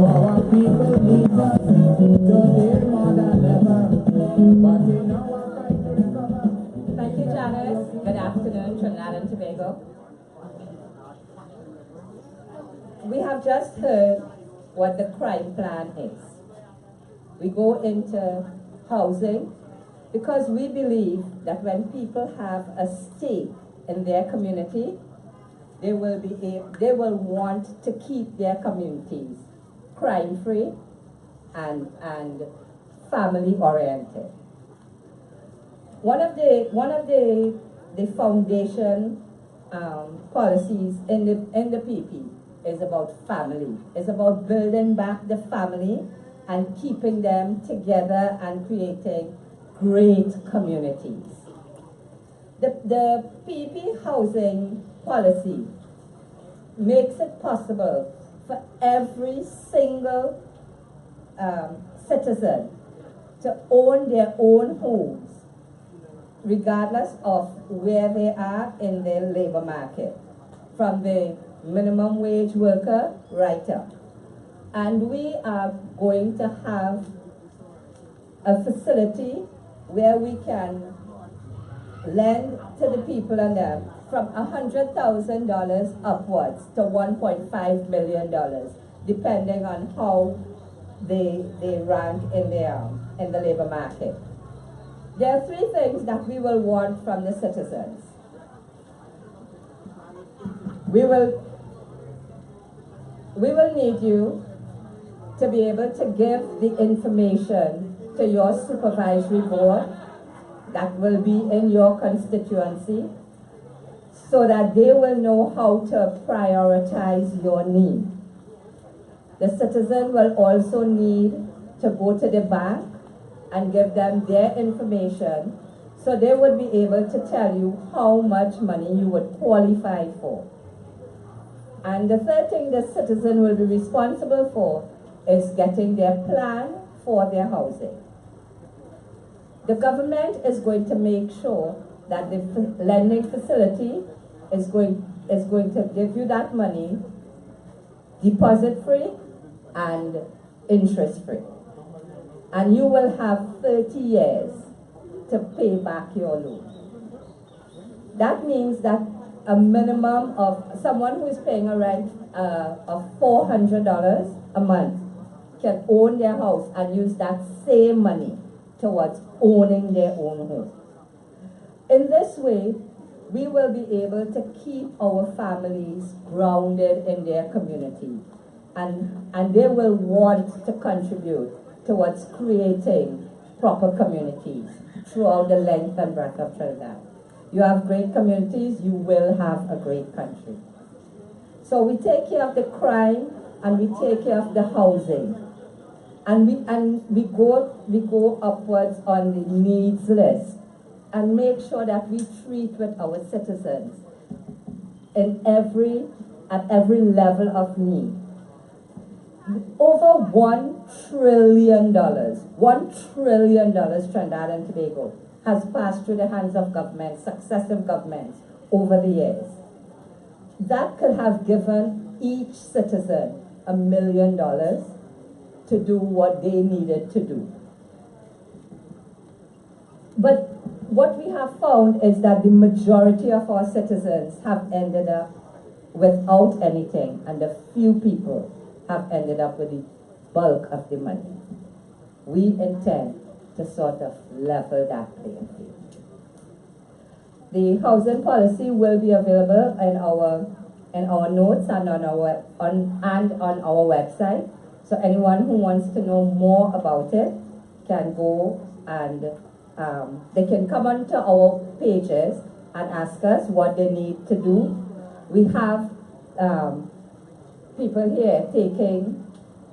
our people need us today more than ever. But in our fight to recover. Thank you, Janice. Good afternoon, Trinidad and Tobago. We have just heard what the crime plan is. We go into housing because we believe that when people have a stake in their community, they will want to keep their communities crime-free and family-oriented. One of the foundation policies in the PEP is about family. It's about building back the family and keeping them together and creating great communities. The PEP housing policy makes it possible for every single citizen to own their own homes, regardless of where they are in the labor market, from the minimum wage worker right up. And we are going to have a facility where we can lend to the people and them from $100,000 upwards to $1.5 million, depending on how they rank in the labor market. There are three things that we will want from the citizens. We will need you to be able to give the information to your supervisory board that will be in your constituency so that they will know how to prioritize your need. The citizen will also need to go to the bank and give them their information so they would be able to tell you how much money you would qualify for. And the third thing the citizen will be responsible for is getting their plan for their housing. The government is going to make sure that the lending facility is going to give you that money deposit-free and interest-free. And you will have 30 years to pay back your loan. That means that a minimum of someone who is paying a rent of $400 a month can own their house and use that same money towards owning their own home. In this way, we will be able to keep our families grounded in their community, and they will want to contribute towards creating proper communities throughout the length and breadth of Trinidad. You have great communities, you will have a great country. So we take care of the crime and we take care of the housing. And we go upwards on the needs list and make sure that we treat with our citizens at every level of need. Over $1 trillion Trinidad and Tobago has passed through the hands of governments, successive governments, over the years. That could have given each citizen $1 million to do what they needed to do. But what we have found is that the majority of our citizens have ended up without anything, and a few people have ended up with the bulk of the money. We intend to sort of level that playing field. The housing policy will be available in our notes and on our website. So anyone who wants to know more about it can go and they can come onto our pages and ask us what they need to do. We have people here taking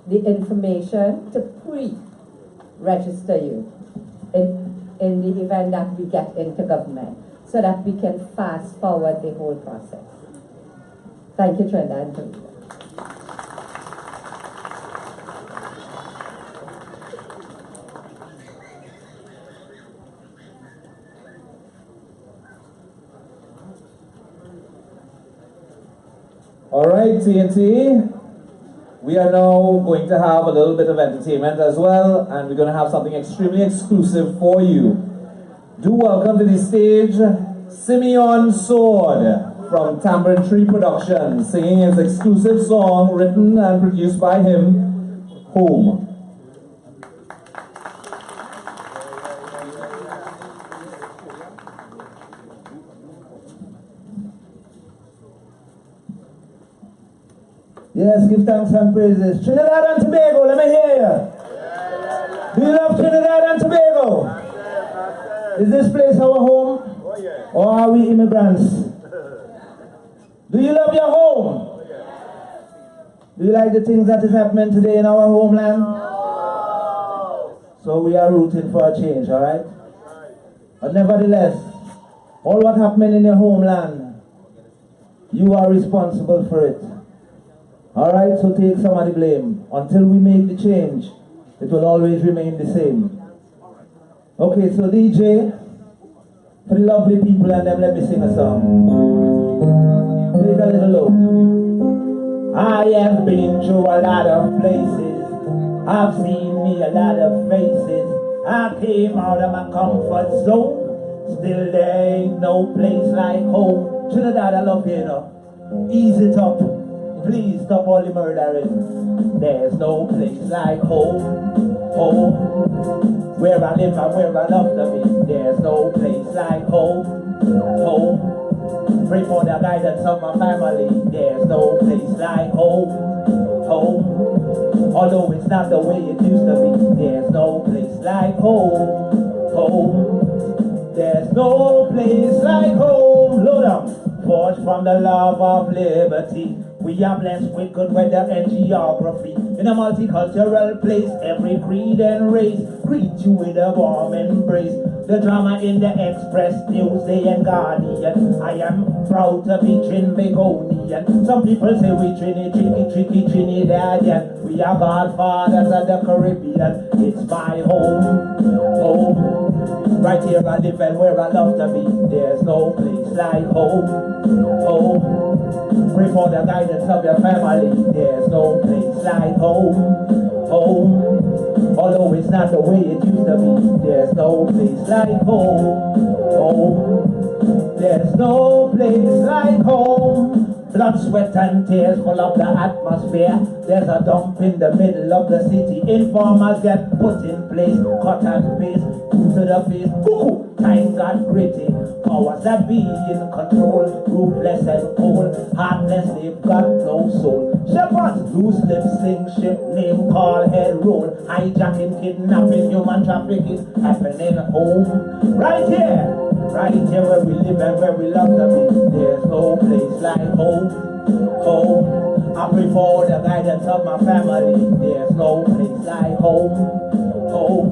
the information to pre-register you in the event that we get into government, so that we can fast forward the whole process. Thank you, Trinidad and Tobago. All right, TNT. We are now going to have a little bit of entertainment as well, and we're going to have something extremely exclusive for you. Do welcome to the stage Simeon Sword from Tambourine Tree Productions, singing his exclusive song written and produced by him, Home. Yes, give thanks and praises. Trinidad and Tobago, let me hear you. Do you love Trinidad and Tobago? Is this place our home? Or are we immigrants? Do you love your home? Do you like the things that is happening today in our homeland? So we are rooting for a change, alright? But nevertheless, all what happening in your homeland, you are responsible for it. Alright, so take some of the blame. Until we make the change, it will always remain the same. Okay, so DJ, for the lovely people and them, let me sing a song. Play it a little low. I have been through a lot of places. I've seen me a lot of faces. I came out of my comfort zone. Still there ain't no place like home. Trinidad, I love you, you know. Ease it up. Please stop all the murdering. There's no place like home, home. Where I live and where I love to be. There's no place like home, home. Pray for the guidance of my family. There's no place like home, home. Although it's not the way it used to be. There's no place like home, home. There's no place like home. Load up. Forged from the love of liberty. We are blessed with good weather and geography. In a multicultural place, every creed and race greet you with a warm embrace. The drama in the Express, Newsday and Guardian. I am proud to be Trinbagonian. Some people say we tricky Trinidadian. We are godfathers of the Caribbean. It's my home, home. Right here I live and where I love to be. There's no place like home, home. Pray for the guidance of your family. There's no place like home, home. Although it's not the way it used to be. There's no place like home, home. There's no place like home. Blood, sweat and tears full of the atmosphere. There's a dump in the middle of the city. Informers get put in place. Cut and paste, two to the face. Cuckoo, time got gritty. Powers that be in control. Ruthless and cold. Heartless, they've got no soul. Shepherds, loose lips, sing ship, name call, head roll. Hijacking, kidnapping, human trafficking happening home. Right here where we live and where we love to be. There's no place like home, home. I pray for the guidance of my family. There's no place like home, home.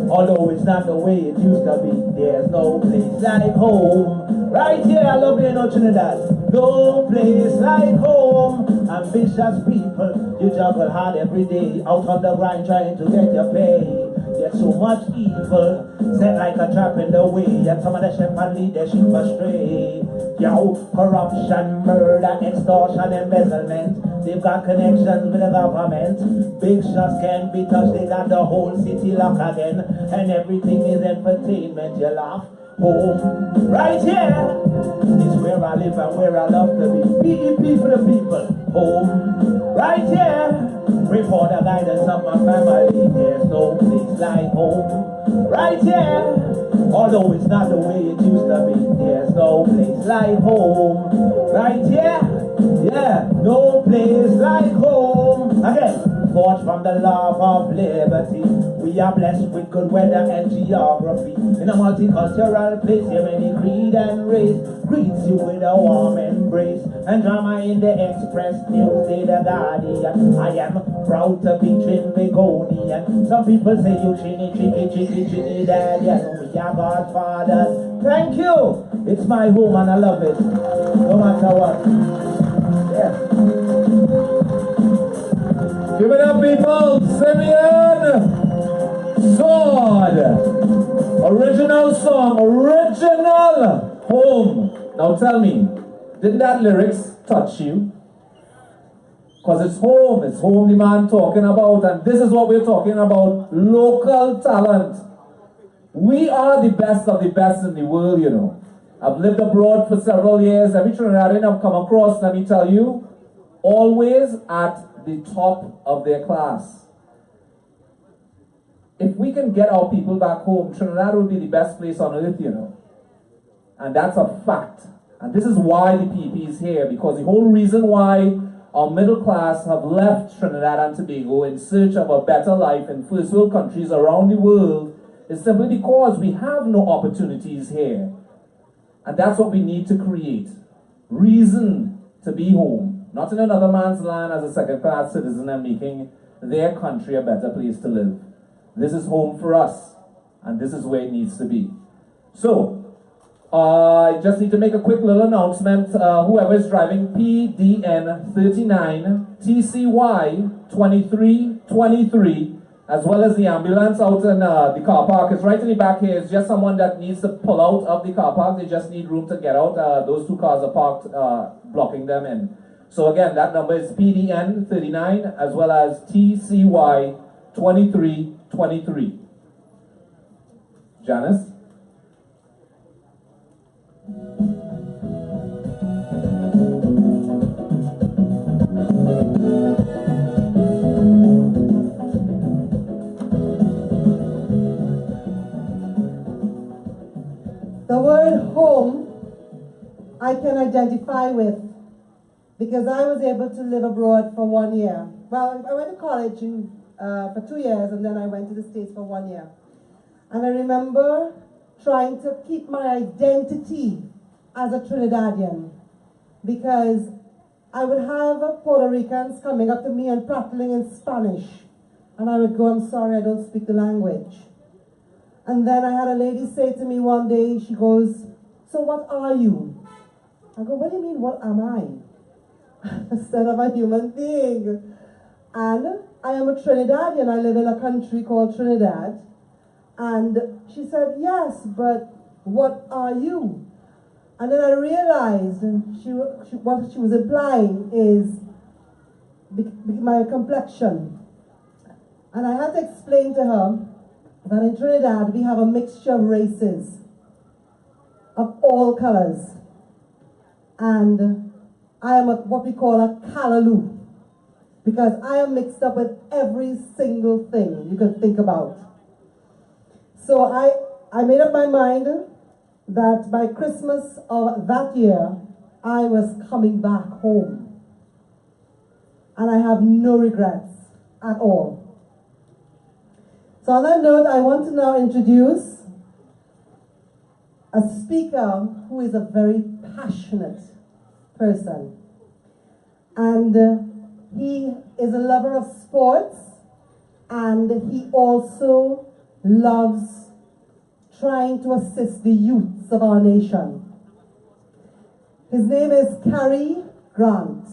Although it's not the way it used to be. There's no place like home. Right here, I love you, Trinidad. No place like home. Ambitious people, you juggle hard every day. Out on the grind trying to get your pay. There's so much evil set like a trap in the way, and some of the shepherd lead their sheep astray. Yo, corruption, murder, extortion, embezzlement. They've got connections with the government. Big shots can't be touched. They got the whole city locked again, and everything is entertainment. You laugh. Home, right here is where I live and where I love to be. PEP for the people. Home, right here. Pray for the guidance of my family. There's no place like home. Right here. Although it's not the way it used to be. There's no place like home. Right here. Yeah, no place like home. Again. Forged from the love of liberty. We are blessed with good weather and geography. In a multicultural place, here many creed and race greets you with a warm embrace. And drama in the Express, Newsday, the Guardian. I am proud to be Trinbagonian. Some people say you Trinidadian. We are godfathers. Thank you. It's my home and I love it. No matter what. Yeah. Give it up, people! Simeon Sword! Original song, original home. Now tell me, did that lyrics touch you? Because it's home the man talking about, and this is what we're talking about, local talent. We are the best of the best in the world, you know. I've lived abroad for several years. Every Trinidadian I've come across, let me tell you, always at the top of their class. If we can get our people back home, Trinidad will be the best place on earth, you know. And that's a fact. And this is why the PEP is here, because the whole reason why our middle class have left Trinidad and Tobago in search of a better life in first world countries around the world is simply because we have no opportunities here. And that's what we need to create. Reason to be home. Not in another man's land as a second-class citizen and making their country a better place to live. This is home for us, and this is where it needs to be. So, I just need to make a quick little announcement. Whoever is driving PDN 39 TCY 2323, as well as the ambulance out in the car park, is right in the back here. It's just someone that needs to pull out of the car park. They just need room to get out. Those two cars are parked, blocking them in. So again, that number is PDN 39 as well as TCY 2323. Janice? The word home I can identify with because I was able to live abroad for 1 year. Well, I went to college for 2 years and then I went to the States for 1 year. And I remember trying to keep my identity as a Trinidadian because I would have Puerto Ricans coming up to me and prattling in Spanish. And I would go, I'm sorry, I don't speak the language. And then I had a lady say to me one day, she goes, so what are you? I go, what do you mean, what am I? I said, I'm a human being. And I am a Trinidadian. I live in a country called Trinidad. And she said, yes, but what are you? And then I realized what she was implying is my complexion. And I had to explain to her that in Trinidad we have a mixture of races of all colors. And I am what we call a callaloo because I am mixed up with every single thing you can think about. So I made up my mind that by Christmas of that year, I was coming back home. And I have no regrets at all. So on that note, I want to now introduce a speaker who is a very passionate person. And he is a lover of sports, and he also loves trying to assist the youths of our nation. His name is Carrie Grant,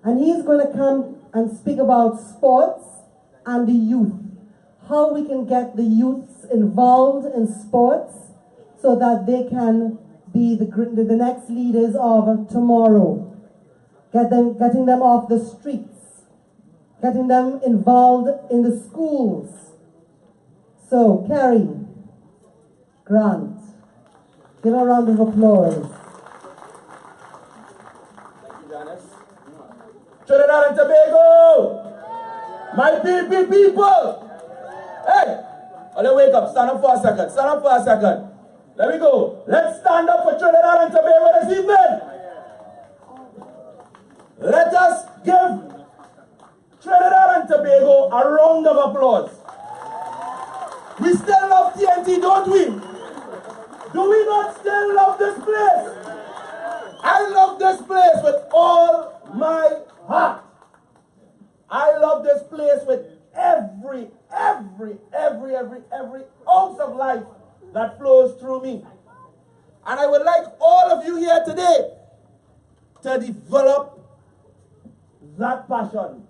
and he's going to come and speak about sports and the youth. How we can get the youths involved in sports so that they can be the next leaders of tomorrow. Getting them off the streets, getting them involved in the schools. So, Carrie Grant, give her a round of applause. Thank you, Janice. Trinidad and Tobago, my people. Hey, let's wake up. Stand up for a second. Stand up for a second. There we go. Let's stand up for Trinidad and Tobago this evening. Let us give Trinidad and Tobago a round of applause. We still love TNT, don't we? Do we not still love this place? I love this place with all my heart. I love this place with every ounce of life that flows through me. And I would like all of you here today to develop that passion,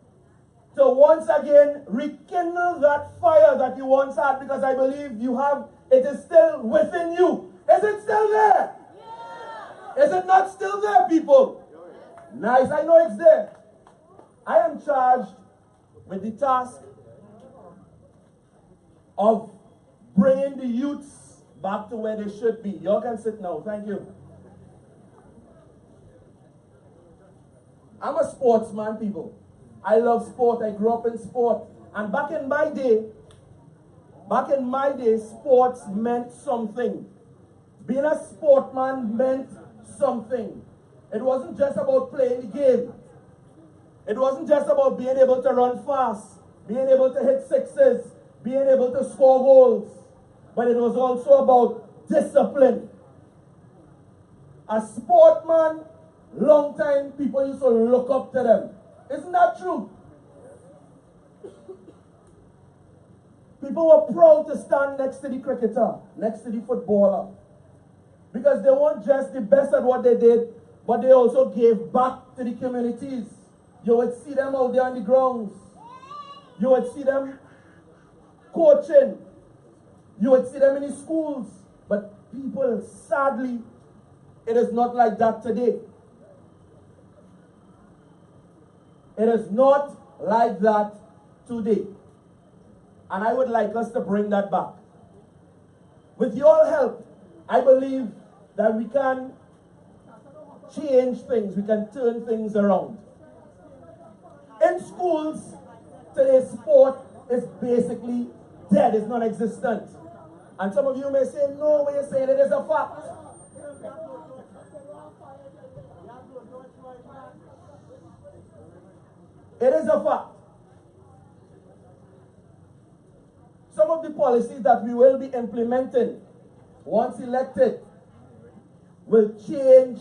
to once again rekindle that fire that you once had, because I believe you have, it is still within you. Is it still there? Yeah. Is it not still there, people? Nice, I know it's there. I am charged with the task of bringing the youths back to where they should be. Y'all can sit now, thank you. I'm a sportsman, people. I love sport. I grew up in sport. And back in my day, sports meant something. Being a sportsman meant something. It wasn't just about playing the game. It wasn't just about being able to run fast, being able to hit sixes, being able to score goals. But it was also about discipline. A sportsman, long time people used to look up to them. Isn't that true? People were proud to stand next to the cricketer, next to the footballer. Because they weren't just the best at what they did, but they also gave back to the communities. You would see them out there on the grounds. You would see them coaching. You would see them in the schools. But people, sadly, it is not like that today. It is not like that today. And I would like us to bring that back. With your help, I believe that we can change things. We can turn things around. In schools, today sport is basically dead, it's non-existent. And some of you may say, no, when you're saying it is a fact. It is a fact. Some of the policies that we will be implementing once elected will change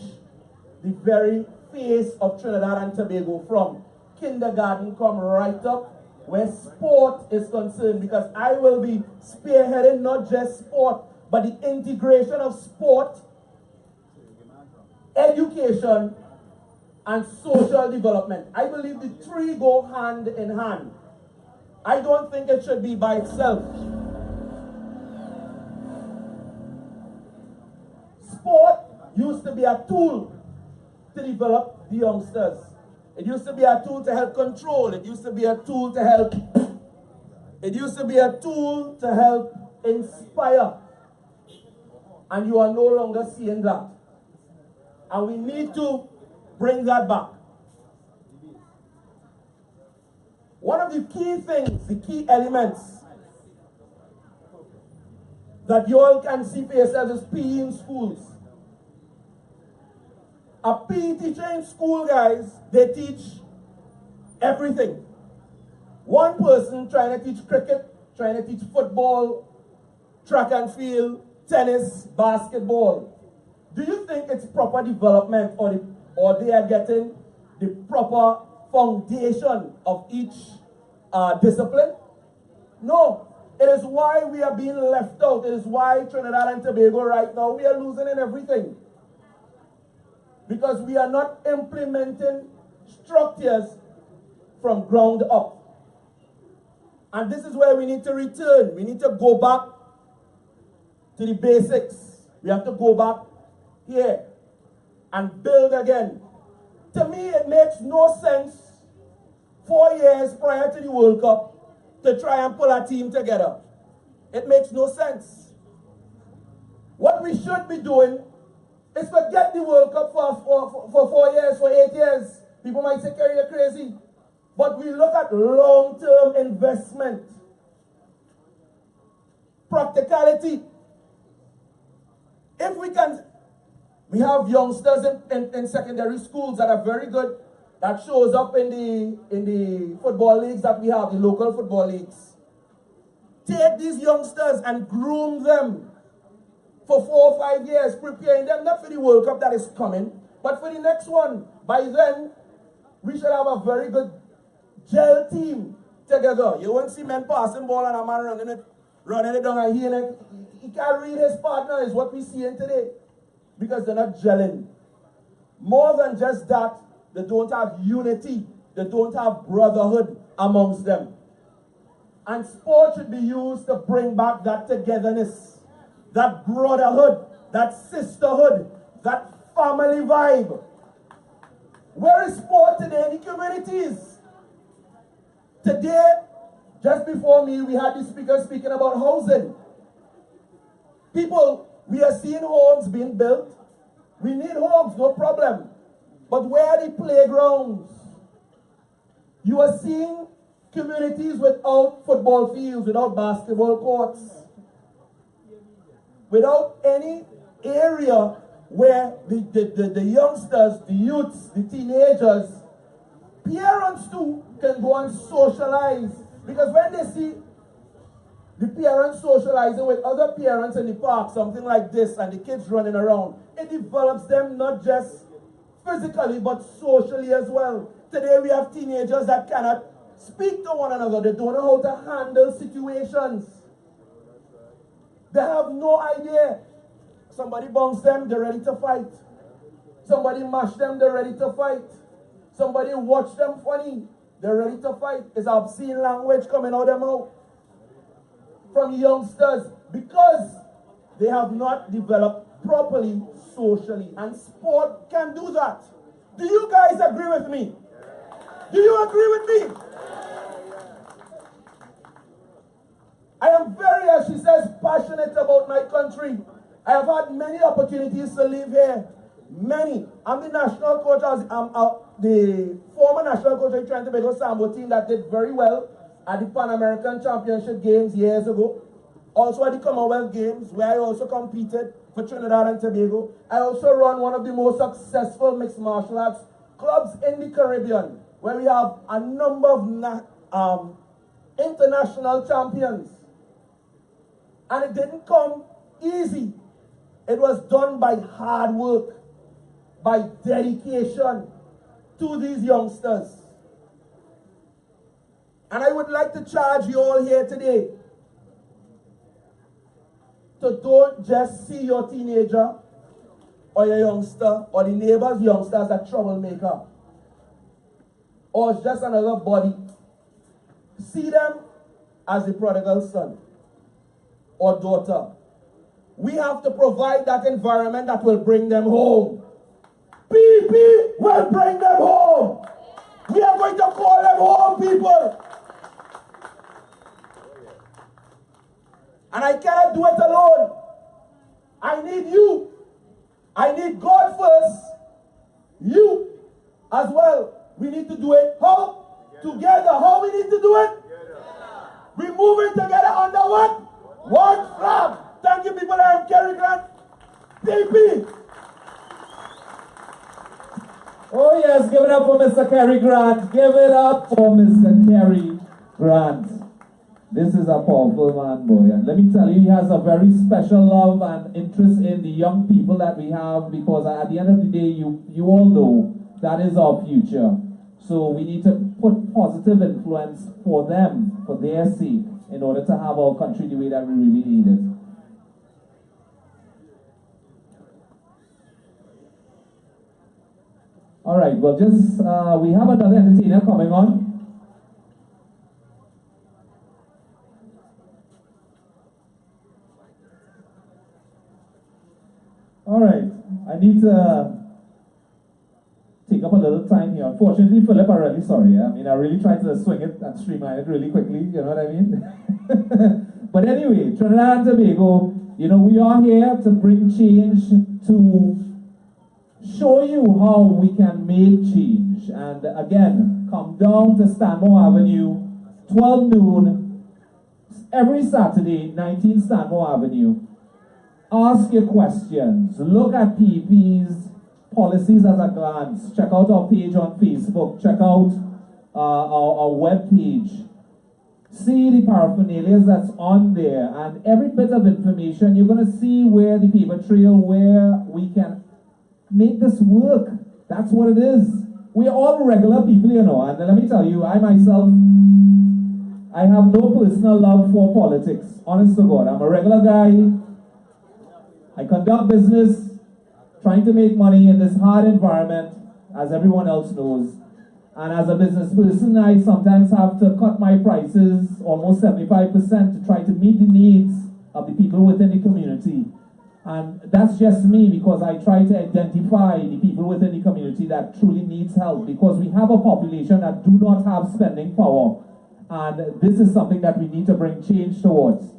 the very face of Trinidad and Tobago from kindergarten come right up where sport is concerned, because I will be spearheading not just sport, but the integration of sport, education, and social development. I believe the three go hand in hand. I don't think it should be by itself. Sport used to be a tool to develop the youngsters. It used to be a tool to help control. It used to be a tool to help. It used to be a tool to help inspire. And you are no longer seeing that. And we need to bring that back. One of the key things, the key elements that you all can see for yourselves is PE in schools. A PE teacher in school, guys, they teach everything. One person trying to teach cricket, trying to teach football, track and field, tennis, basketball. Do you think it's proper development, or they are getting the proper foundation of each discipline? No. It is why we are being left out. It is why Trinidad and Tobago right now, we are losing in everything. Because we are not implementing structures from ground up. And this is where we need to return. We need to go back to the basics. We have to go back here and build again. To me, it makes no sense 4 years prior to the World Cup to try and pull a team together. It makes no sense. What we should be doing is forget the World Cup for 4 years, for 8 years. People might say, Kerry, you're crazy. But we look at long-term investment. Practicality. If we can, we have youngsters in secondary schools that are very good, that shows up in the football leagues that we have, the local football leagues. Take these youngsters and groom them for 4 or 5 years, preparing them not for the World Cup that is coming, but for the next one. By then, we should have a very good gel team together. You won't see men passing ball and a man running it down and he can't read his partner, is what we see in today. Because they're not gelling. More than just that, they don't have unity. They don't have brotherhood amongst them. And sport should be used to bring back that togetherness, that brotherhood, that sisterhood, that family vibe. Where is sport today in the communities? Today, just before me, we had the speaker speaking about housing. People, we are seeing homes being built. We need homes, no problem. But where are the playgrounds? You are seeing communities without football fields, without basketball courts, without any area where the youngsters, the youths, the teenagers, parents too, can go and socialize. Because when they see the parents socializing with other parents in the park, something like this, and the kids running around, it develops them not just physically, but socially as well. Today we have teenagers that cannot speak to one another. They don't know how to handle situations. They have no idea. Somebody bounce them, they're ready to fight. Somebody mash them, they're ready to fight. Somebody watch them funny, they're ready to fight. It's obscene language coming out of their mouth from youngsters because they have not developed properly socially. And sport can do that. Do you guys agree with me? Do you agree with me? I am very, as she says, passionate about my country. I have had many opportunities to live here. Many. I'm the national coach. I'm the former former national coach of the Trinidad and Tobago Sambo team that did very well at the Pan American Championship Games years ago. Also at the Commonwealth Games, where I also competed for Trinidad and Tobago. I also run one of the most successful mixed martial arts clubs in the Caribbean, where we have a number of international champions. And it didn't come easy. It was done by hard work, by dedication to these youngsters. And I would like to charge you all here today to don't just see your teenager or your youngster or the neighbor's youngster as a troublemaker or as just another body. See them as the prodigal son or daughter. We have to provide that environment that will bring them home. PEP will bring them home. We are going to call them home, people. And I cannot do it alone. I need you. I need God first. You as well. We need to do it how? Together. How we need to do it? We move it together under what? One flag. Thank you, people. I am Kerry Grant. PEP. Oh yes, give it up for Mr. Kerry Grant. Give it up for Mr. Kerry Grant. This is a powerful man, boy. And let me tell you, he has a very special love and interest in the young people that we have, because at the end of the day, you all know that is our future. So we need to put positive influence for them, for their sake, in order to have our country the way that we really need it. All right, well, we have another entertainer coming on. All right, I need to take up a little time here. Unfortunately, Phillip, I'm really sorry. I mean, I really tried to swing it and streamline it really quickly, you know what I mean? But anyway, Trinidad and Tobago, you know, we are here to bring change, to show you how we can make change. And again, come down to Stanmore Avenue, 12 noon, every Saturday, 19 Stanmore Avenue. Ask your questions. Look at PEP's policies at a glance. Check out our page on Facebook. Check out our web page. See the paraphernalia that's on there. And every bit of information, you're going to see where the paper trail, where we can make this work. That's what it is. We're all regular people, you know. And let me tell you, I myself, I have no personal love for politics. Honest to God. I'm a regular guy. I conduct business, trying to make money in this hard environment, as everyone else knows. And as a business person, I sometimes have to cut my prices almost 75% to try to meet the needs of the people within the community. And that's just me, because I try to identify the people within the community that truly needs help, because we have a population that do not have spending power. And this is something that we need to bring change towards.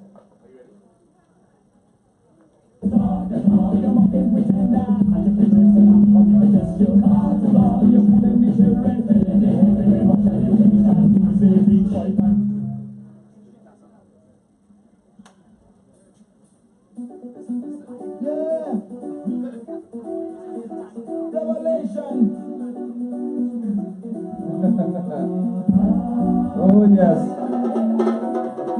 Oh yes.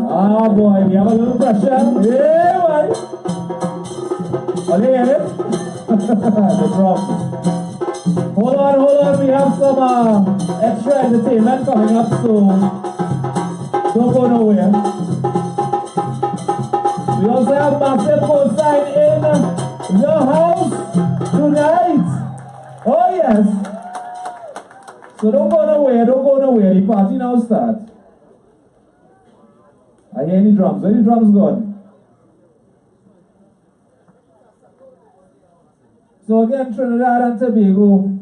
Ah boy, we have a little pressure. Yeah, boy. Oh, they get it? The drum. Hold on, we have some extra entertainment coming up, so don't go nowhere. We also have massive co-sign in the house tonight. Oh yes. So don't go nowhere, the party now starts. I hear any drums. Where the drums gone? So again, Trinidad and Tobago,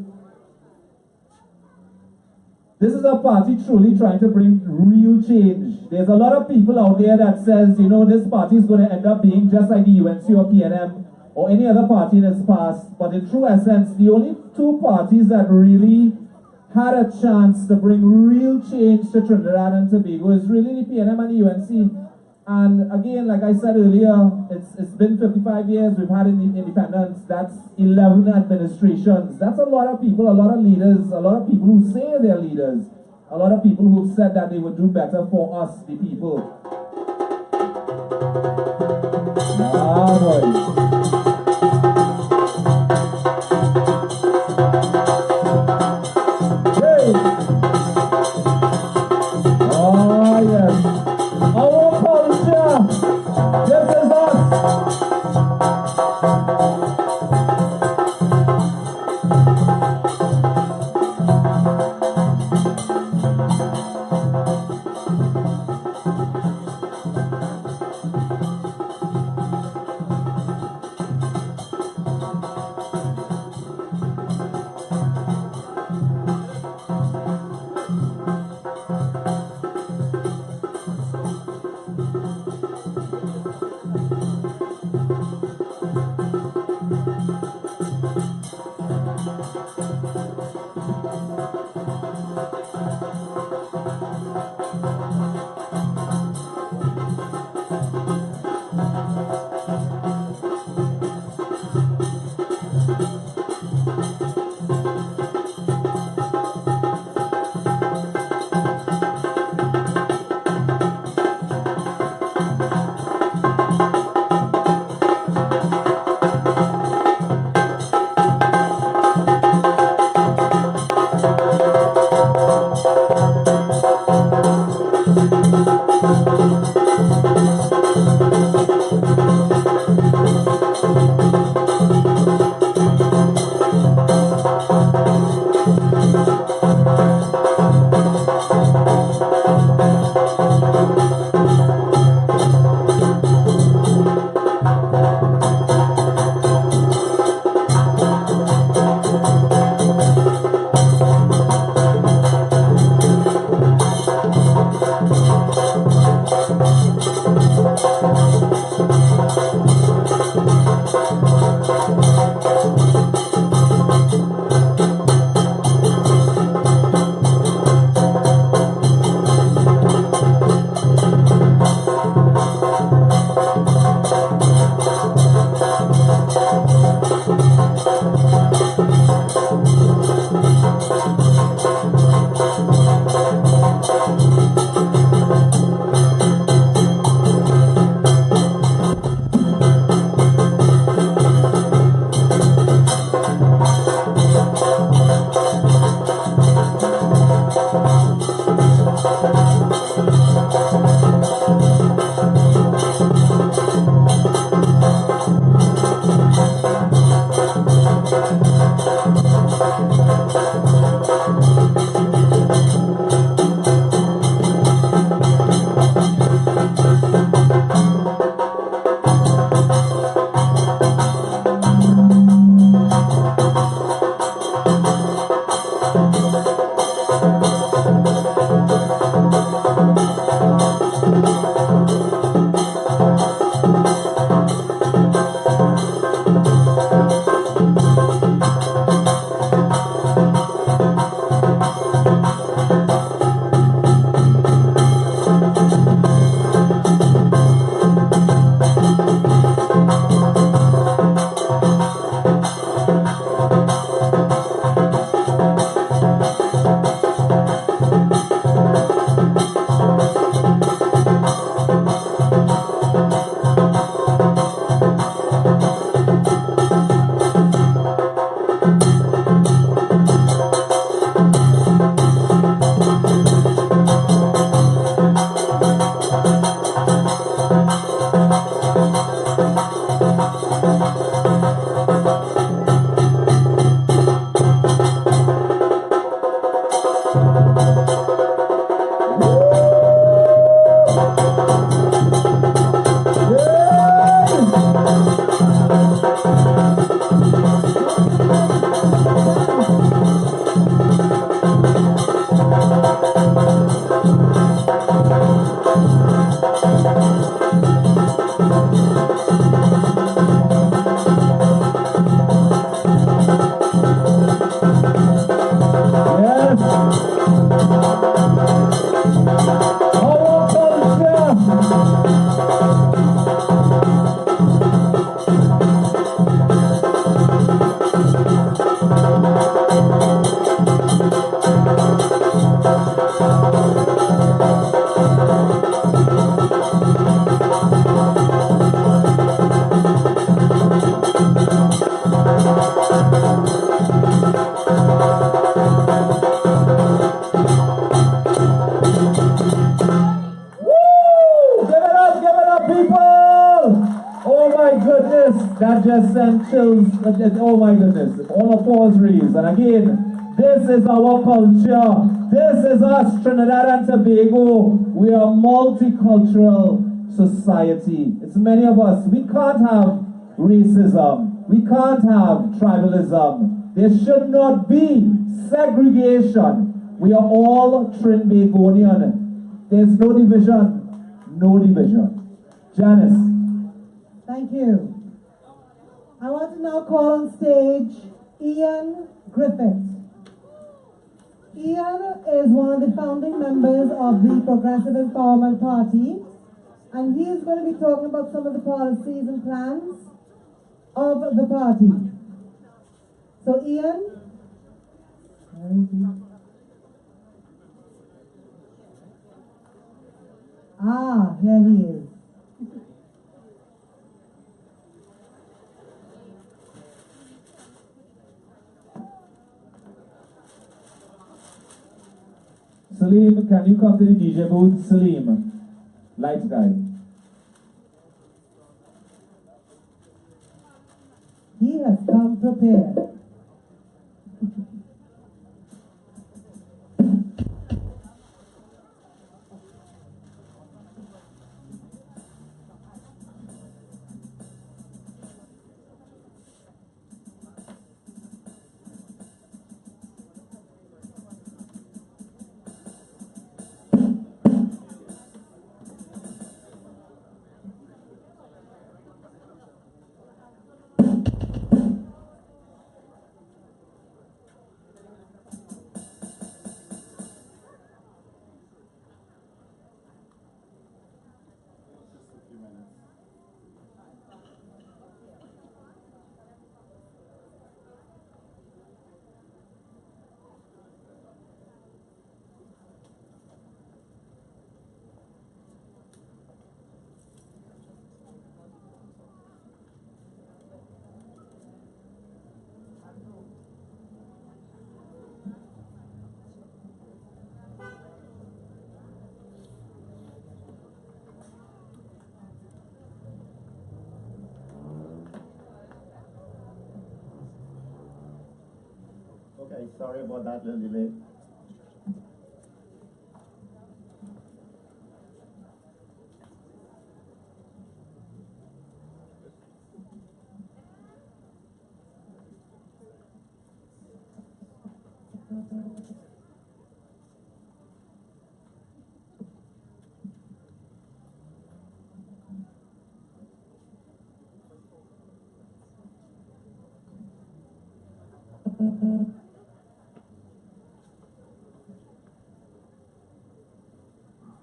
this is a party truly trying to bring real change. There's a lot of people out there that says, you know, this party is going to end up being just like the UNC or PNM or any other party in its past. But in true essence, the only two parties that really had a chance to bring real change to Trinidad and Tobago is really the PNM and the UNC. And again, like I said earlier, it's been 55 years, we've had independence, that's 11 administrations. That's a lot of people, a lot of leaders, a lot of people who say they're leaders, a lot of people who've said that they would do better for us, the people. Ah, boy. Oh, yes. Our culture. This is us. that just sent chills. Oh my goodness. All applause raised. And again, this is our culture. This is us, Trinidad and Tobago. We are a multicultural society. It's many of us. We can't have racism. We can't have tribalism. There should not be segregation. We are all Trinbagonian. There's no division. No division. Janice. Thank you. I want to now call on stage Ian Griffith. Ian is one of the founding members of the Progressive Empowerment Party, and he is going to be talking about some of the policies and plans of the party. So Ian, where is he? Ah, here he is. Salim, can you come to the DJ booth? Salim, lights guy. He has come prepared. Okay, sorry about that little delay.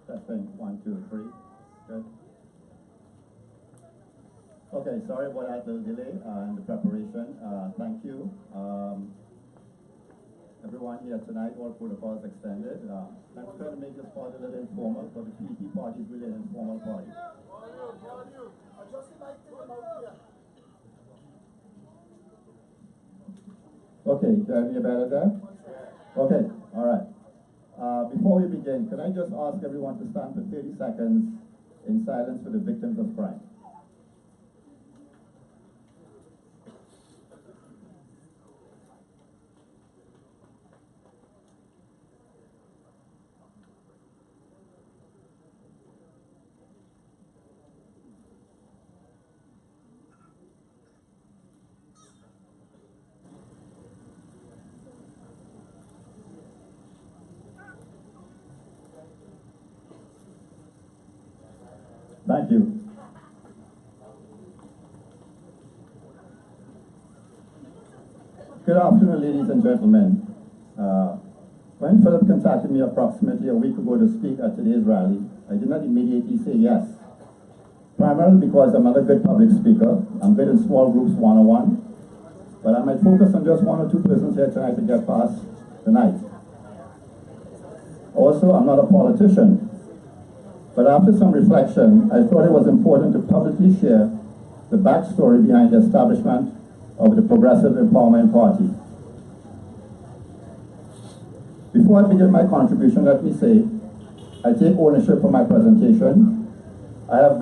Testing, 1, 2, 3. Good. Okay, sorry about that little delay in the preparation. Thank you. Everyone here tonight, all protocols extended. Let's try to make this party a little informal, but the PEP party is really an informal party. Okay, do I hear better there? Okay, all right. Before we begin, can I just ask everyone to stand for 30 seconds in silence for the victims of crime? Thank you. Good afternoon, ladies and gentlemen. When Phillip contacted me approximately a week ago to speak at today's rally, I did not immediately say yes. Primarily because I'm not a good public speaker. I'm good in small groups one-on-one. But I might focus on just 1 or 2 persons here tonight to get past the night. Also, I'm not a politician. But after some reflection, I thought it was important to publicly share the backstory behind the establishment of the Progressive Empowerment Party. Before I begin my contribution, let me say, I take ownership for my presentation. I have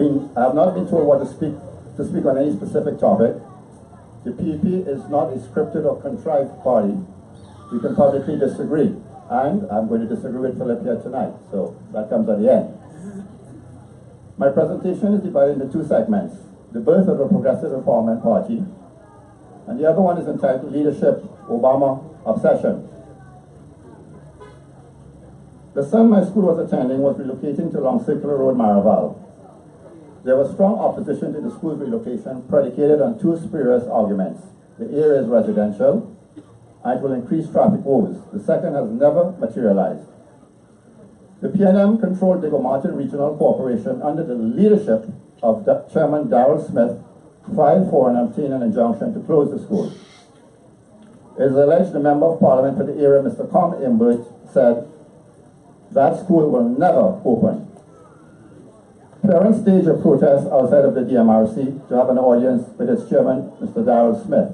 not been told what to speak to speak on any specific topic. The PEP is not a scripted or contrived party. We can publicly disagree. And I'm going to disagree with Phillip here tonight, so that comes at the end. My presentation is divided into two segments: the birth of the Progressive Empowerment Party, and the other one is entitled Leadership, Obama Obsession. The son my school was attending was relocating to Long Circular Road, Maraval. There was strong opposition to the school's relocation, predicated on two spurious arguments. The area is residential, and it will increase traffic woes. The second has never materialized. The PNM controlled the Martin Regional Corporation under the leadership of Chairman Darrell Smith filed for and obtained an injunction to close the school. It is alleged the Member of Parliament for the area, Mr. Com Imbert, said that school will never open. Parents staged a protest outside of the DMRC to have an audience with its chairman, Mr. Darrell Smith.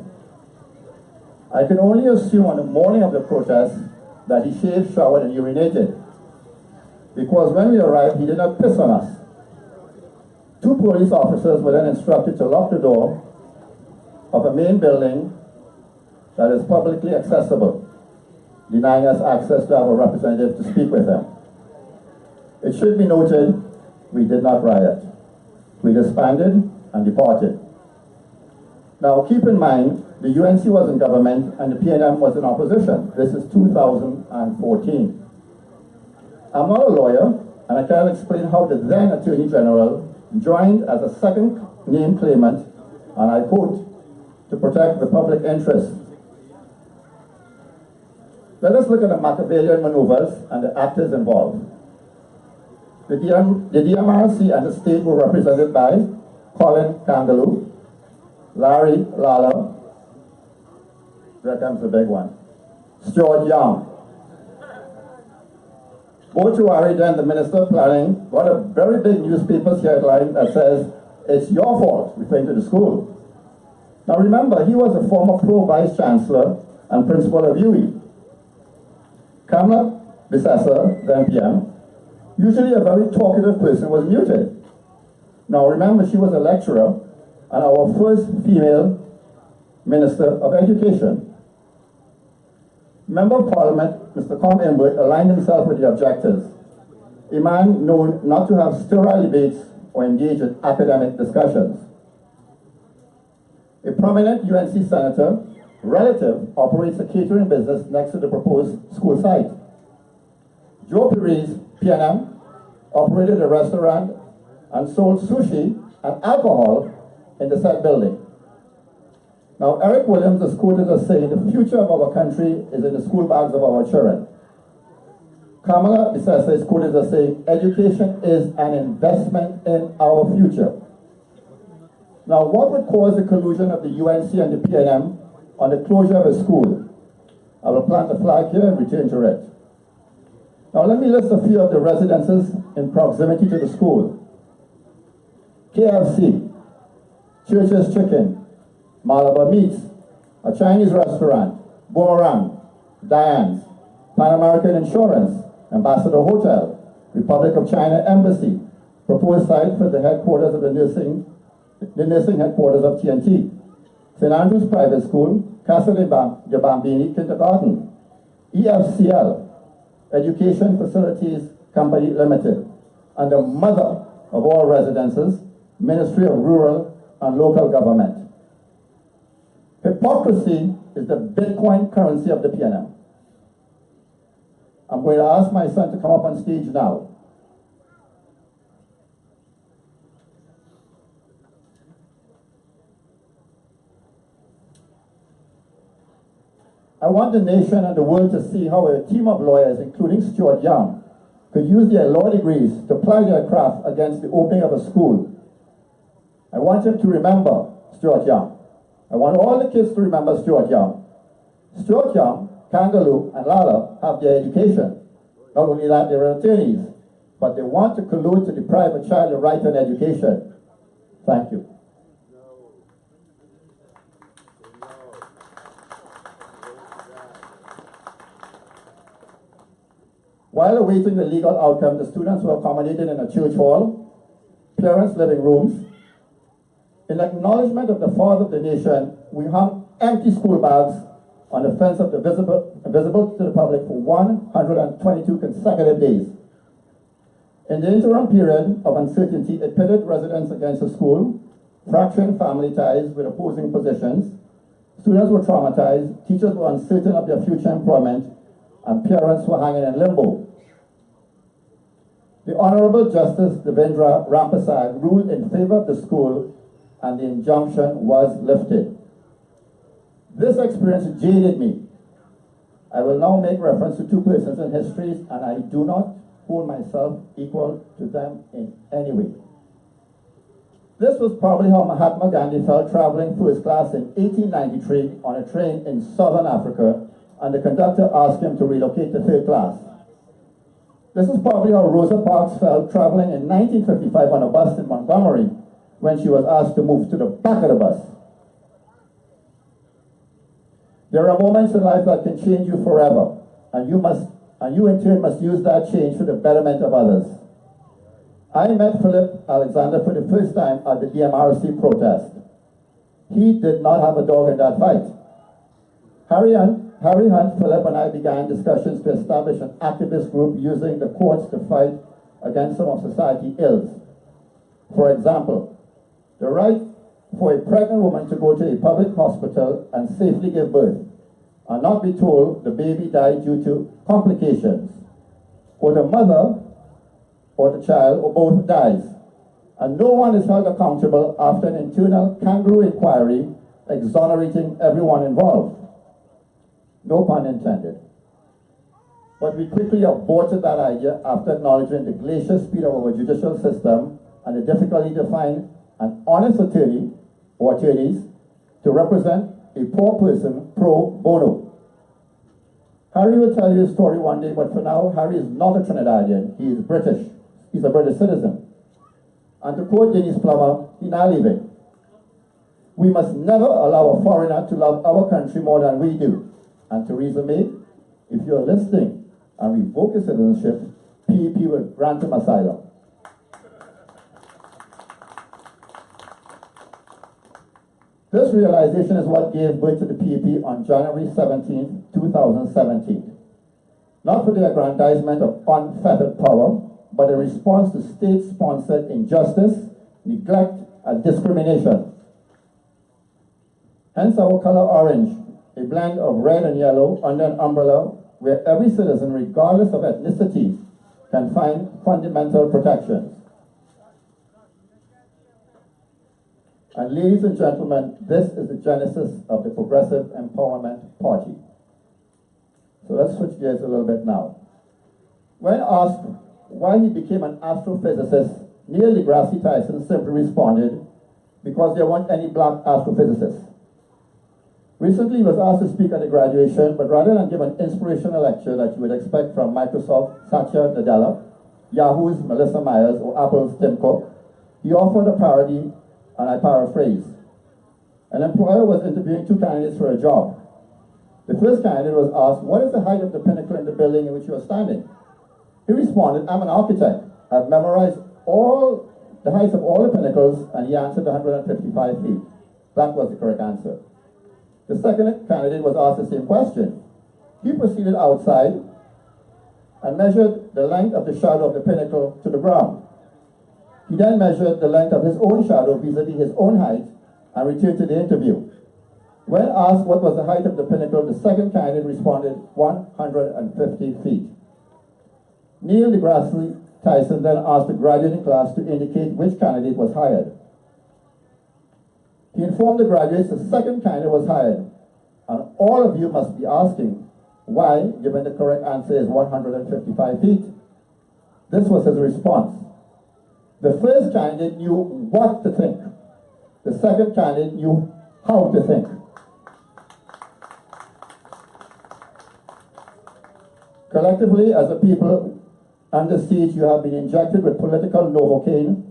I can only assume on the morning of the protest that he shaved, showered, and urinated, because when we arrived, he did not piss on us. Two police officers were then instructed to lock the door of a main building that is publicly accessible, denying us access to have a representative to speak with him. It should be noted, we did not riot. We disbanded and departed. Now keep in mind, the UNC was in government and the PNM was in opposition. This is 2014. I'm not a lawyer, and I can't explain how the then Attorney General joined as a second name claimant, and I quote, to protect the public interest. Let us look at the Machiavellian maneuvers and the actors involved. The DMRC and the state were represented by Colin Kangaloo, Larry Lala, there comes the big one, Stuart Young. Botuari, then the Minister of Planning, got a very big newspaper's headline that says, "It's your fault," referring to the school. Now remember, he was a former pro-vice chancellor and principal of UE. Kamala Bissessar, then PM, usually a very talkative person, was muted. Now remember, she was a lecturer and our first female Minister of Education. Member of Parliament, Mr. Com Imbert, aligned himself with the objectives, a man known not to have sterile debates or engage in academic discussions. A prominent UNC senator, relative, operates a catering business next to the proposed school site. Joe Perez, PNM, operated a restaurant and sold sushi and alcohol in the said building. Now, Eric Williams is quoted as saying, "The future of our country is in the school bags of our children." Kamala Bissessar is quoted as saying, "Education is an investment in our future." Now, what would cause the collusion of the UNC and the PNM on the closure of a school? I will plant a flag here and return to it. Now, let me list a few of the residences in proximity to the school. KFC, Church's Chicken, Malabar Meats, a Chinese restaurant, Boomerang, Diane's, Pan American Insurance, Ambassador Hotel, Republic of China Embassy, proposed site for the headquarters of the nursing headquarters of TNT, St. Andrew's Private School, Casa de Bambini Kindergarten, EFCL, Education Facilities Company Limited, and the mother of all residences, Ministry of Rural and Local Government. Hypocrisy is the Bitcoin currency of the PNM. I'm going to ask my son to come up on stage now. I want the nation and the world to see how a team of lawyers, including Stuart Young, could use their law degrees to ply their craft against the opening of a school. I want him to remember Stuart Young. I want all the kids to remember Stuart Young. Stuart Young, Kangaloo, and Lala have their education. Not only that, they're attorneys, but they want to collude to deprive a child the right to an education. Thank you. While awaiting the legal outcome, the students were accommodated in a church hall, parents' living rooms, In acknowledgement of the father of the nation, we hung empty school bags on the fence of the visible to the public for 122 consecutive days. In the interim period of uncertainty, it pitted residents against the school, fracturing family ties with opposing positions. Students were traumatized, teachers were uncertain of their future employment, and parents were hanging in limbo. The Honorable Justice Devendra Rampasad ruled in favor of the school, and the injunction was lifted. This experience jaded me. I will now make reference to two persons in history, and I do not hold myself equal to them in any way. This was probably how Mahatma Gandhi felt traveling first class in 1893 on a train in southern Africa, and the conductor asked him to relocate to third class. This is probably how Rosa Parks felt traveling in 1955 on a bus in Montgomery when she was asked to move to the back of the bus. There are moments in life that can change you forever, and you in turn must use that change for the betterment of others. I met Phillip Alexander for the first time at the DMRC protest. He did not have a dog in that fight. Harry Hunt, Phillip, and I began discussions to establish an activist group using the courts to fight against some of society's ills. For example, the right for a pregnant woman to go to a public hospital and safely give birth and not be told the baby died due to complications, or the mother or the child or both dies, and no one is held accountable after an internal kangaroo inquiry exonerating everyone involved. No pun intended. But we quickly aborted that idea after acknowledging the glacial speed of our judicial system and the difficulty to find an honest attorney or attorneys to represent a poor person pro bono. Harry will tell you a story one day, but for now, Harry is not a Trinidadian. He is British. He's a British citizen. And to quote Dennis Plummer, he's not leaving. We must never allow a foreigner to love our country more than we do. And Theresa May, if you're listening and revoke his citizenship, PEP will grant him asylum. This realization is what gave birth to the PEP on January 17, 2017. Not for the aggrandizement of unfettered power, but a response to state-sponsored injustice, neglect, and discrimination. Hence our color orange, a blend of red and yellow under an umbrella where every citizen, regardless of ethnicity, can find fundamental protections. And ladies and gentlemen, this is the genesis of the Progressive Empowerment Party. So let's switch gears a little bit now. When asked why he became an astrophysicist, Neil deGrasse Tyson simply responded, because there weren't any black astrophysicists. Recently, he was asked to speak at a graduation, but rather than give an inspirational lecture that you would expect from Microsoft Satya Nadella, Yahoo's Melissa Myers, or Apple's Tim Cook, he offered a parody, and I paraphrase. An employer was interviewing two candidates for a job. The first candidate was asked, what is the height of the pinnacle in the building in which you are standing? He responded, I'm an architect. I've memorized all the heights of all the pinnacles, and he answered 155 feet. That was the correct answer. The second candidate was asked the same question. He proceeded outside and measured the length of the shadow of the pinnacle to the ground. He then measured the length of his own shadow vis-a-vis his own height and returned to the interview. When asked what was the height of the pinnacle, the second candidate responded 150 feet. Neil deGrasse Tyson then asked the graduating class to indicate which candidate was hired. He informed the graduates the second candidate was hired, and all of you must be asking why, given the correct answer is 155 feet. This was his response. The first candidate knew what to think. The second candidate knew how to think. Collectively, as a people under siege, you have been injected with political Novocaine.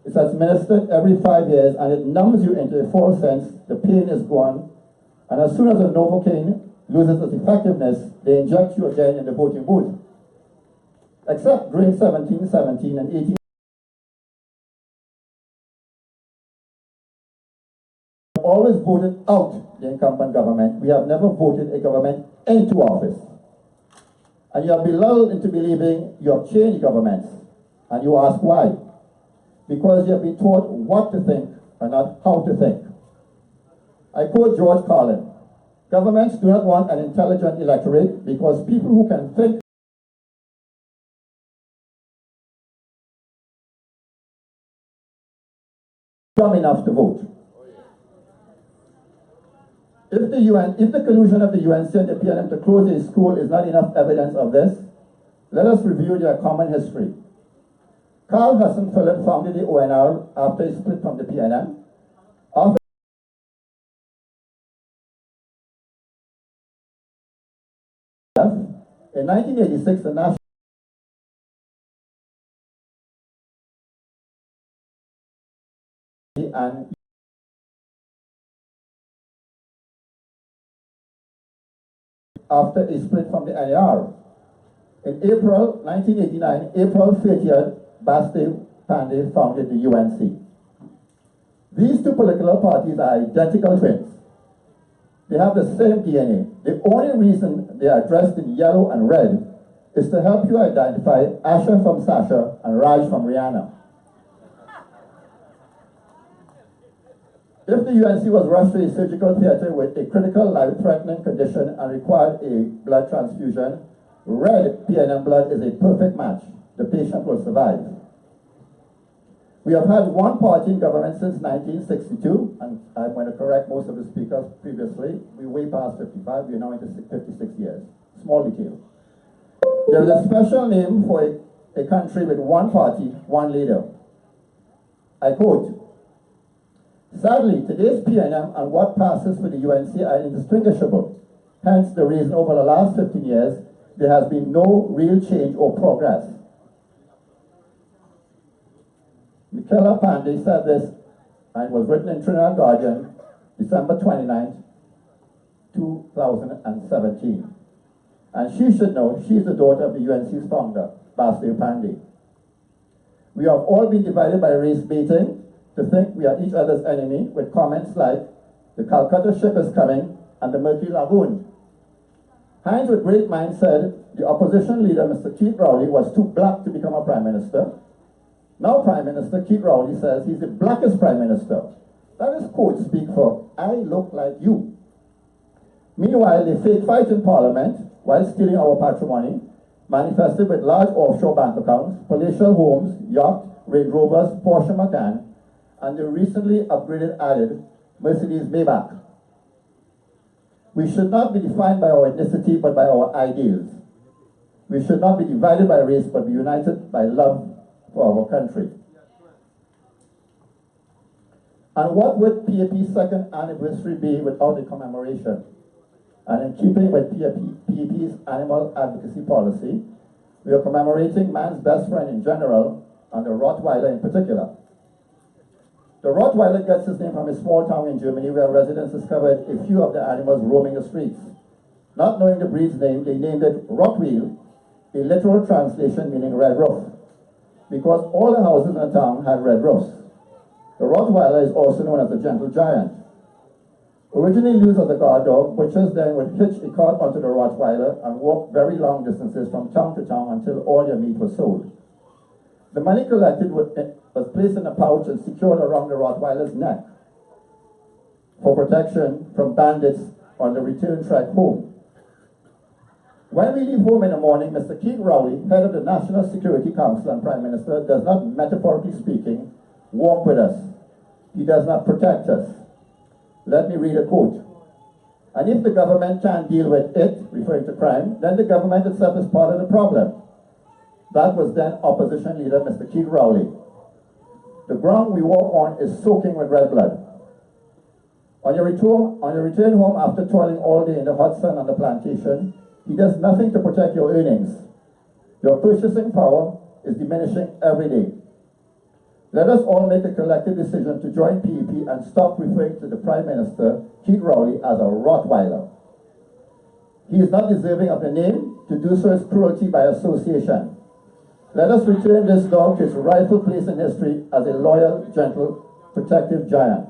It's administered every 5 years, and it numbs you into a false sense. The pain is gone, and as soon as the Novocaine loses its effectiveness, they inject you again in the voting booth. Except during 1717 and 18 always voted out the incumbent government. We have never voted a government into office. And you have been lulled into believing you have changed governments. And you ask why? Because you have been taught what to think and not how to think. I quote George Carlin, governments do not want an intelligent electorate because people who can think dumb enough to vote. If the collusion of the UNC and the PNM to close a school is not enough evidence of this, let us review their common history. Carl Hudson Phillip founded the ONR after he split from the PNM. In 1986, the national and after a split from the NAR. In April 1989, April 30th, Bastille Pandey founded the UNC. These two political parties are identical twins. They have the same DNA. The only reason they are dressed in yellow and red is to help you identify Asha from Sasha and Raj from Rihanna. If the UNC was rushed to a surgical theater with a critical life-threatening condition and required a blood transfusion, red PNM blood is a perfect match. The patient will survive. We have had one party in government since 1962, and I'm going to correct most of the speakers previously. We're way past 55, we're now into 56 years. Small detail. There is a special name for a country with one party, one leader. I quote, sadly, today's PNM and what passes for the UNC are indistinguishable. Hence the reason over the last 15 years, there has been no real change or progress. Michaela Pandey said this, and it was written in Trinidad Guardian, December 29, 2017. And she should know, she's the daughter of the UNC's founder, Bastille Pandey. We have all been divided by race baiting to think we are each other's enemy with comments like, the Calcutta ship is coming and the Murky Lagoon. Hines with great mind said the opposition leader, Mr. Keith Rowley, was too black to become a prime minister. Now Prime Minister Keith Rowley says he's the blackest prime minister. That is quote speak for, I look like you. Meanwhile, the fake fight in Parliament, while stealing our patrimony, manifested with large offshore bank accounts, palatial homes, yacht, Range Rovers, Porsche Macan, and the recently upgraded added Mercedes Maybach. We should not be defined by our ethnicity but by our ideals. We should not be divided by race but be united by love for our country. And what would PEP's second anniversary be without a commemoration? And in keeping with PEP's animal advocacy policy, we are commemorating man's best friend in general and the Rottweiler in particular. The Rottweiler gets his name from a small town in Germany where residents discovered a few of the animals roaming the streets. Not knowing the breed's name, they named it Rottweil, a literal translation meaning red roof, because all the houses in the town had red roofs. The Rottweiler is also known as the gentle giant. Originally used as a guard dog, butchers then would hitch a cart onto the Rottweiler and walk very long distances from town to town until all their meat was sold. The money collected was placed in a pouch and secured around the Rottweiler's neck for protection from bandits on the return trek home. When we leave home in the morning, Mr. Keith Rowley, head of the National Security Council and Prime Minister, does not, metaphorically speaking, walk with us. He does not protect us. Let me read a quote. And if the government can't deal with it, referring to crime, then the government itself is part of the problem. That was then opposition leader Mr. Keith Rowley. The ground we walk on is soaking with red blood. On your return home after toiling all day in the hot sun on the plantation, he does nothing to protect your earnings. Your purchasing power is diminishing every day. Let us all make a collective decision to join PEP and stop referring to the Prime Minister, Keith Rowley, as a Rottweiler. He is not deserving of the name. To do so is cruelty by association. Let us return this dog to its rightful place in history as a loyal, gentle, protective giant.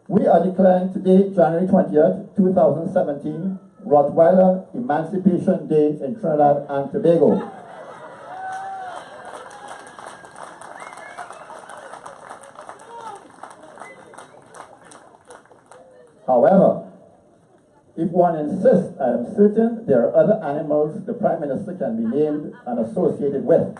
We are declaring today, January 20th, 2017, Rottweiler Emancipation Day in Trinidad and Tobago. However, if one insists, I am certain there are other animals the Prime Minister can be named and associated with.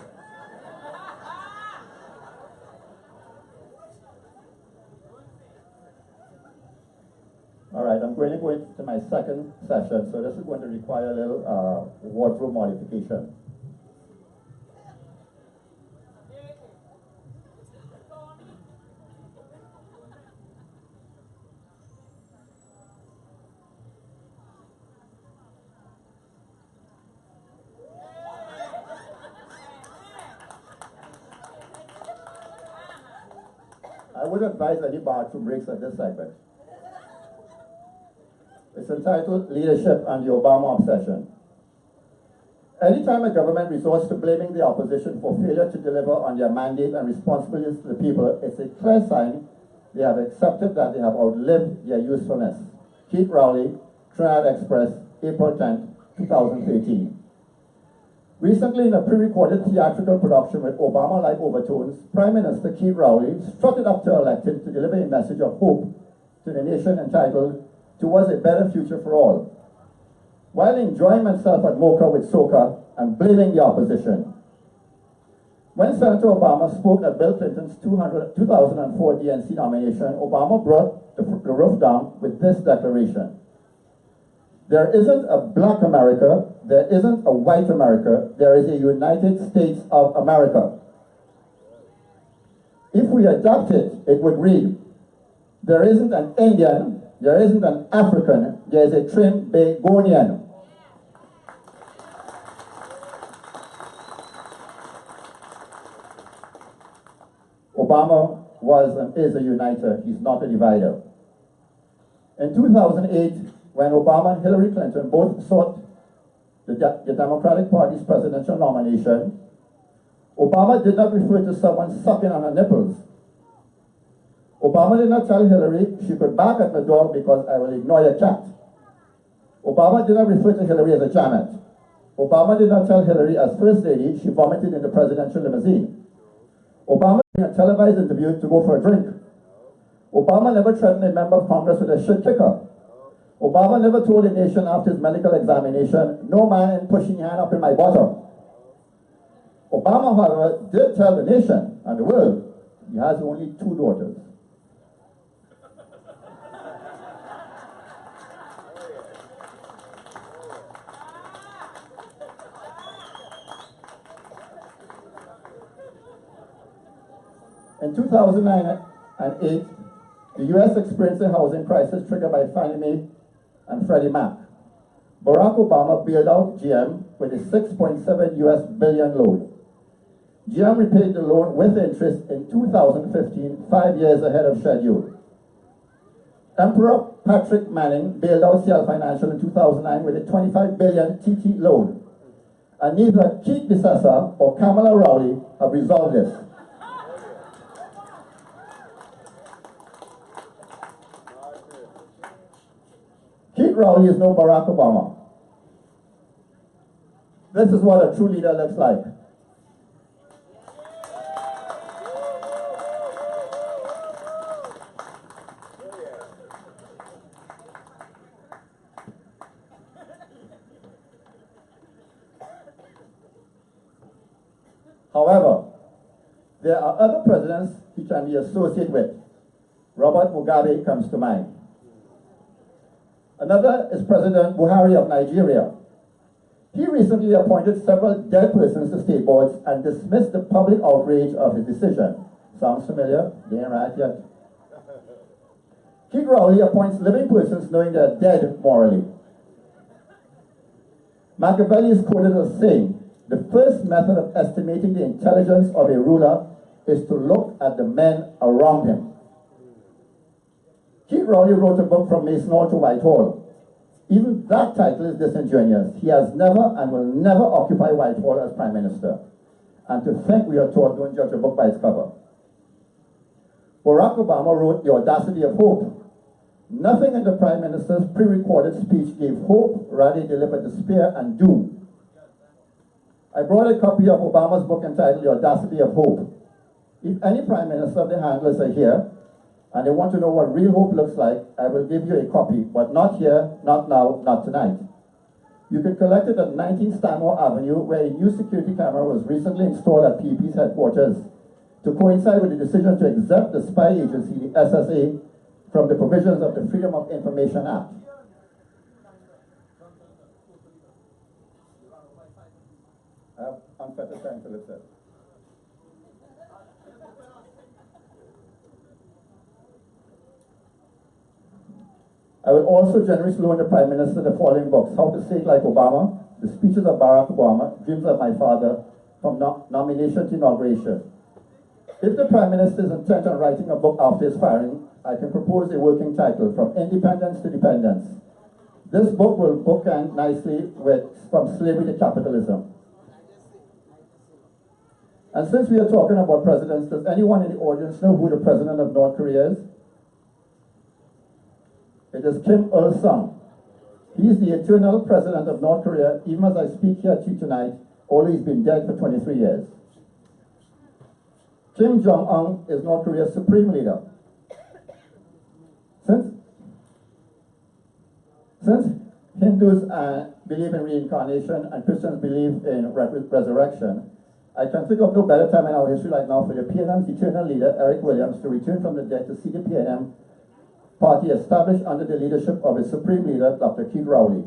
All right, I'm going to go into my second session, so this is going to require a little wardrobe modification. I would advise any bathroom breaks at this segment. It's entitled Leadership and the Obama Obsession. Anytime a government resorts to blaming the opposition for failure to deliver on their mandate and responsibilities to the people, it's a clear sign they have accepted that they have outlived their usefulness. Keith Rowley, Trinidad Express, April 10, 2013. Recently, in a pre-recorded theatrical production with Obama-like overtones, Prime Minister Keith Rowley strutted up to elected to deliver a message of hope to the nation entitled Towards a Better Future for All, while enjoying himself at Mocha with Soca and blaming the opposition. When Senator Obama spoke at Bill Clinton's 2004 DNC nomination, Obama brought the roof down with this declaration: there isn't a black America, there isn't a white America, there is a United States of America. If we adapt it, it would read, there isn't an Indian, there isn't an African, there is a Trimbagonian. Obama was and is a uniter, he's not a divider. In 2008, when Obama and Hillary Clinton both sought the Democratic Party's presidential nomination, Obama did not refer to someone sucking on her nipples. Obama did not tell Hillary she could bark at my dog because I will ignore your cat. Obama did not refer to Hillary as a Janet. Obama did not tell Hillary as First Lady she vomited in the presidential limousine. Obama in a televised interview to go for a drink. Obama never threatened a member of Congress with a shit kicker. Obama never told the nation after his medical examination, no man in pushing your hand up in my bottom. Obama, however, did tell the nation and the world he has only 2 daughters. In 2009 and 8, the U.S. experienced a housing crisis triggered by Fannie Mae and Freddie Mac. Barack Obama bailed out GM with a $6.7 billion loan. GM repaid the loan with interest in 2015, 5 years ahead of schedule. Emperor Patrick Manning bailed out CL Financial in 2009 with a $25 billion TT loan. And neither Keith DeSessa or Kamala Rowley have resolved this. Keith Rowley is no Barack Obama. This is what a true leader looks like. However, there are other presidents he can be associated with. Robert Mugabe comes to mind. Another is President Buhari of Nigeria. He recently appointed several dead persons to state boards and dismissed the public outrage of his decision. Sounds familiar? They ain't right yet. Keith Rowley appoints living persons knowing they're dead morally. Machiavelli is quoted as saying, the first method of estimating the intelligence of a ruler is to look at the men around him. Keith Rowley wrote a book From Masonhall to Whitehall. Even that title is disingenuous. He has never and will never occupy Whitehall as Prime Minister. And to think we are taught don't judge a book by its cover. Barack Obama wrote The Audacity of Hope. Nothing in the Prime Minister's pre-recorded speech gave hope, rather it delivered despair and doom. I brought a copy of Obama's book entitled The Audacity of Hope. If any Prime Minister of the handlers are here, and they want to know what real hope looks like, I will give you a copy, but not here, not now, not tonight. You can collect it at 19 Stanmore Avenue, where a new security camera was recently installed at PEP's headquarters to coincide with the decision to exempt the spy agency, the SSA, from the provisions of the Freedom of Information Act. I have unfettered time to listen. I will also generously loan the Prime Minister the following books: How to Say It Like Obama, The Speeches of Barack Obama, Dreams of My Father, from nomination to inauguration. If the Prime Minister is intent on writing a book after his firing, I can propose a working title, From Independence to Dependence. This book will bookend nicely with From Slavery to Capitalism. And since we are talking about presidents, does anyone in the audience know who the president of North Korea is? It is Kim Il-sung. He is the eternal president of North Korea, even as I speak here to you tonight, although he's been dead for 23 years. Kim Jong-un is North Korea's supreme leader. Since Hindus believe in reincarnation and Christians believe in resurrection, I can think of no better time in our history like now for the PNM's eternal leader, Eric Williams, to return from the dead to see the PNM party established under the leadership of its supreme leader, Dr. Keith Rowley.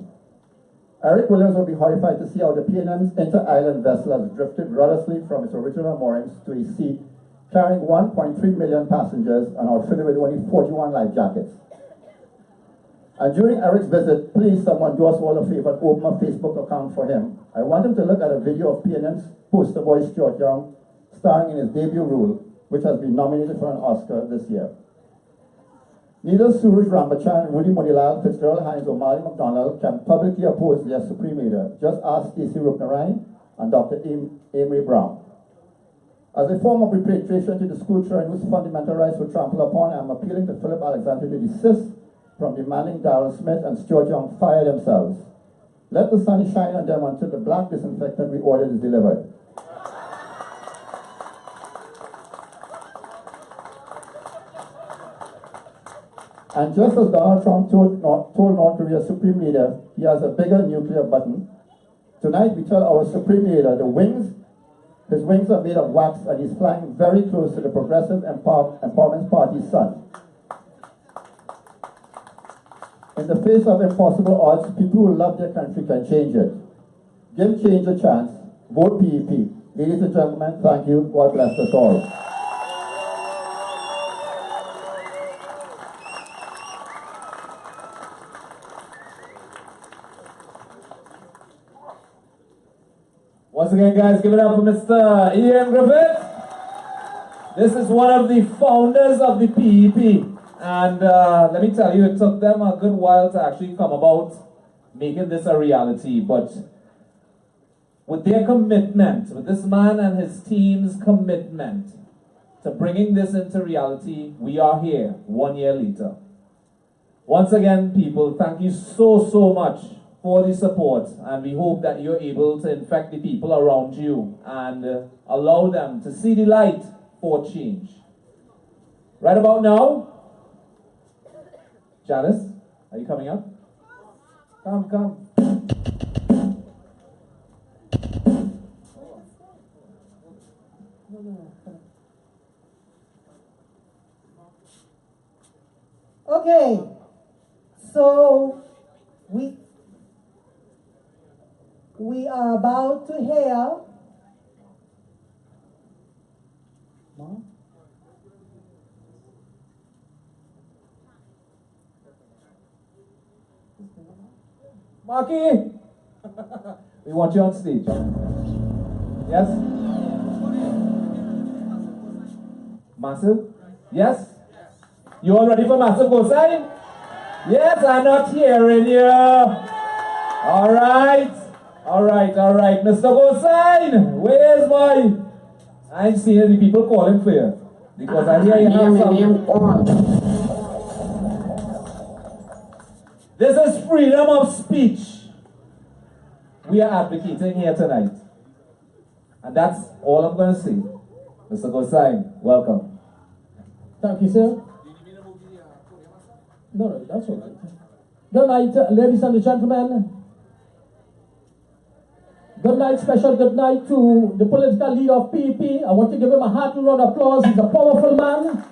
Eric Williams will be horrified to see how the PNM's inter-island vessel has drifted rudderlessly from its original moorings to a sea carrying 1.3 million passengers and outfitted with only 41 life jackets. And during Eric's visit, please someone do us all a favor and open a Facebook account for him. I want him to look at a video of PNM's poster boy Stuart Young starring in his debut role, which has been nominated for an Oscar this year. Neither Suraj Rambachan, Rudy Monilal, Fitzgerald Hines, or Marty McDonald can publicly oppose their supreme leader. Just ask Stacey Rupnarayan and Dr. Amory Brown. As a form of repatriation to the school children whose fundamental rights were trampled upon, I am appealing to Phillip Alexander to desist from demanding Darrell Smith and Stuart Young fire themselves. Let the sun shine on them until the black disinfectant we ordered is delivered. And just as Donald Trump told North Korea's supreme leader he has a bigger nuclear button, tonight we tell our supreme leader his wings are made of wax and he's flying very close to the Progressive Empowerment Party's sun. In the face of impossible odds, people who love their country can change it. Give change a chance. Vote PEP. Ladies and gentlemen, thank you. God bless us all. Once again, guys, give it up for Mr. Ian Griffith. This is one of the founders of the PEP. And let me tell you, it took them a good while to actually come about making this a reality. But with their commitment, with this man and his team's commitment to bringing this into reality, we are here 1 year later. Once again, people, thank you so much for the support, and we hope that you're able to infect the people around you and allow them to see the light for change. Right about now, Janice, are you coming up? Come. Okay, so we are about to hear Marky, we want you on stage. Yes? Massive? Yes? You all ready for Massive Gosai? Yes, I'm not hearing you. All right. Mr. Gosai, where's boy? I'm seeing the people calling for you because I hear you have some. This is freedom of speech we are advocating here tonight. And that's all I'm going to say. Mr. Gosine, welcome. Thank you, sir. No, that's all right. Good night, ladies and gentlemen. Good night, special good night to the political leader of PEP. I want to give him a hearty round of applause. He's a powerful man.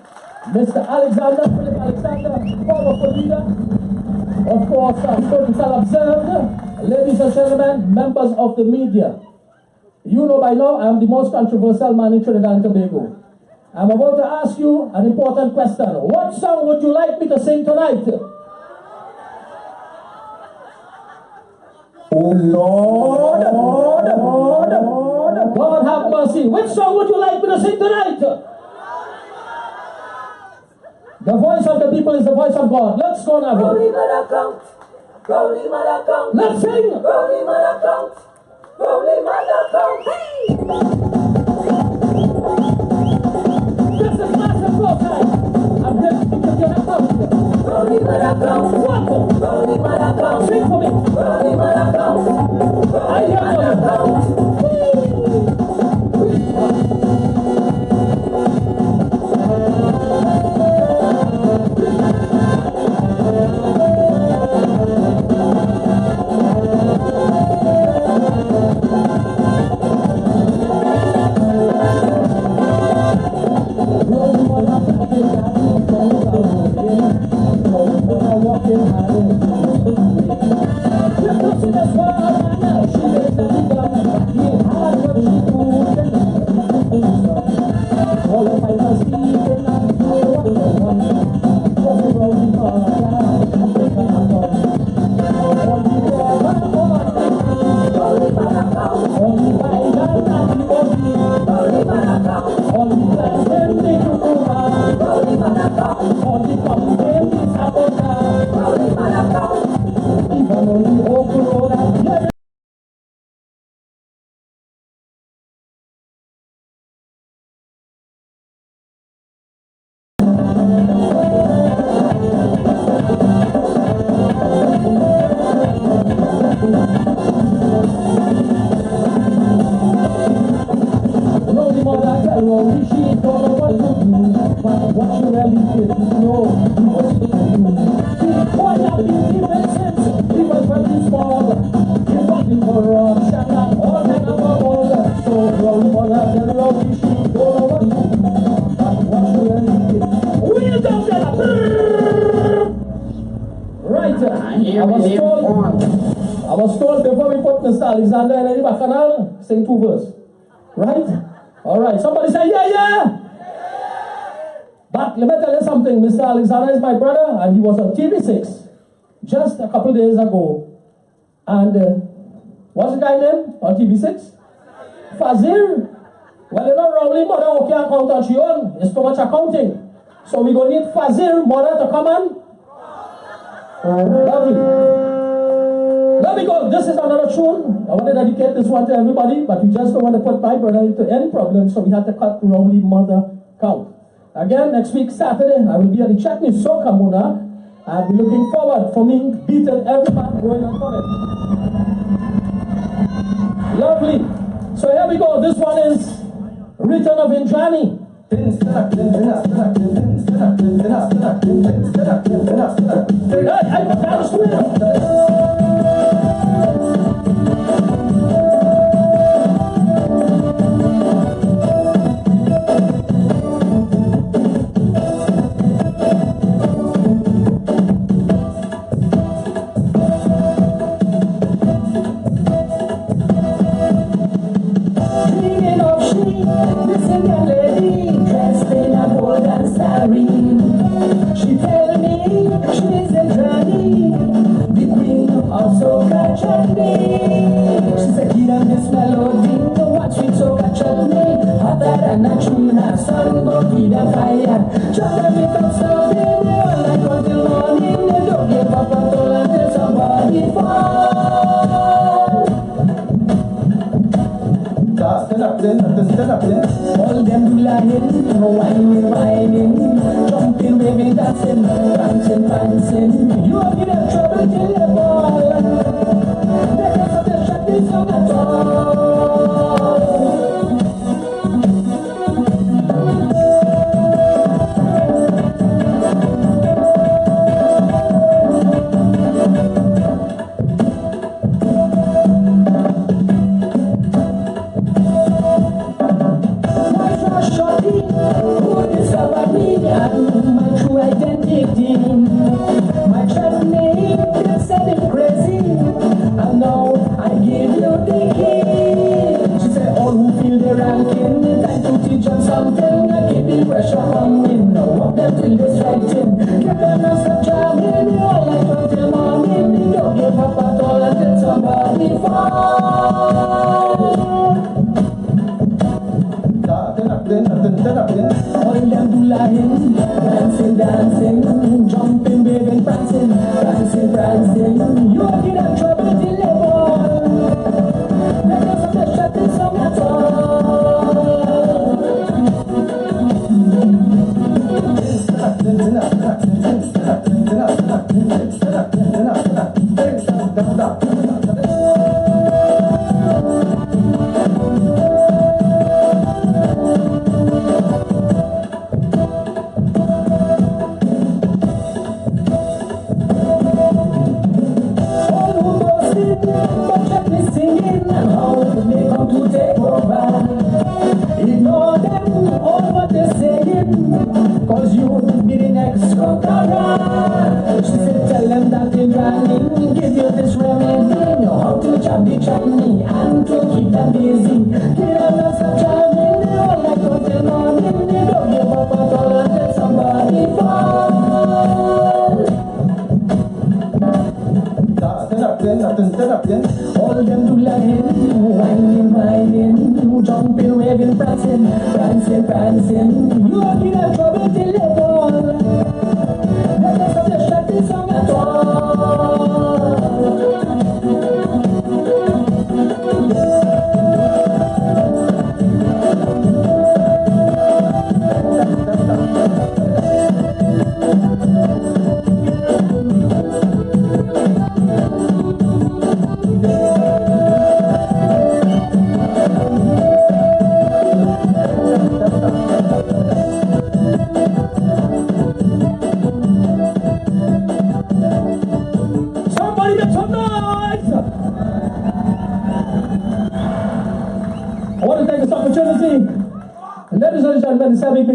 Mr. Phillip Alexander, powerful leader. Of course, protocol observed. Ladies and gentlemen, members of the media. You know by now I am the most controversial man in Trinidad and Tobago. I'm about to ask you an important question. What song would you like me to sing tonight? Oh Lord, God have mercy. Which song would you like me to sing tonight? The voice of the people is the voice of God. Let's go now. Let's sing. This is massive flow time. I'm ready to give you an account. Sing for me. I hear I was told before we put Mr. Alexander in the bacchanal, sing 2 verses. Right? Alright, somebody say yeah, yeah! But let me tell you something, Mr. Alexander is my brother and he was on TV6 just a couple days ago. And what's the guy name on TV6? Fazil. Well, you know, Rowley mother who can't count on she own. It's too much accounting. So we're going to need Fazil mother to come on. Lovely. Let me go. This is another tune. I want to dedicate this one to everybody, but we just don't want to put my brother into any problem, so we have to cut Rowley mother count. Again, next week, Saturday, I will be at the Chutney Soca Muna. I'll be looking forward for me beating every man going on for it. Lovely. So here we go. This one is Return of Indrani. I got she tell me she's a granny, the queen of soca chutney. She said, hear this melody, watch me soca chutney. Hotter than a tuna, sun go feed a fire. Try to make up something, all night until morning. They don't give up until somebody falls. Stand up then. All them do lying, whining, jumping, waving, dancing, prancing. You are in trouble.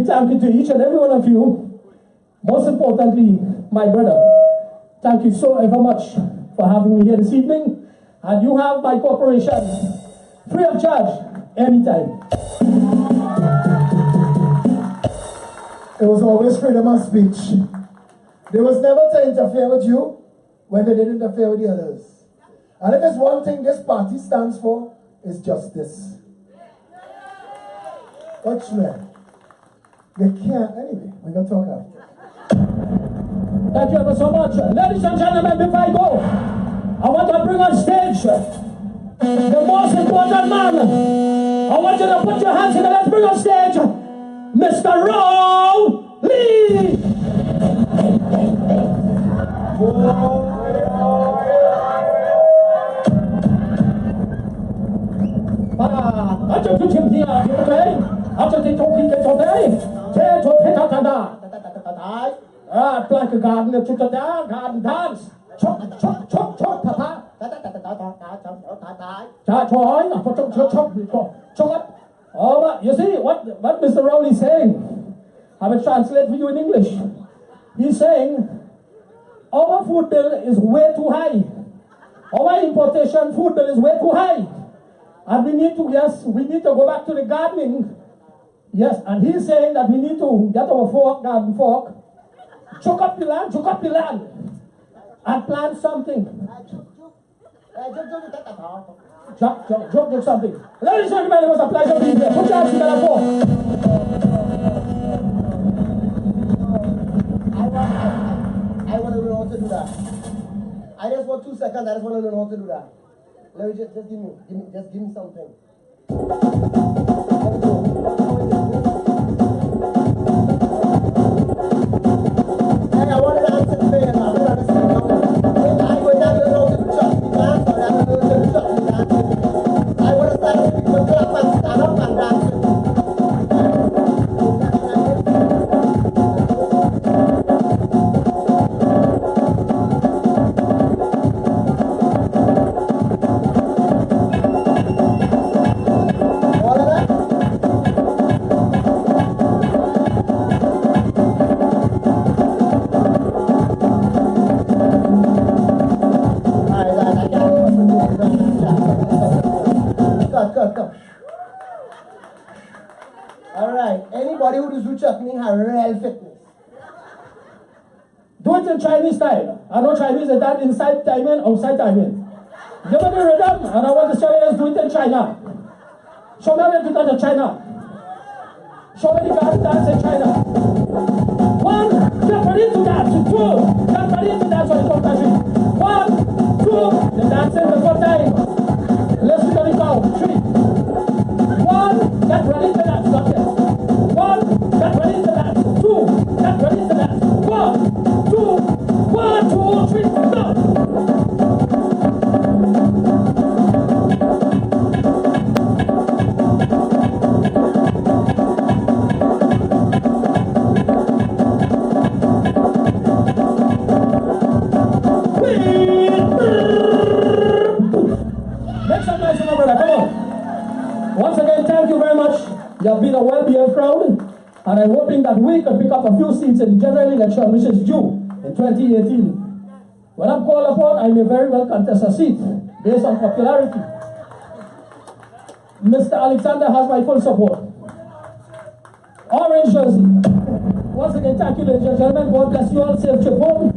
Thank you to each and every one of you. Most importantly, my brother, thank you so ever much for having me here this evening. And you have my cooperation free of charge anytime. It was always freedom of speech. They was never to interfere with you when they didn't interfere with the others. And if there's one thing this party stands for, it's justice. Watch me. They can't, anyway, we're going to talk after. Thank you ever so much. Ladies and gentlemen, before I go, I want to bring on stage the most important man. I want you to put your hands together. Let's bring on stage Mr. Rowley. Like a garden, garden dance. Chop, chop, chop, chop, papa. All right, you see what Mr. Rowley is saying? I will translate for you in English. He's saying our food bill is way too high. Our importation food bill is way too high. And we need to go back to the gardening. Yes, and he's saying that we need to get our garden fork, choke up the land, and plant something. Joke something. Ladies and gentlemen, it was a pleasure being here. Put your hands together for. I want to learn how to do that. I just want 2 seconds. I just want to learn how to do that. Let me just give me something. Hey, I want to dance in the bed. I want to dance in the bed. real fitness. Do it in Chinese style. I know Chinese is that inside timing, outside timing. Give me the rhythm, and I want the Australians do it in China. Show me how to dance in China. Show me the guys dance in China. 1, get ready to dance. 2, get ready to dance on the country. 1, 2, the dancing before time. Let's do the count. 3, 1, get ready to dance. Got it. 1, get ready to dance. 2, get ready to dance. 1, 2, 1, 2, 3, go. Once again, thank you very much. You have been a well-behaved crowd, and I'm hoping that we can pick up a few seats in the general election, which is due in 2018. When I'm called upon, I may very well contest a seat based on popularity. Mr. Alexander has my full support. Orange jersey. Once again, thank you, ladies and gentlemen. God bless you all. Safe trip home.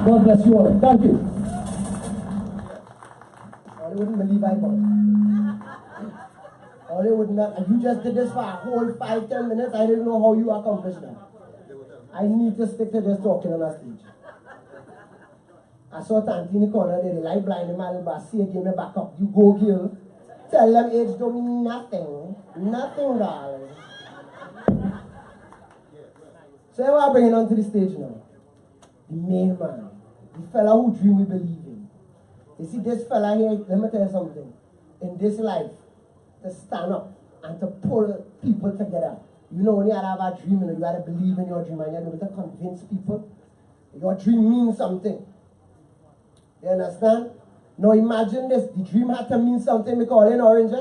God bless you all. Thank you. I wouldn't believe I got. Or they would not, and you just did this for a whole 5-10 minutes. I didn't know how you accomplished that. I need to stick to just talking on a stage. I saw Tanti in the corner there, the light blind, the man, but see, give me back up. You go, girl. Tell them age don't mean nothing. Nothing, darling. So I bring it onto the stage now. The main man. The fella who dream we believe in. You see, this fella here, let me tell you something. In this life, to stand up and to pull people together. You know, when you have a dream, you got to believe in your dream and you're able to convince people. Your dream means something. You understand? Now imagine this. The dream had to mean something because in orange.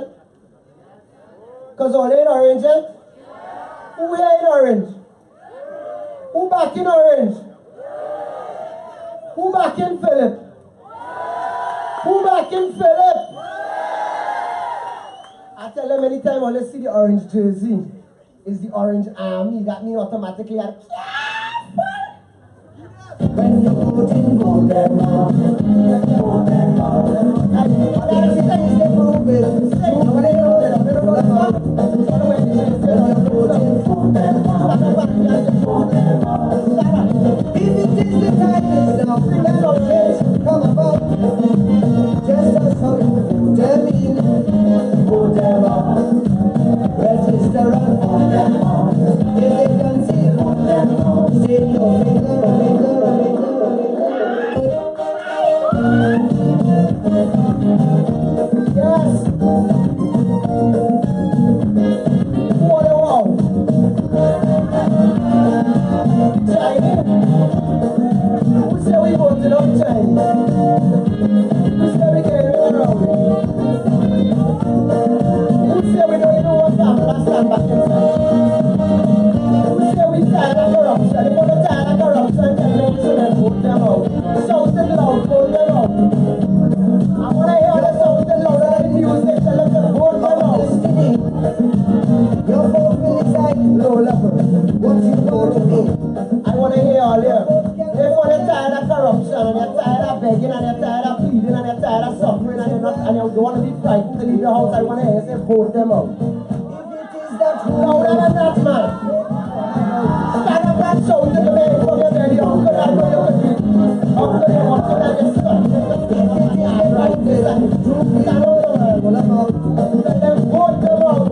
Because all in orange. Who here in orange? Who back in orange? Who back in Phillip? Who back in Phillip? I tell them anytime when they see the orange jersey, is the orange army. That means automatically when you're voting, go them out. Go them out. If it is the time is now, let our chance come about. Just as how you vote them in, vote them out. Register and vote them out. If they can see, vote them out. Say your finger, yes. What a wow. Chinese. Who say we voted on Chinese? Who say we getting around? Who say we don't even want to stand back inside? Who say we tired of corruption? If we're tired of corruption, tell them we should vote them out. Shout it loud, vote them out. I want to hear the sound louder than the music. Tell them to vote them out. Your vote will decide low level. What you vote to be. I want to hear all here. If you're tired of corruption and you're tired of begging and you're tired of pleading and you're tired of suffering and you don't want to be frightened to leave your house, I want to hear you say vote them out. If it is that louder than that, man. Stand up and shout to the man from your belly. Uncle, I know you could be. Uncle, you want to let you stop. If it is the right place and the truth is out of the world, let them vote them out.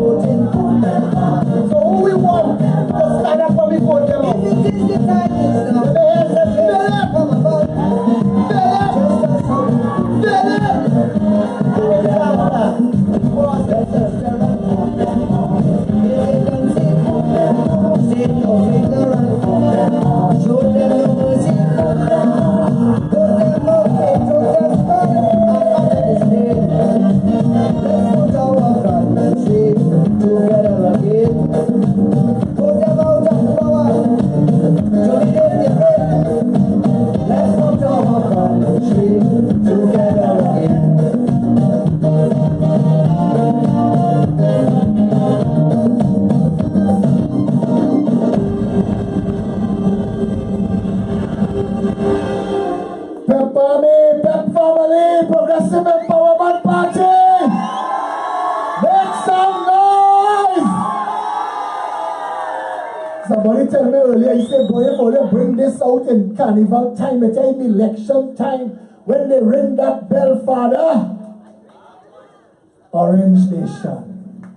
So who we want to stand up when we vote them out? If it is the time is now. Phillip! Come about. Phillip! Phillip! Somebody tell me earlier, he said, boy, if only bring this out in carnival time, it ain't election time, when they ring that bell, Father. Orange Nation.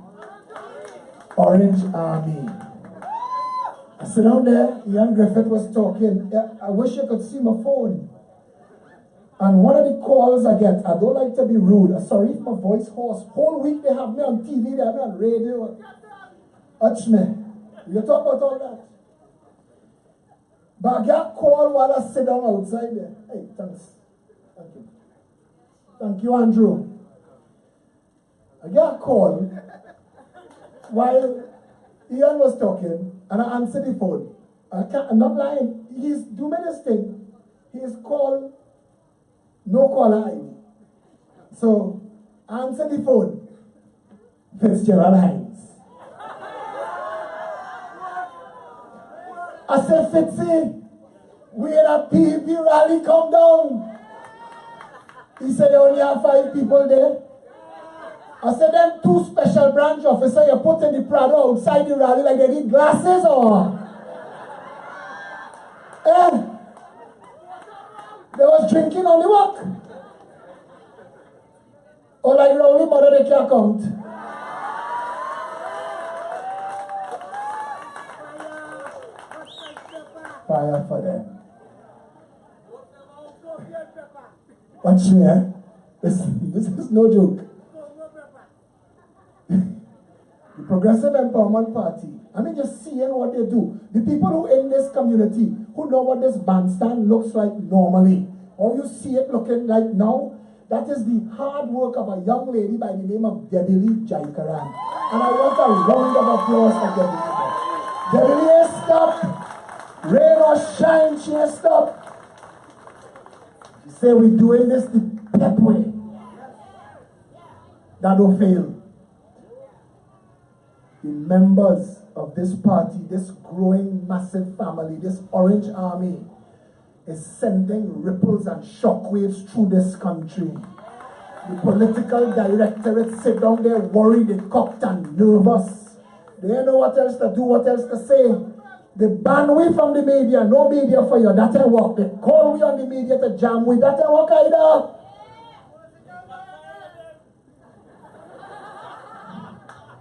Orange Army. I sit down there, Ian Griffith was talking. I wish you could see my phone. And one of the calls I get, I don't like to be rude. Sorry if my voice hoarse. Whole week they have me on TV, they have me on radio. Touch me. You talk about all that. But I get a call while I sit down outside there. Hey, thanks. Thank you. Thank you, Andrew. I get a call while Ian was talking, and I answered the phone. I'm not lying. He's doing this thing. He's called no caller ID. So I answered the phone. Fitzgerald Hines. I said, Fitzy, we had a PEP rally come down. He said, you only have 5 people there. I said, them 2 special branch officers you put in the Prado outside the rally like they need glasses or? They was drinking on the walk. Or like Rowley mother, they can't count. Fire for them. Watch me, eh? This is no joke. The Progressive Empowerment Party, I mean, just seeing what they do. The people who in this community, who know what this bandstand looks like normally, or you see it looking like now, that is the hard work of a young lady by the name of Debbie Lee Jaikaran. And I want a round of applause for Debbie Lee. Debbie Lee ain't stop. Rain or shine, she ain't stop. She say we're doing this the PEP way. That don't fail. The members of this party, this growing massive family, this Orange Army, is sending ripples and shockwaves through this country. The political directorate sit down there worried, they cocked and nervous. They don't know what else to do, what else to say. They ban we from the media, no media for you, that ain't work. They call we on the media to jam we, that ain't work either.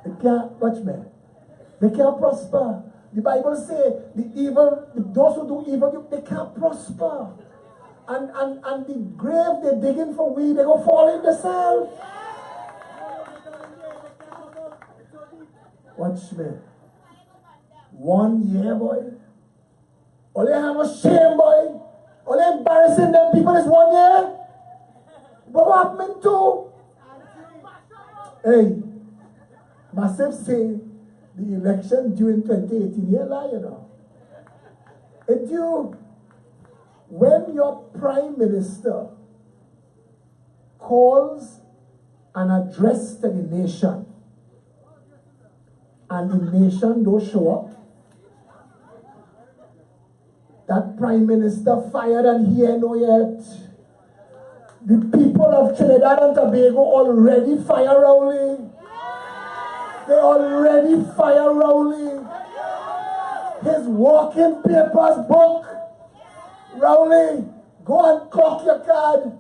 They can't, watch me, they can't prosper. The Bible says the evil, those who do evil, they can't prosper. And the grave they're digging for weed, they go fall in themselves. Watch me. 1 year, boy. Only have no shame, boy. Only embarrassing them people is 1 year. But what happened to? Hey, Massive say the election due in 2018, you lie, you know. It due when your prime minister calls an address to the nation and the nation don't show up, that prime minister fired and he ain't know yet. The people of Trinidad and Tobago already fire Rowley. They already fire Rowley. His walking papers book. Rowley, go and clock your card.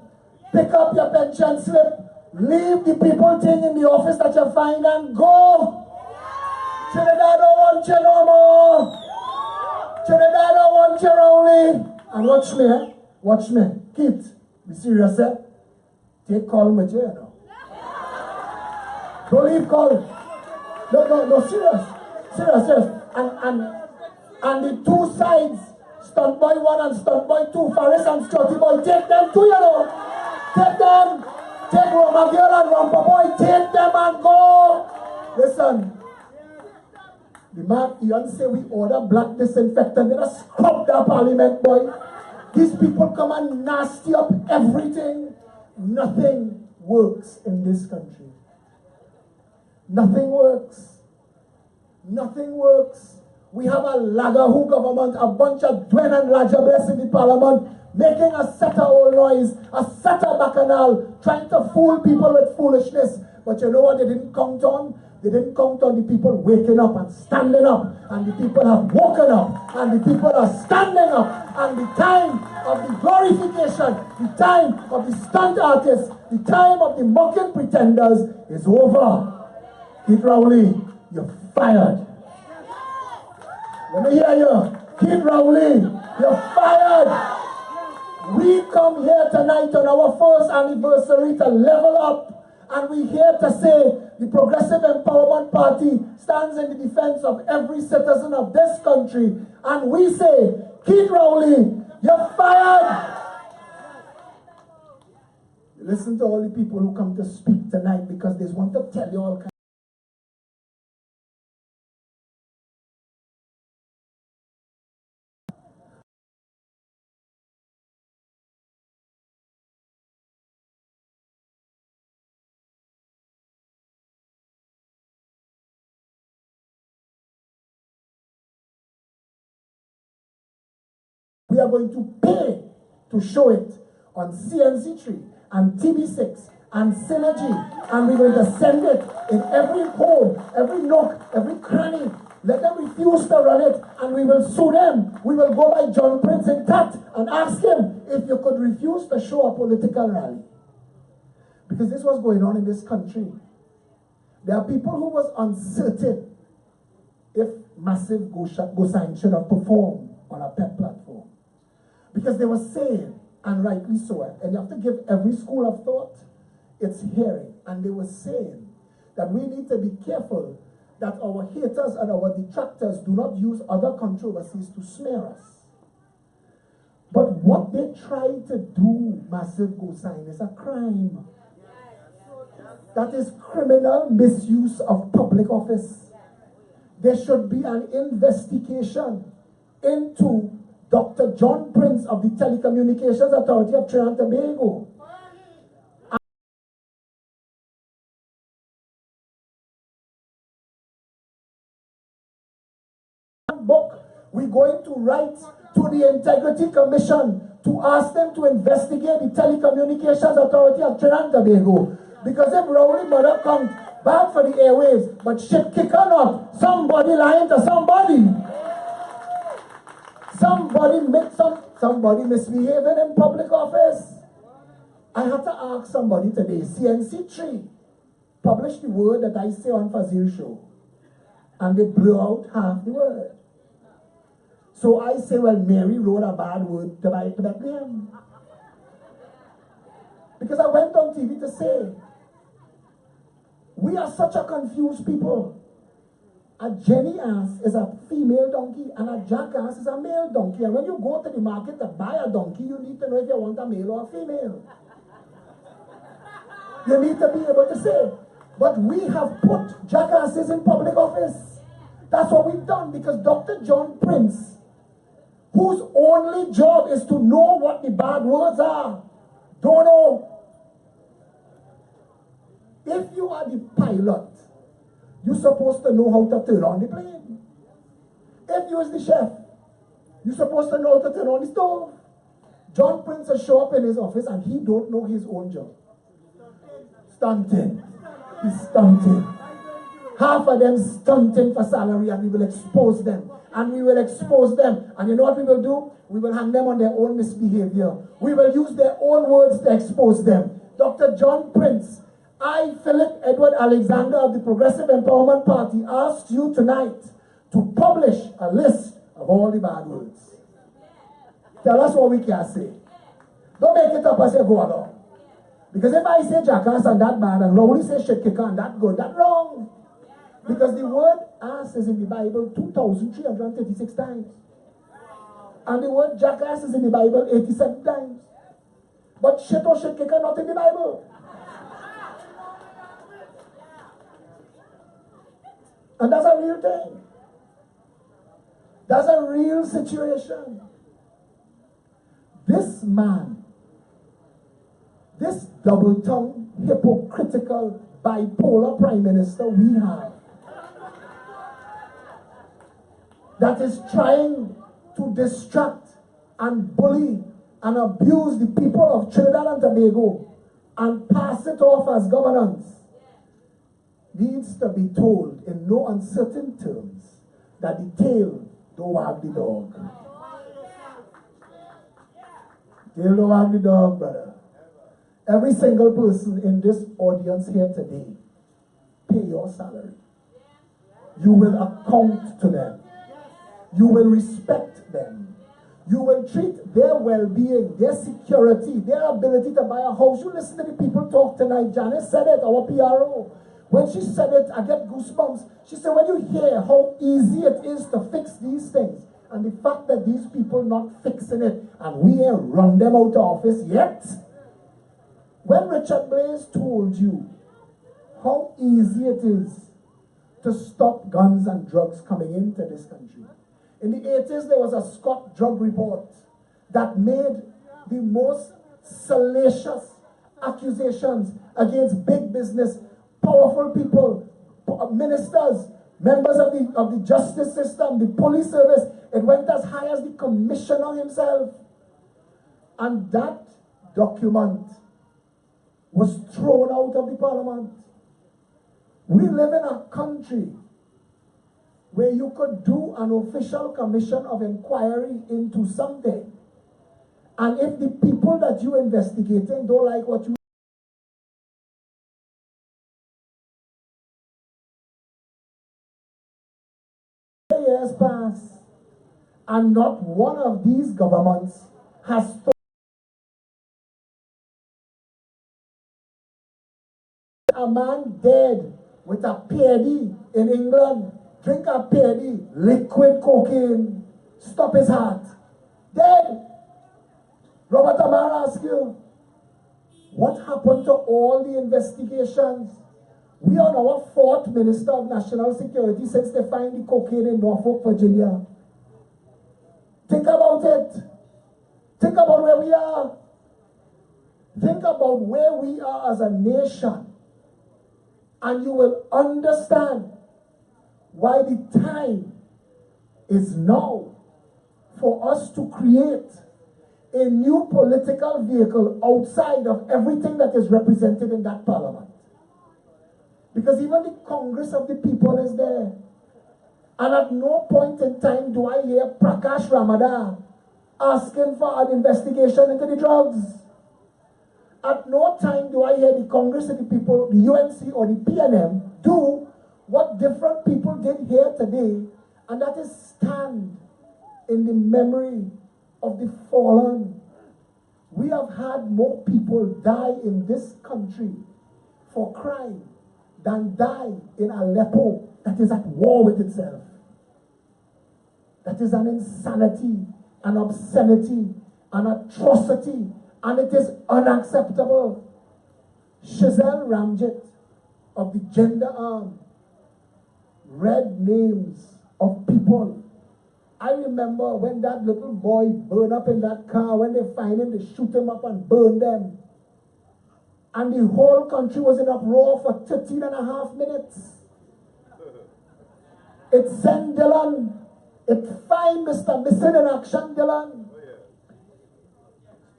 Pick up your pension slip. Leave the people thing in the office that you find and go. Trinidad don't want you no more. Trinidad don't want you, Rowley. And watch me, eh? Watch me. Keith, be serious, eh? Take call with you, you know. Don't leave call. No, serious. And the 2 sides, stunt boy 1 and stunt boy 2, Faris and Scotty boy, take them too, you know. Take them. Take Roma girl and Rampa boy, take them and go. Listen. The man, Ian say we order black disinfectant, they just scrub that parliament, boy. These people come and nasty up everything. Nothing works in this country. Nothing works. Nothing works. We have a lagahoo government, a bunch of Dwen and Rajables in the parliament, making a set of old noise, a set of bacchanal, trying to fool people with foolishness. But you know what they didn't count on? They didn't count on the people waking up and standing up, and the people have woken up, and the people are standing up, and the time of the glorification, the time of the stunt artists, the time of the mocking pretenders is over. Kid Rowley, you're fired. Let me hear you. Kid Rowley, you're fired. We come here tonight on our first anniversary to level up, and we're here to say the Progressive Empowerment Party stands in the defense of every citizen of this country, and we say, Kid Rowley, you're fired. Listen to all the people who come to speak tonight, because they want to tell you all kinds. We are going to pay to show it on CNC3 and TV6 and Synergy, and we're going to send it in every home, every nook, every cranny. Let them refuse to run it, and we will sue them. We will go by John Prince in Tat and ask him if you could refuse to show a political rally. Because this was going on in this country. There are people who was uncertain if Massive Gosain should have performed on a PEP platform. Because they were saying, and rightly so, and you have to give every school of thought its hearing, and they were saying that we need to be careful that our haters and our detractors do not use other controversies to smear us. But what they try to do, Massive Gosain, is a crime. That is criminal misuse of public office. There should be an investigation into Dr. John Prince of the Telecommunications Authority of Trinidad and Tobago. Book we're going to write to the Integrity Commission to ask them to investigate the Telecommunications Authority of Trinidad and Tobago. Because if Rowley mother comes bad for the airwaves, but shit kick or not, somebody lying to somebody. Somebody misbehaving in public office. I had to ask somebody today, CNC3 published the word that I say on Fazil Show, and they blew out half the word. So I say, well, Mary wrote a bad word to Bethlehem. Because I went on TV to say, we are such a confused people. A Jenny ass is a female donkey, and a jackass is a male donkey. And when you go to the market to buy a donkey, you need to know if you want a male or a female. You need to be able to say. But we have put jackasses in public office. That's what we've done, because Dr. John Prince, whose only job is to know what the bad words are, don't know. If you are the pilot, you're supposed to know how to turn on the plane. If you is the chef, you're supposed to know how to turn on the stove. John Prince will show up in his office and he don't know his own job. Stunting. He's stunting. Half of them stunting for salary, and we will expose them. And we will expose them. And you know what we will do? We will hang them on their own misbehavior. We will use their own words to expose them. Dr. John Prince, I, Phillip Edward Alexander of the Progressive Empowerment Party, asked you tonight to publish a list of all the bad words. Tell us what we can say. Don't make it up as you go along. Because if I say jackass and that bad, and Rowley say shit kicker and that good, that's wrong. Because the word ass is in the Bible 2,336 times. And the word jackass is in the Bible 87 times. But shit or shit kicker not in the Bible. And that's a real thing. That's a real situation. This man, this double-tongued, hypocritical, bipolar prime minister we have, that is trying to distract and bully and abuse the people of Trinidad and Tobago and pass it off as governance. needs to be told in no uncertain terms that the tail don't wag the dog. Tail don't wag the dog, brother. Every single person in this audience here today, pay your salary. You will account to them. You will respect them. You will treat their well-being, their security, their ability to buy a house. You listen to the people talk tonight. Janice said it, our PRO. When she said it, I get goosebumps. She said, when you hear how easy it is to fix these things, and the fact that these people not fixing it, and we ain't run them out of office yet. When Richard Blaze told you how easy it is to stop guns and drugs coming into this country. In the 80s, there was a Scott drug report that made the most salacious accusations against big business, powerful people, ministers, members of the justice system, the police service. It went as high as the commissioner himself. And that document was thrown out of the parliament. We live in a country where you could do an official commission of inquiry into something. And if the people that you're investigating don't like what you years pass, and not one of these governments has a man dead with a PED in England, drink a PED, liquid cocaine, stop his heart, dead. Robert Amar asks you, what happened to all the investigations? We are our fourth Minister of National Security since they find the cocaine in Norfolk, Virginia. Think about it. Think about where we are. Think about where we are as a nation. And you will understand why the time is now for us to create a new political vehicle outside of everything that is represented in that parliament. Because even the Congress of the People is there. And at no point in time do I hear Prakash Ramadan asking for an investigation into the drugs. At no time do I hear the Congress of the People, the UNC or the PNM do what different people did here today, and that is stand in the memory of the fallen. We have had more people die in this country for crime than die in Aleppo that is at war with itself. That is an insanity, an obscenity, an atrocity, and it is unacceptable. Shazelle Ramjit of the Gender Arm read names of people. I remember when that little boy burned up in that car, when they find him, they shoot him up and burn them. And the whole country was in uproar for 13 and a half minutes. It sent Dylan. It fined Mr. Missing in Action, Dylan.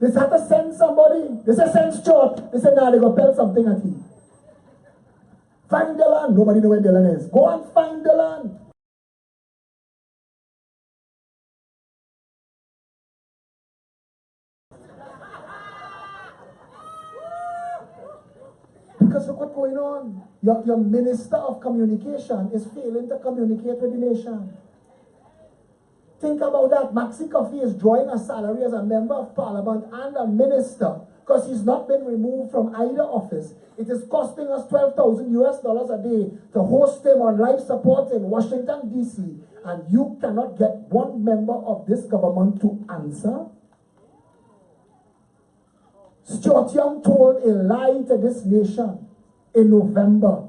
They had to send somebody. They said, send Stuart. They said, nah, they go tell something at him. Find Dylan. Nobody knows where Dylan is. Go and find Dylan. Because look what's going on. Your Minister of Communication is failing to communicate with the nation. Think about that. Maxi Coffee is drawing a salary as a member of parliament and a minister because he's not been removed from either office. It is costing us $12,000 US a day to host him on life support in Washington, D.C. And you cannot get one member of this government to answer? Stuart Young told a lie to this nation in November.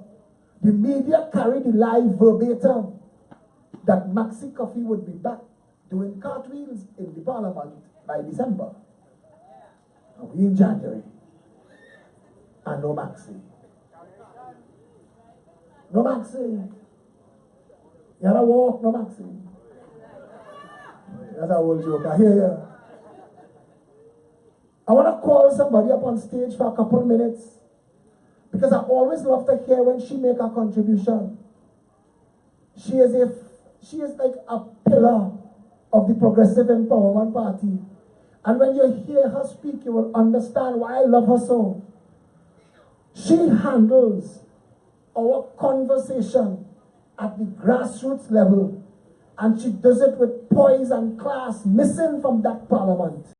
The media carried the lie verbatim that Maxi Coffee would be back doing cartwheels in the parliament by December. And we in January. And no Maxi. No Maxi. You had a walk, no Maxi. That's a old joke. I hear you. I want to call somebody up on stage for a couple minutes because I always love to hear when she make a contribution. She is like a pillar of the Progressive Empowerment Party. And when you hear her speak, you will understand why I love her so. She handles our conversation at the grassroots level, and she does it with poise and class missing from that parliament.